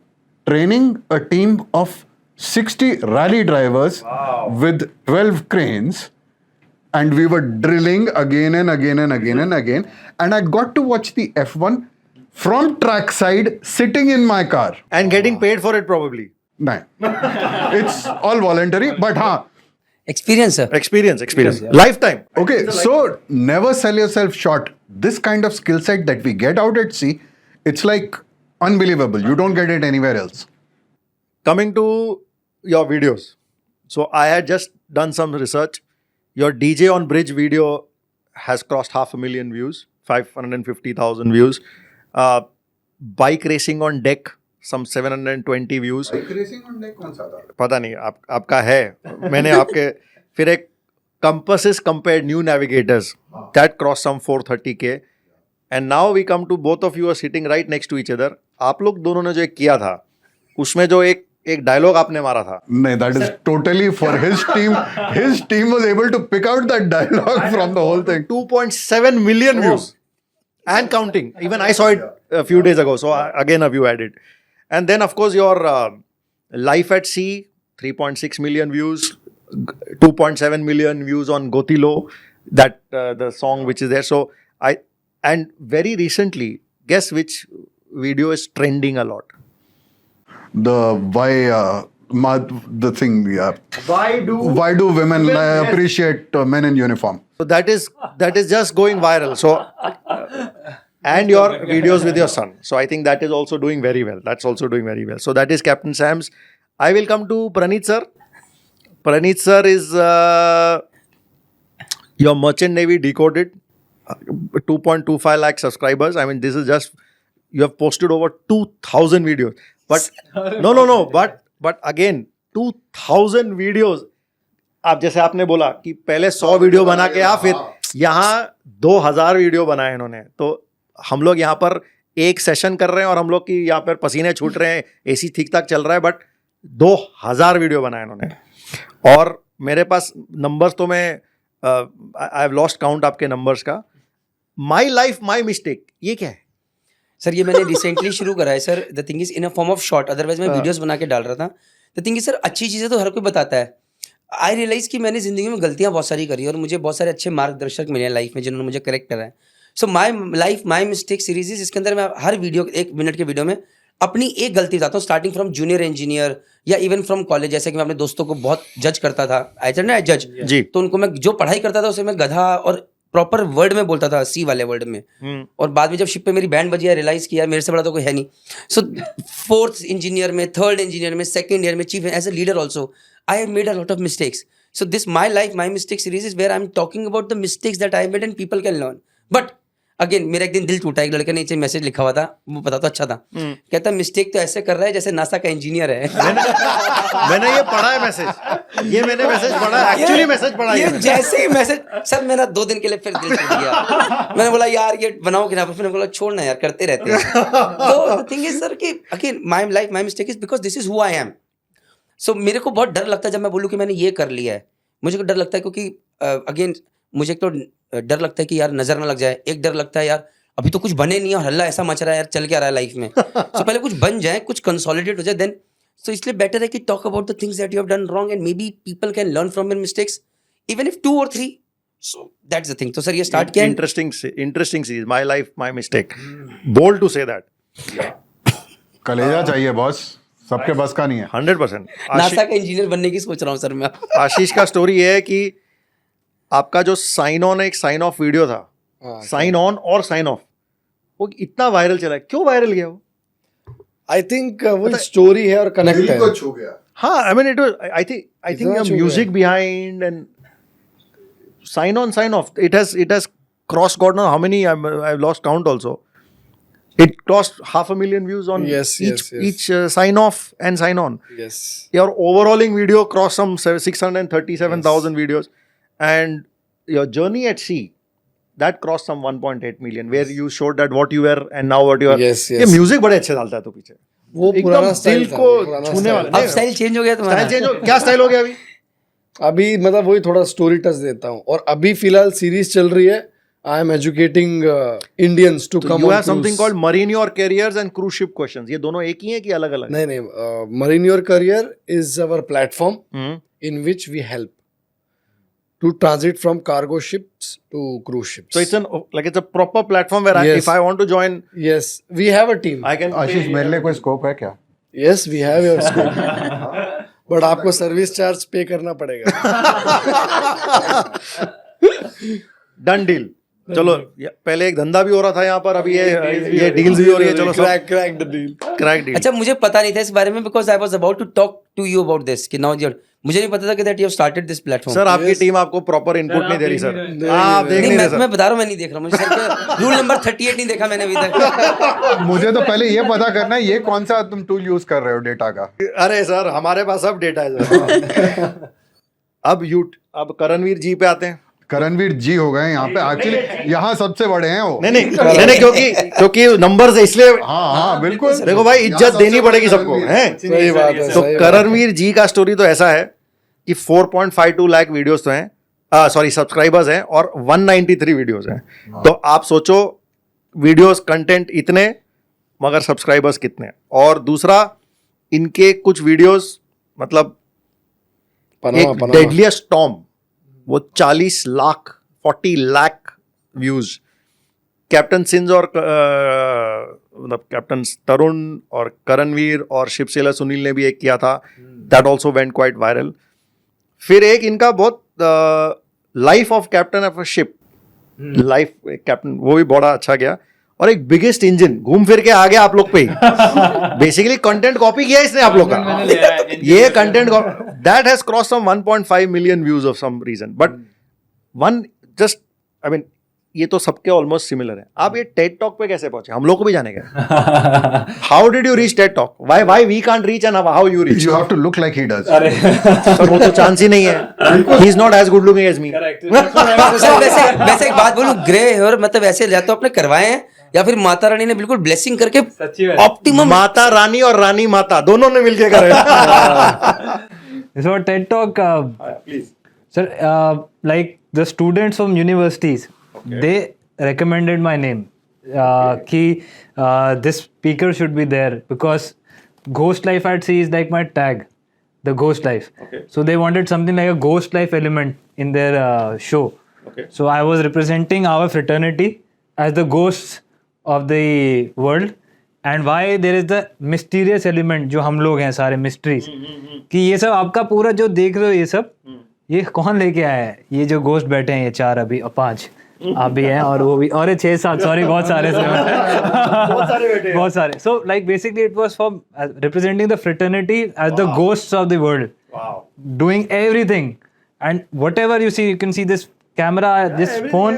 training a team of 60 rally drivers with 12 cranes, and we were drilling again and again and again and again, and I got to watch the F1 from track side sitting in my car. And getting paid for it probably. No. It's all voluntary, but experience sir. Experience. Lifetime. okay, so never sell yourself short. This kind of skill set that we get out at sea, it's like unbelievable. You don't get it anywhere else. Coming to your videos. So I had just done some research. Your DJ on Bridge video has crossed 500,000 views, 550,000 views. Bike racing on deck, some 720 views. Racing on deck कौन सा था? पता नहीं आपका है. मैंने आपके फिर एक Compasses compared new navigators that crossed some 430K. And now we come to both of you are sitting right next to each other. आप लोग दोनों ने जो एक किया था, उसमें जो एक डायलॉग आपने मारा था. No, that is totally for his team. His team was able to pick out that dialogue from the whole thing. 2.7 million views and counting. Even I saw it a few days ago. So again a view added. And then of course your Life at Sea, 3.6 million views, 2.7 million views on Gotilo, that the song which is there. So and very recently, guess which video is trending a lot? The the thing, yeah. Why do women appreciate men in uniform? So that is just going viral. So and your videos with your son. So I think that is also doing very well. That's also doing very well. So that is Captain Sam's. I will come to Praneeth sir. Praneeth sir is your Merchant Navy Decoded. 2.25 lakh subscribers. I mean, this is just, you have posted over 2,000 videos. But no. But again, 2,000 videos. आप जैसे आपने बोला कि पहले 100 वीडियो बना के आ, फिर यहाँ 2,000 वीडियो बनाए इन्होंने. तो हम लोग यहाँ पर एक सेशन कर रहे हैं और हम लोग की यहाँ पर पसीने छूट रहे हैं, एसी ठीक ठाक चल रहा है, बट 2,000 वीडियो बनाए इन्होंने. और मेरे पास नंबर्स तो मैं आई हैव लॉस्ट काउंट आपके नंबर्स का. माई लाइफ माई मिस्टेक, ये क्या है? सर ये मैंने रिसेंटली शुरू करा है sir. The thing is in a form of short, otherwise मैं वीडियोस बना के डाल रहा था. द थिंग इज सर, अच्छी चीज़ें तो हर कोई बताता है. आई रियलाइज कि मैंने जिंदगी में गलतियां बहुत सारी करी और मुझे बहुत सारे अच्छे मार्गदर्शक मिले हैं लाइफ में जिन्होंने मुझे करेक्ट करा है. So my life my mistake series जिसके अंदर मैं हर वीडियो 1 मिनट के वीडियो में अपनी एक गलती बताता हूँ, स्टार्टिंग फ्रॉम जूनियर इंजीनियर या इवन फ्रॉम कॉलेज. जैसे कि मैं अपने दोस्तों को बहुत जज करता था, आई सेड ना आई जज जी. तो उनको मैं जो पढ़ाई करता था उसे मैं गधा और प्रॉपर वर्ड में बोलता था, सी वाले वर्ड में. और बाद में जब शिप पे मेरी बैंड बजी, रियलाइज किया मेरे से बड़ा तो कोई है नहीं. सो 4th इंजीनियर में, 3rd इंजीनियर में, 2nd ईयर में, chief as a leader also I have made a lot of mistakes. So this my life my mistake series is where I am talking about the mistakes that I made and people can learn. But again मेरा एक दिन दिल टूटा. एक लड़के ने नीचे मैसेज लिखा हुआ था, वो पता तो अच्छा था. कहता मिस्टेक तो ऐसे कर रहा है जैसे नासा का इंजीनियर है. मैंने ये पढ़ा है मैसेज, ये मैंने मैसेज पढ़ा है, एक्चुअली मैसेज पढ़ा है. ये जैसे ही मैसेज सर मेरा 2 दिन के लिए फिर दिल टूट गया. मैंने बोला यार ये बनाओ कि ना, फिर मैंने बोला छोड़ना यार, करते रहते हैं. तो द थिंग इज सर कि again my life my mistake is because this is who I am. So मेरे को बहुत डर लगता है जब मैं बोलूँ कि मैंने ये कर लिया है. मुझे को डर लगता है क्योंकि अगेन मुझे एक तो डर लगता है कि यार नजर ना लग जाए. एक डर लगता है यार अभी तो कुछ बने नहीं और हल्ला ऐसा मच रहा है यार, चल क्या रहा है लाइफ में. सो पहले कुछ बन जाए, कुछ कंसोलिडेट हो जाए, देन. सो इसलिए बेटर है कि talk about the things that you have done wrong and maybe people can learn from your mistakes even if 2 or 3. So that's the thing. तो सर ये स्टार्ट किया. Interesting series, my life my mistake. Bold to say that. कलेजा चाहिए बॉस, सबके बस का नहीं है. 100%. नासा का इंजीनियर बनने की सोच रहा हूँ सर मैं. आशीष का स्टोरी ये है कि आपका जो साइन ऑन एक साइन ऑफ वीडियो था, साइन ऑन और साइन ऑफ, वो इतना वायरल चला है. क्यों वायरल गया वो? आई थिंक वो स्टोरी है और कनेक्ट है. छू गया. हाँ, I mean it was, I think इतना छू music behind and sign on sign off, it has cross God know how many, I have lost count also. It cost 500,000 views on Yes. each sign off and sign on. Yes. Your overalling video crossed some 637,000 videos, and your journey at sea that crossed some 1.8 million, where you showed that what you were and now what you are. Yes. ये म्यूजिक बड़े अच्छे डालता है तो पीछे. वो एकदम पुराना दिल स्टाइल को छूने वाला. अब स्टाइल चेंज हो गया तुम्हारा. स्टाइल चेंज हो, क्या स्टाइल हो गया अभी? अभी मतलब वही थोड़ा स्टोरी टच देता हूँ. और अभी फिलहाल सीरीज चल रही है. I am educating Indians to come. You have something called Marine Your Careers and Cruise Ship Questions. ये दोनों एक ही हैं कि अलग अलग? नहीं, marine your career is our platform Hmm. in which we help to transit from cargo ships to cruise ships. So it's a proper platform where Yes. if I want to join, Yes, we have a team. I can. आशीष, मेरे लिए कोई स्कोप है क्या? Yes, we have your scope. But आपको सर्विस चार्ज पे करना पड़ेगा. Done deal. चलो, पहले एक धंधा भी हो रहा था यहाँ पर, अभी ये डील्स भी हो रही है. चलो, crack the deal. Crack deal. अच्छा मुझे पता नहीं था इस बारे में because I was about to talk to you about this कि नाउ मुझे नहीं पता था कि that you have started this platform. Sir, आपकी टीम आपको प्रॉपर इनपुट नहीं दे रही सर. आप देख नहीं नहीं रहे मैं बता रहा हूँ, मैं नहीं देख रहा. मुझे सर रूल नंबर 38 नहीं देखा मैंने अभी तक. मुझे तो पहले ये पता करना है ये कौन सा तुम टूल यूज कर रहे हो डेटा का. सर. अरे सर, हमारे पास सब डेटा है सर. अब करणवीर जी पे आते हैं. करणवीर जी हो गए यहाँ पे. एक्चुअली यहाँ सबसे बड़े हैं वो. नहीं, क्योंकि नंबर्स है इसलिए. हाँ बिल्कुल. देखो भाई, इज्जत देनी पड़ेगी सबको, हैं? सही बात है. तो करणवीर जी का स्टोरी तो ऐसा है कि 4.52 लाख वीडियोस तो हैं, सॉरी सब्सक्राइबर्स हैं, और 193 वीडियोस हैं. तो आप सोचो, वीडियोस कंटेंट इतने मगर सब्सक्राइबर्स कितने. और दूसरा, इनके कुछ वीडियोस मतलब एक डेडलिएस्ट स्टॉर्म, वो 40 lakh 40 lakh views. Captain Synge और मतलब कैप्टन तरुण और करणवीर और शिप सेलर सुनील ने भी एक किया था, that also went quite viral. फिर एक इनका बहुत life of captain of a ship, life captain, वो भी बड़ा अच्छा गया. और एक बिगेस्ट इंजन घूम फिर के आ गया आप लोग पे. बेसिकली कंटेंट कॉपी किया इसने आप लोग का. ये content that has cross some 1.5 million views of some reason. But one just, I mean, ये तो सबके ऑलमोस्ट सिमिलर है. आप ये टेड टॉक पे कैसे पहुंचे? हम लोग को भी जाने का. How did you reach TED talk? Why we can't reach and how you reach? You have to look like he does. Sir वो तो चांस ही नहीं है. He is not as good looking as me. Sir वैसे एक बात बोलूं, ग्रे हेयर मतलब ऐसे या तो आपने करवाए हैं या फिर माता रानी ने बिल्कुल ब्लेसिंग करके ऑप्टिमम. माता रानी और रानी माता दोनों ने मिलके करे. So TED Talk, sir, like the students from universities, they recommended my name. Ki this speaker should be there because Ghost Life at Sea is like my tag, the Ghost Life. So they wanted something like a Ghost Life element in their show. So I was representing our fraternity as the ghosts of the world. And why there is the mysterious element जो हम लोग हैं सारे mysteries कि ये सब आपका पूरा जो देख रहे हो ये सब ये कौन लेके आया है? ये जो गोस्ट बैठे हैं ये 4 अभी और 5 आप भी हैं और वो भी और ये 6-7 सॉरी बहुत सारे बहुत सारे. So like basically it was for representing the fraternity as the ghosts of the world. Doing everything and whatever you see, you can see this camera, this phone,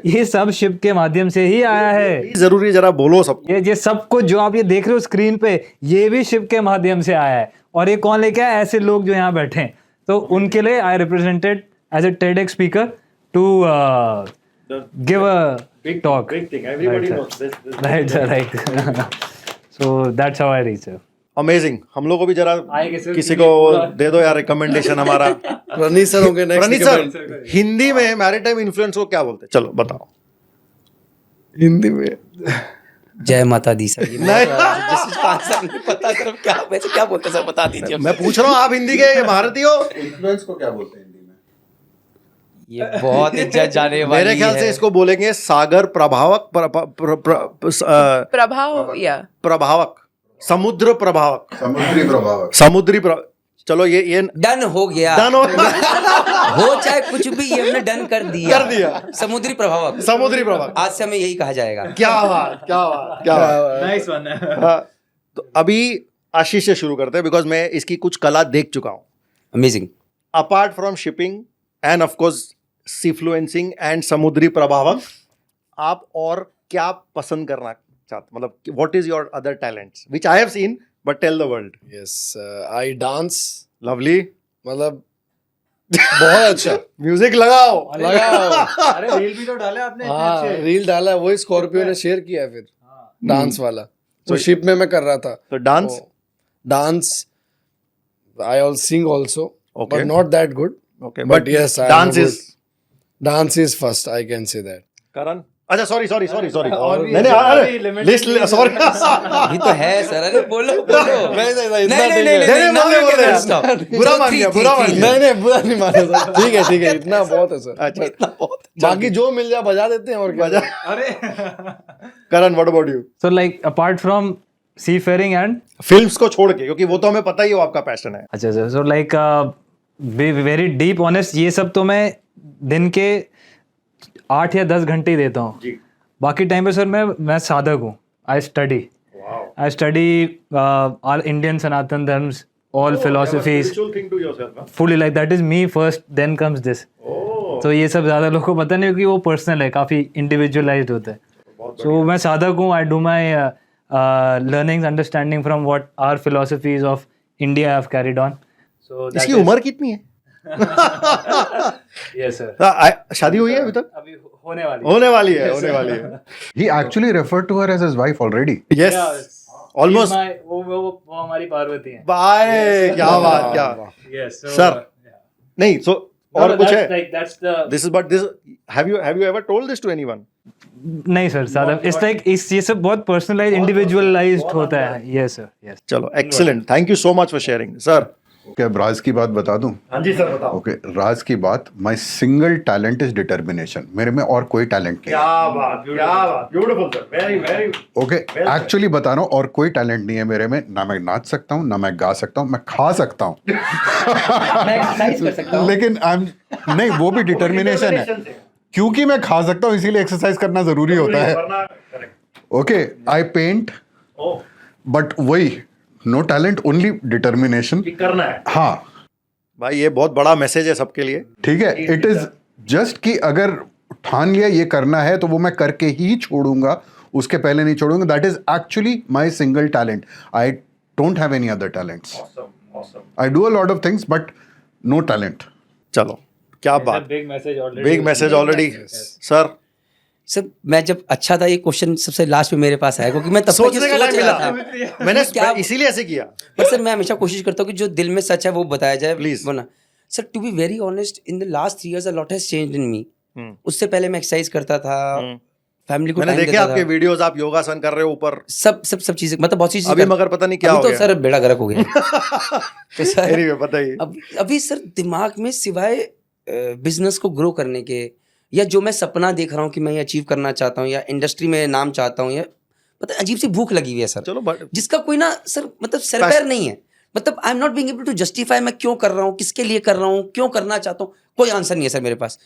ये सब शिप के माध्यम से ही आया है. जरूरी जरा बोलो सब. ये सब कुछ जो आप ये देख रहे हो स्क्रीन पे ये भी शिप के माध्यम से आया है. और ये कौन लेके आया? ऐसे लोग जो यहाँ बैठे हैं. तो उनके लिए I represented as a TEDx speaker to give a big talk. Right. So that's how I reach. Amazing. हम लोग को भी जरा किसी को दे दो यार रिकमेंडेशन हमारा. रनी सर होंगे नेक्स्ट. रनी सर हिंदी में मैरिटाइम इन्फ्लुएंस को क्या बोलते हैं? चलो बताओ हिंदी में. जय माता दी सर. जिस चीज का आंसर नहीं पता सर क्या वैसे क्या बोलते हैं सर बता दीजिए. मैं पूछ रहा हूँ आप हिंदी के भारतीय हो. Influence को क्या बोलते हैं हिंदी में? ये बहुत इज्जत जाने वाली मेरे ख्याल से है. इसको बोलेंगे सागर प्रभावक प्रभाव या प्रभावक समुद्र प्रभावक समुद्री प्रभावक. समुद्री चलो ये डन हो गया. डन हो चाहे कुछ भी ये हमने डन कर दिया. समुद्री प्रभावक. समुद्री प्रभावक. आज से हमें यही कहा जाएगा. क्या बात क्या बात क्या बात. Nice one. तो अभी आशीष से शुरू करते हैं बिकॉज मैं इसकी कुछ कला देख चुका हूँ. Amazing. Apart from shipping and of course seafluencing and समुद्री प्रभावक, आप और क्या पसंद करना चाहते? मतलब what is your other talents which I have seen but tell the world. Yes I dance. Lovely. मतलब बहुत अच्छा. म्यूजिक लगाओ. अरे रील भी तो डाले आपने. हाँ रील डाला है, वही स्कॉर्पियो ने शेयर किया है फिर डांस वाला. तो शिप में मैं कर रहा था. तो dance I all sing also Okay. But not that good. Okay But yes, I am good. Dance is first, I can say that. करण. अच्छा सॉरी भी नहीं अभी limit लिस्ट सॉरी. अभी तो है सर. अरे बोलो बोलो. नहीं बुरा मान गया. नहीं बुरा नहीं माना सर. ठीक है इतना बहुत है सर. अच्छा बाकी जो मिल जाए बजा देते हैं और क्या. अरे Karan what about you? So like apart from seafaring and films को छोड़ के, क्योंकि वो तो हमें पता ही हो आपका पैशन है. अच्छा sir. So like very deep honest ये सब तो मैं दिन के 8 या 10 घंटे ही देता हूँ. बाकी टाइम पे सर मैं साधक हूँ. I study all Indian Sanatan dharmas, all philosophies fully. Like that is me first, then comes this. तो ये सब ज़्यादा लोगों को पता नहीं क्योंकि वो पर्सनल है, काफ़ी इंडिविजुअलाइज्ड होता है. सो मैं साधक हूँ. I do my learnings, understanding from what our philosophies of India have carried on. So इसकी उम्र कितनी है? yes sir. शादी हुई है अभी तक? अभी होने वाली है. He actually referred to her as his wife already. Yes. Almost. वो हमारी पार्वती है. बाय. क्या बात क्या. Yes. So, Sir. नहीं so और कुछ है? Like that's the. This is but this. Have you ever told this to anyone? नहीं सर सादा. It's like ये सब बहुत personalized, individualized होता है. Yes sir. Yes. चलो excellent. Thank you so much for sharing, sir. क्या राज की बात बता दूं? हाँ जी सर बताओ. ओके राज की बात. My single talent is determination. मेरे में और कोई टैलेंट नहीं. क्या बात beautiful sir. Very okay actually बता रहा हूँ और कोई टैलेंट नहीं है मेरे में. ना मैं नाच सकता हूँ, ना मैं गा सकता हूँ, मैं खा सकता हूँ. लेकिन नहीं वो भी डिटर्मिनेशन है क्योंकि मैं खा सकता हूँ इसीलिए एक्सरसाइज करना जरूरी होता है. ओके आई पेंट बट वही नो टैलेंट ओनली डिटर्मिनेशन करना है. हाँ भाई ये बहुत बड़ा मैसेज है सबके लिए. ठीक है. इट इज जस्ट कि अगर ठान लिया ये करना है तो वो मैं करके ही छोड़ूंगा, उसके पहले नहीं छोड़ूंगा. That is actually my single talent. I don't have any other talents. I do a lot of things but no talent. चलो क्या बात, big message already. Big message already. Sir sir मैं जब अच्छा था ये क्वेश्चन सबसे लास्ट में मेरे पास आया क्योंकि मैं तब तक ये सोचने का सोच टाइम रहा था. मिला. मैंने क्या- इसीलिए ऐसे किया. पर सर मैं हमेशा कोशिश करता हूँ कि जो दिल में सच है वो बताया जाए. Please. वरना sir to be very honest in the last 3 years a lot has changed in me. Hmm. उससे पहले मैं एक्सरसाइज करता था, फैमिली को मैंने टाइम देखे देता आपके था, वीडियोस, आप योगासन कर रहे हो ऊपर. सब चीजें मतलब बहुत सी चीजें अभी मगर पता नहीं क्या हो तो गया. सर बेड़ा गर्क हो गया. तो सर Anyway, बताइए. अभी सर दिमाग में सिवाय बिजनेस को ग्रो करने के या जो मैं सपना देख रहा हूँ कि मैं ये अचीव करना चाहता हूँ या इंडस्ट्री में नाम चाहता हूँ या पता अजीब सी भूख लगी हुई है सर, चलो बट जिसका कोई ना सर मतलब सर पैर नहीं है. मतलब I am not being able to justify मैं क्यों कर रहा हूँ, किसके लिए कर रहा हूँ, क्यों करना चाहता हूँ, कोई आंसर नहीं है सर मेरे पास.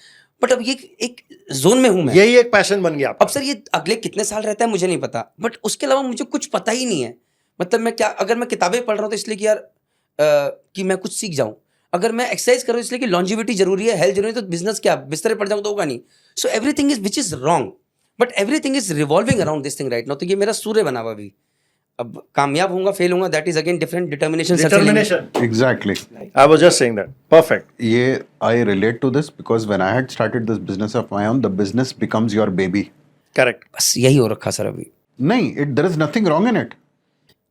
बट अब ये एक जोन में हूँ मैं. यही एक पैशन बन गया अब आपका. सर ये अगले कितने साल रहता है मुझे नहीं पता, बट उसके अलावा मुझे कुछ पता ही नहीं है. मतलब मैं क्या, अगर मैं किताबें पढ़ रहा हूँ तो इसलिए कि यार कि मैं कुछ सीख जाऊँ. अगर मैं एक्सरसाइज कर रहा हूँ इसलिए कि लॉन्जिविटी जरूरी है, हेल्थ जरूरी है, तो बिजनेस क्या बिस्तरे पड़ जाऊँ तो होगा नहीं. So everything is which is wrong but everything is revolving around this thing right now. तो ये मेरा सूर्य बना हुआ अभी. अब कामयाब होऊंगा फेल होऊंगा that is again different. Determination Determination. Exactly. I was just saying that. Perfect. Yeah, I relate to this because when I had started this business of my own, the business becomes your baby. Correct. बस यही हो रखा सर अभी. नहीं, there is nothing wrong in it.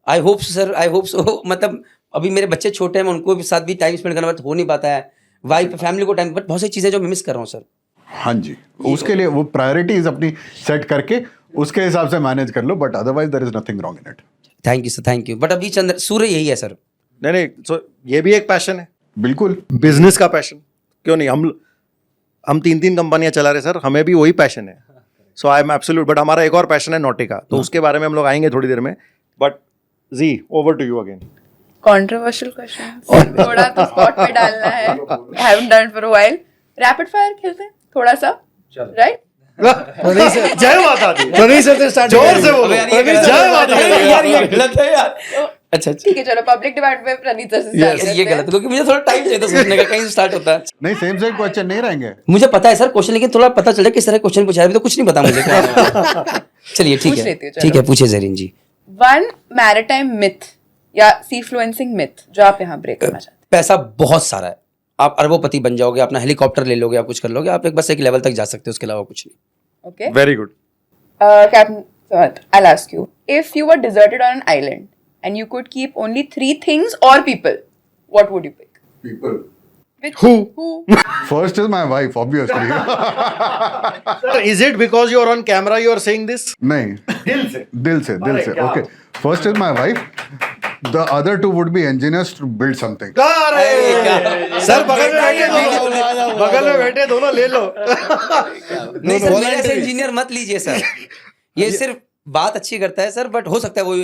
I hope sir, I hope so. मतलब अभी मेरे बच्चे छोटे हैं, मैं उनको भी साथ भी टाइम स्पेंड करना हो नहीं पाता है. वाइफ फैमिली को टाइम, बट बहुत सी चीजें जो मैं मिस कर रहा हूँ सर. हाँ जी, उसके लिए वो प्रायोरिटीज अपनी सेट करके उसके हिसाब से मैनेज कर लो, but otherwise there is nothing wrong in it. Thank you sir, thank you. But अभी चंद्र सूर्य यही है सर. नहीं नहीं, so ये भी एक पैशन है. बिल्कुल. बिजनेस का पैशन क्यों नहीं. हम 3 कंपनियां चला रहे सर, हमें भी वही पैशन है. So I am absolute. But हमारा एक और पैशन है नोटिका, तो उसके बारे में हम लोग आएंगे थोड़ी देर में. बट जी, over to you again. Controversial question. थोड़ा तो स्पॉट पे डालना है. I haven't done it for a while. Rapid fire खेलते हैं थोड़ा सा. Right? जय माता दी. प्रणीत सर से स्टार्ट. जोर से बोलो. जय माता दी. यार ये गलत है यार. अच्छा अच्छा. ठीक है चलो पब्लिक डिमांड में प्रणीत सर से start ये करते हैं. गलत है क्योंकि मुझे थोड़ा टाइम चाहिए था सोचने का, कहीं से स्टार्ट होता है. नहीं, सेम सेम क्वेश्चन नहीं रहेंगे. मुझे पता है सर क्वेश्चन, लेकिन थोड़ा पता चल रहा है किस तरह क्वेश्चन पूछा है. अभी तो कुछ नहीं पता मुझे क्या है. चलिए ठीक पूछ है, लेती हूँ, चलो. ठीक है, पूछे जरीन जी. One maritime myth या सीफ्लुएंसिंग myth जो आप यहाँ ब्रेक करना चाहते पैसा बहुत सारा है, आप अरबोपति बन जाओगे, अपना हेलीकॉप्टर ले लोगे, आप कुछ कर लोगे, आप एक बस एक लेवल तक जा सकते हो, उसके अलावा कुछ नहीं. हैं. Okay. Very good. Captain Samarth, I'll ask you. If you were deserted on an island and you could keep only 3 things or people, what would you pick? People. Which, Who? First is my wife, obviously. Sir, is it because you are on camera you are saying this? नहीं, दिल से. दिल से. क्या Okay. First is my wife. The other two would be engineers to build something. Sir बगल में बैठे दोनों, बगल में बैठे दोनों ले लो. नहीं सर, मेरे से इंजीनियर मत लीजिए सर. ये सिर्फ बात अच्छी करता है सर, बट हो सकता है वो,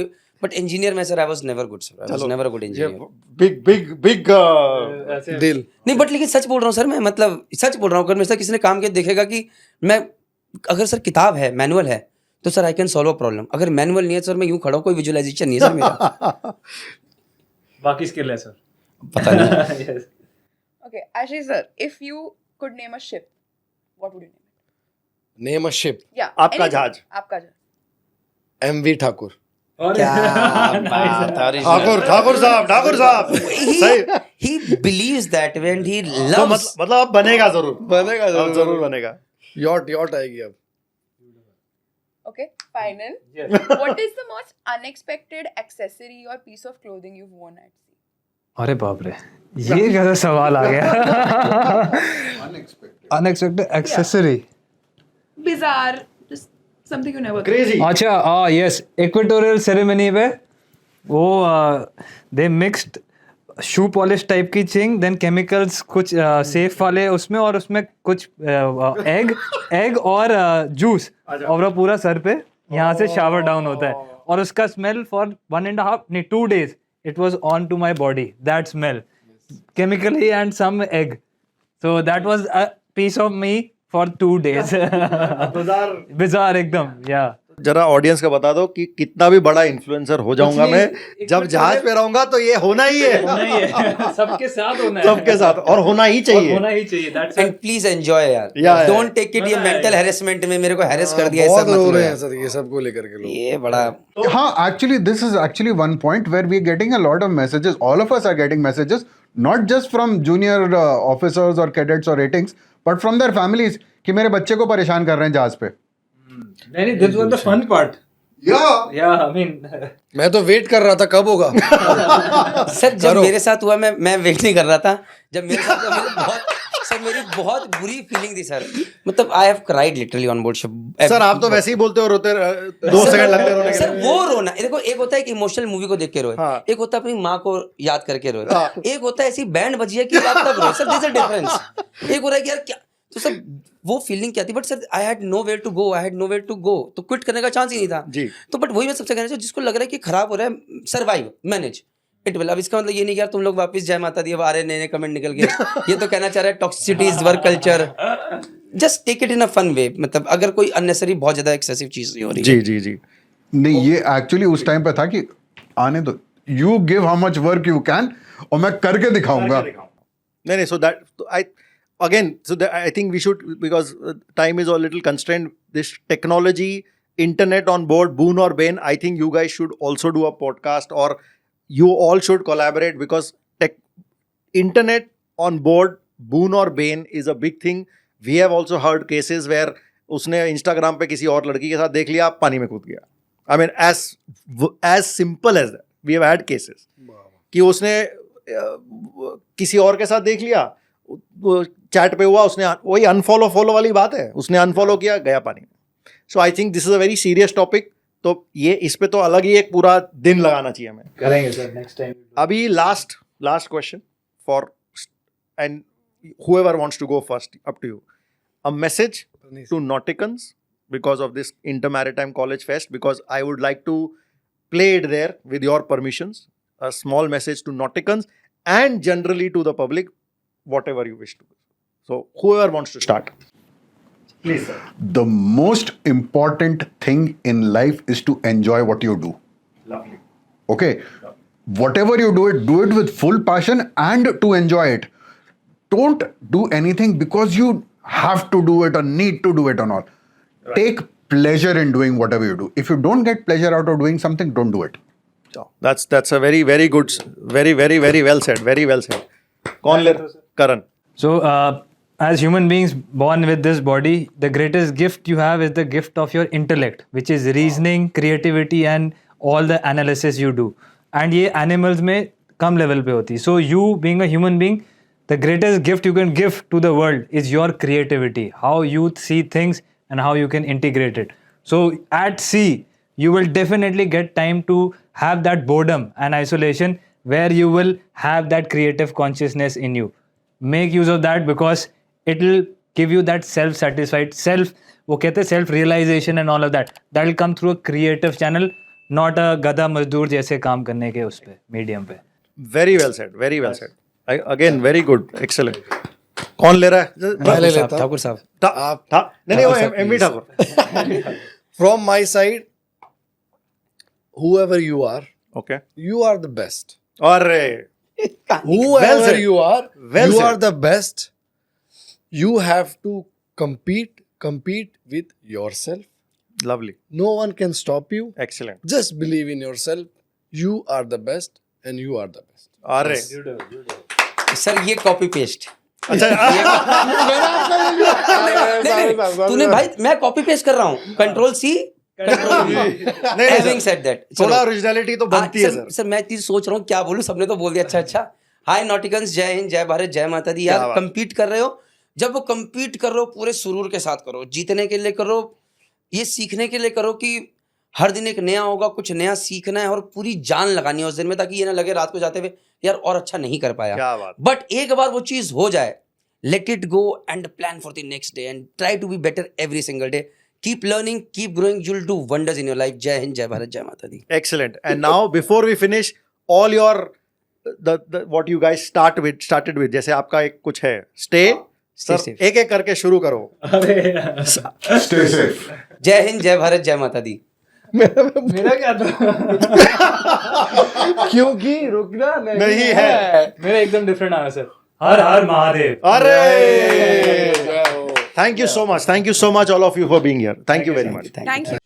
बट इंजीनियर में sir I was never good sir. I was never a good engineer. Big big big दिल. नहीं बट लेकिन सच बोल रहा हूँ सर मैं, मतलब सच बोल रहा हूँ. अगर मेरे साथ किसी ने काम किया देखेगा कि मैं, अगर सर किताब है, मैनुअल है, तो sir I can solve a problem. अगर मैनुअल नहीं है सर मैं यूं खड़ा हूँ, कोई विजुअलाइजेशन नहीं है सर मेरा. बाकी स्किल है सर. पता नहीं. Yes. okay, Ashish sir, if you could name a ship, what would you name it? Name a ship. Yeah. आपका anything. जहाज. आपका जहाज. MV Thakur. क्या बात है. ठाकुर साहब. सही. He believes that when he तो loves. मतलब अब बनेगा जरूर. बनेगा अब जरूर बनेगा. Yacht आएगी अब. Okay, final. Yes. What is the most unexpected accessory or piece of clothing you've worn at sea? अरे बाप रे, ये कैसा सवाल आ गया. Unexpected accessory. Bizarre, just something you never. Crazy. अच्छा, यस, इक्वेटोरियल सेरेमनी पे वो दे मिक्स्ड शू पॉलिश टाइप की चिंग, देन केमिकल्स कुछ सेफ वाले उसमें, और उसमें कुछ एग और जूस, और वो पूरा सर पे यहाँ से शावर डाउन होता है, और उसका स्मेल फॉर 1.5 नहीं 2 days it was on to my body, that smell chemically and some egg, so that was a piece of me for 2 days. Bizarre एकदम. Yeah. जरा ऑडियंस का बता दो कि कितना भी बड़ा इन्फ्लुएंसर हो जाऊंगा मैं, जब जहाज पे रहूंगा तो ये होना ही है। सबके साथ होना है, सबके साथ, और होना ही चाहिए। होना ही चाहिए, that's एंड प्लीज एंजॉय यार, Yeah, डोंट टेक इट ये मेंटल हैरेसमेंट में मेरे को हैरेस कर दिया, बहुत ऐसा रो मत रहे लो हैं सर ये सबको लेकर के लोग। ये बड़ा हाँ, actually, this is actually one point where we're getting a lot of messages. All of us are getting messages, not just from junior officers or cadets or ratings, but from their families कि मेरे बच्चे को परेशान कर रहे हैं जहाज पे। नहीं, this was the fun part. Yeah, I mean, मैं तो वेट कर रहा था कब होगा। सर जब मेरे साथ हुआ मैं वेट नहीं कर रहा था, जब मेरे साथ हुआ मेरी बहुत बुरी फीलिंग थी सर, मतलब I have cried literally on board ship. Sir आप तो वैसे ही बोलते हो, रोते 2 सेकंड लगते रोने के सर लिए। वो रोना देखो, एक होता है कि इमोशनल मूवी को देख के रोए, हाँ। एक होता है अपनी माँ को याद करके रोए, एक होता है ऐसी बैंड बजी है कि आप तब रोए। Sir this is difference. एक हो रहा है कि यार क्या, तो सर वो फीलिंग क्या थी, but sir I had nowhere to go, I had nowhere to go, तो क्विट करने का चांस ही नहीं था जी। तो बट वही मैं सबसे कहना चाहिए, जिसको लग रहा है कि खराब हो रहा है, सर्वाइव, मैनेज इट विल। अब इसका मतलब ये नहीं कि यार तुम लोग वापस जय माता दी, अब आ रहे नए नए कमेंट निकल गए, ये तो कहना चाह रहा है toxicity is work culture, just take it in a fun way. मतलब अगर कोई अननेसेसरी बहुत ज्यादा एक्सेसिव चीज नहीं हो रही है। जी। नहीं, ये एक्चुअली उस टाइम पे था कि आने दो, you give how much work you can, और मैं करके दिखाऊंगा। नहीं, so that I think we should, because time is a little constrained, this technology, internet on board, boon or bane, I think you guys should also do a podcast, or you all should collaborate, because internet on board, boon or bane, is a big thing. We have also heard cases where उसने Instagram पे किसी और लड़की के साथ देख लिया, पानी में कूद गया। I mean, as simple as that, we have had cases कि उसने किसी और के साथ देख लिया, चैट पे हुआ, उसने वही अनफॉलो वाली बात है, उसने अनफॉलो किया, गया पानी में। So I think this is a very serious topic, तो ये इस पे तो अलग ही एक पूरा दिन लगाना चाहिए हमें। करेंगे सर नेक्स्ट टाइम। अभी last question for, and whoever wants to go first, up to you. A message to Nauticans because of this Inter-Maritime College Fest, because I would like to play it there with your permissions. A small message to Nauticans and generally to the public, whatever you wish to do. So whoever wants to start. Please, sir. The most important thing in life is to enjoy what you do. Lovely. Okay? Whatever you do it with full passion and to enjoy it. Don't do anything because you have to do it or need to do it or not. Right. Take pleasure in doing whatever you do. If you don't get pleasure out of doing something, don't do it. So that's a very, very good, very, very, very well said. Very well said. कौन ले? Karan. So, as human beings born with this body, the greatest gift you have is the gift of your intellect, which is reasoning, creativity, and all the analysis you do. And ये animals में कम level पे होती. So, you being a human being, the greatest gift you can give to the world is your creativity, how you see things and how you can integrate it. So, at sea, you will definitely get time to have that boredom and isolation where you will have that creative consciousness in you. Make use of that because it will give you that self-satisfied, वो कहते हैं self-realization and all of that. That will come through a creative channel, not a गधा मजदूर जैसे काम करने के उस पे, medium पे. Very well said. Very well said. Again, very good. Excellent. कौन ले रहा है? मैं ले लेता हूँ। ठाकुर साहब नहीं वो MV Thakur. From my side, whoever you are, Okay. you are the best. अरे Whoever said. you are, Well you said. are the best. You have to compete with yourself. lovely. No one can stop you. Excellent. Just believe in yourself. You are the best and you are the best. अरे सर ये कॉपी पेस्ट। अच्छा तूने भाई, मैं कॉपी पेस्ट कर रहा हूँ, control C control V। Having said that, थोड़ा ओरिजिनलिटी तो बनती है सर। सर मैं चीज सोच रहा हूँ क्या बोलूँ, सबने तो बोल दिया अच्छा। हाय नॉटिकन्स, जय हिंद, जय भारत, जय माता दी। यार कंपीट कर रहे हो, जब वो कंपीट कर रहे हो पूरे सुरूर के साथ करो, जीतने के लिए करो, ये सीखने के लिए करो कि हर दिन एक नया होगा, कुछ नया सीखना है और पूरी जान लगानी है उस दिन में, ताकि ये ना लगे रात को जाते हुए यार और अच्छा नहीं कर पाया। क्या बात। बट एक बार वो चीज हो जाए, let it go and plan for the next day and try to be better every single day. Keep learning, keep growing, you will do wonders in your life. Jai Hind, जय भारत, जय माता दी। Excellent. And now before we finish, all your the what you guys started with, जैसे आपका एक कुछ है, stay सर, safe. एक एक करके शुरू करो। Stay safe. जय हिंद, जय भारत, जय माता दी। मेरा क्या था? क्योंकि रुकना नहीं है। मेरा एकदम डिफरेंट आया sir. Her her Mahadev. Arey! Thank you so much. Thank you so much, all of you, for being here. Thank you very much. Thank you.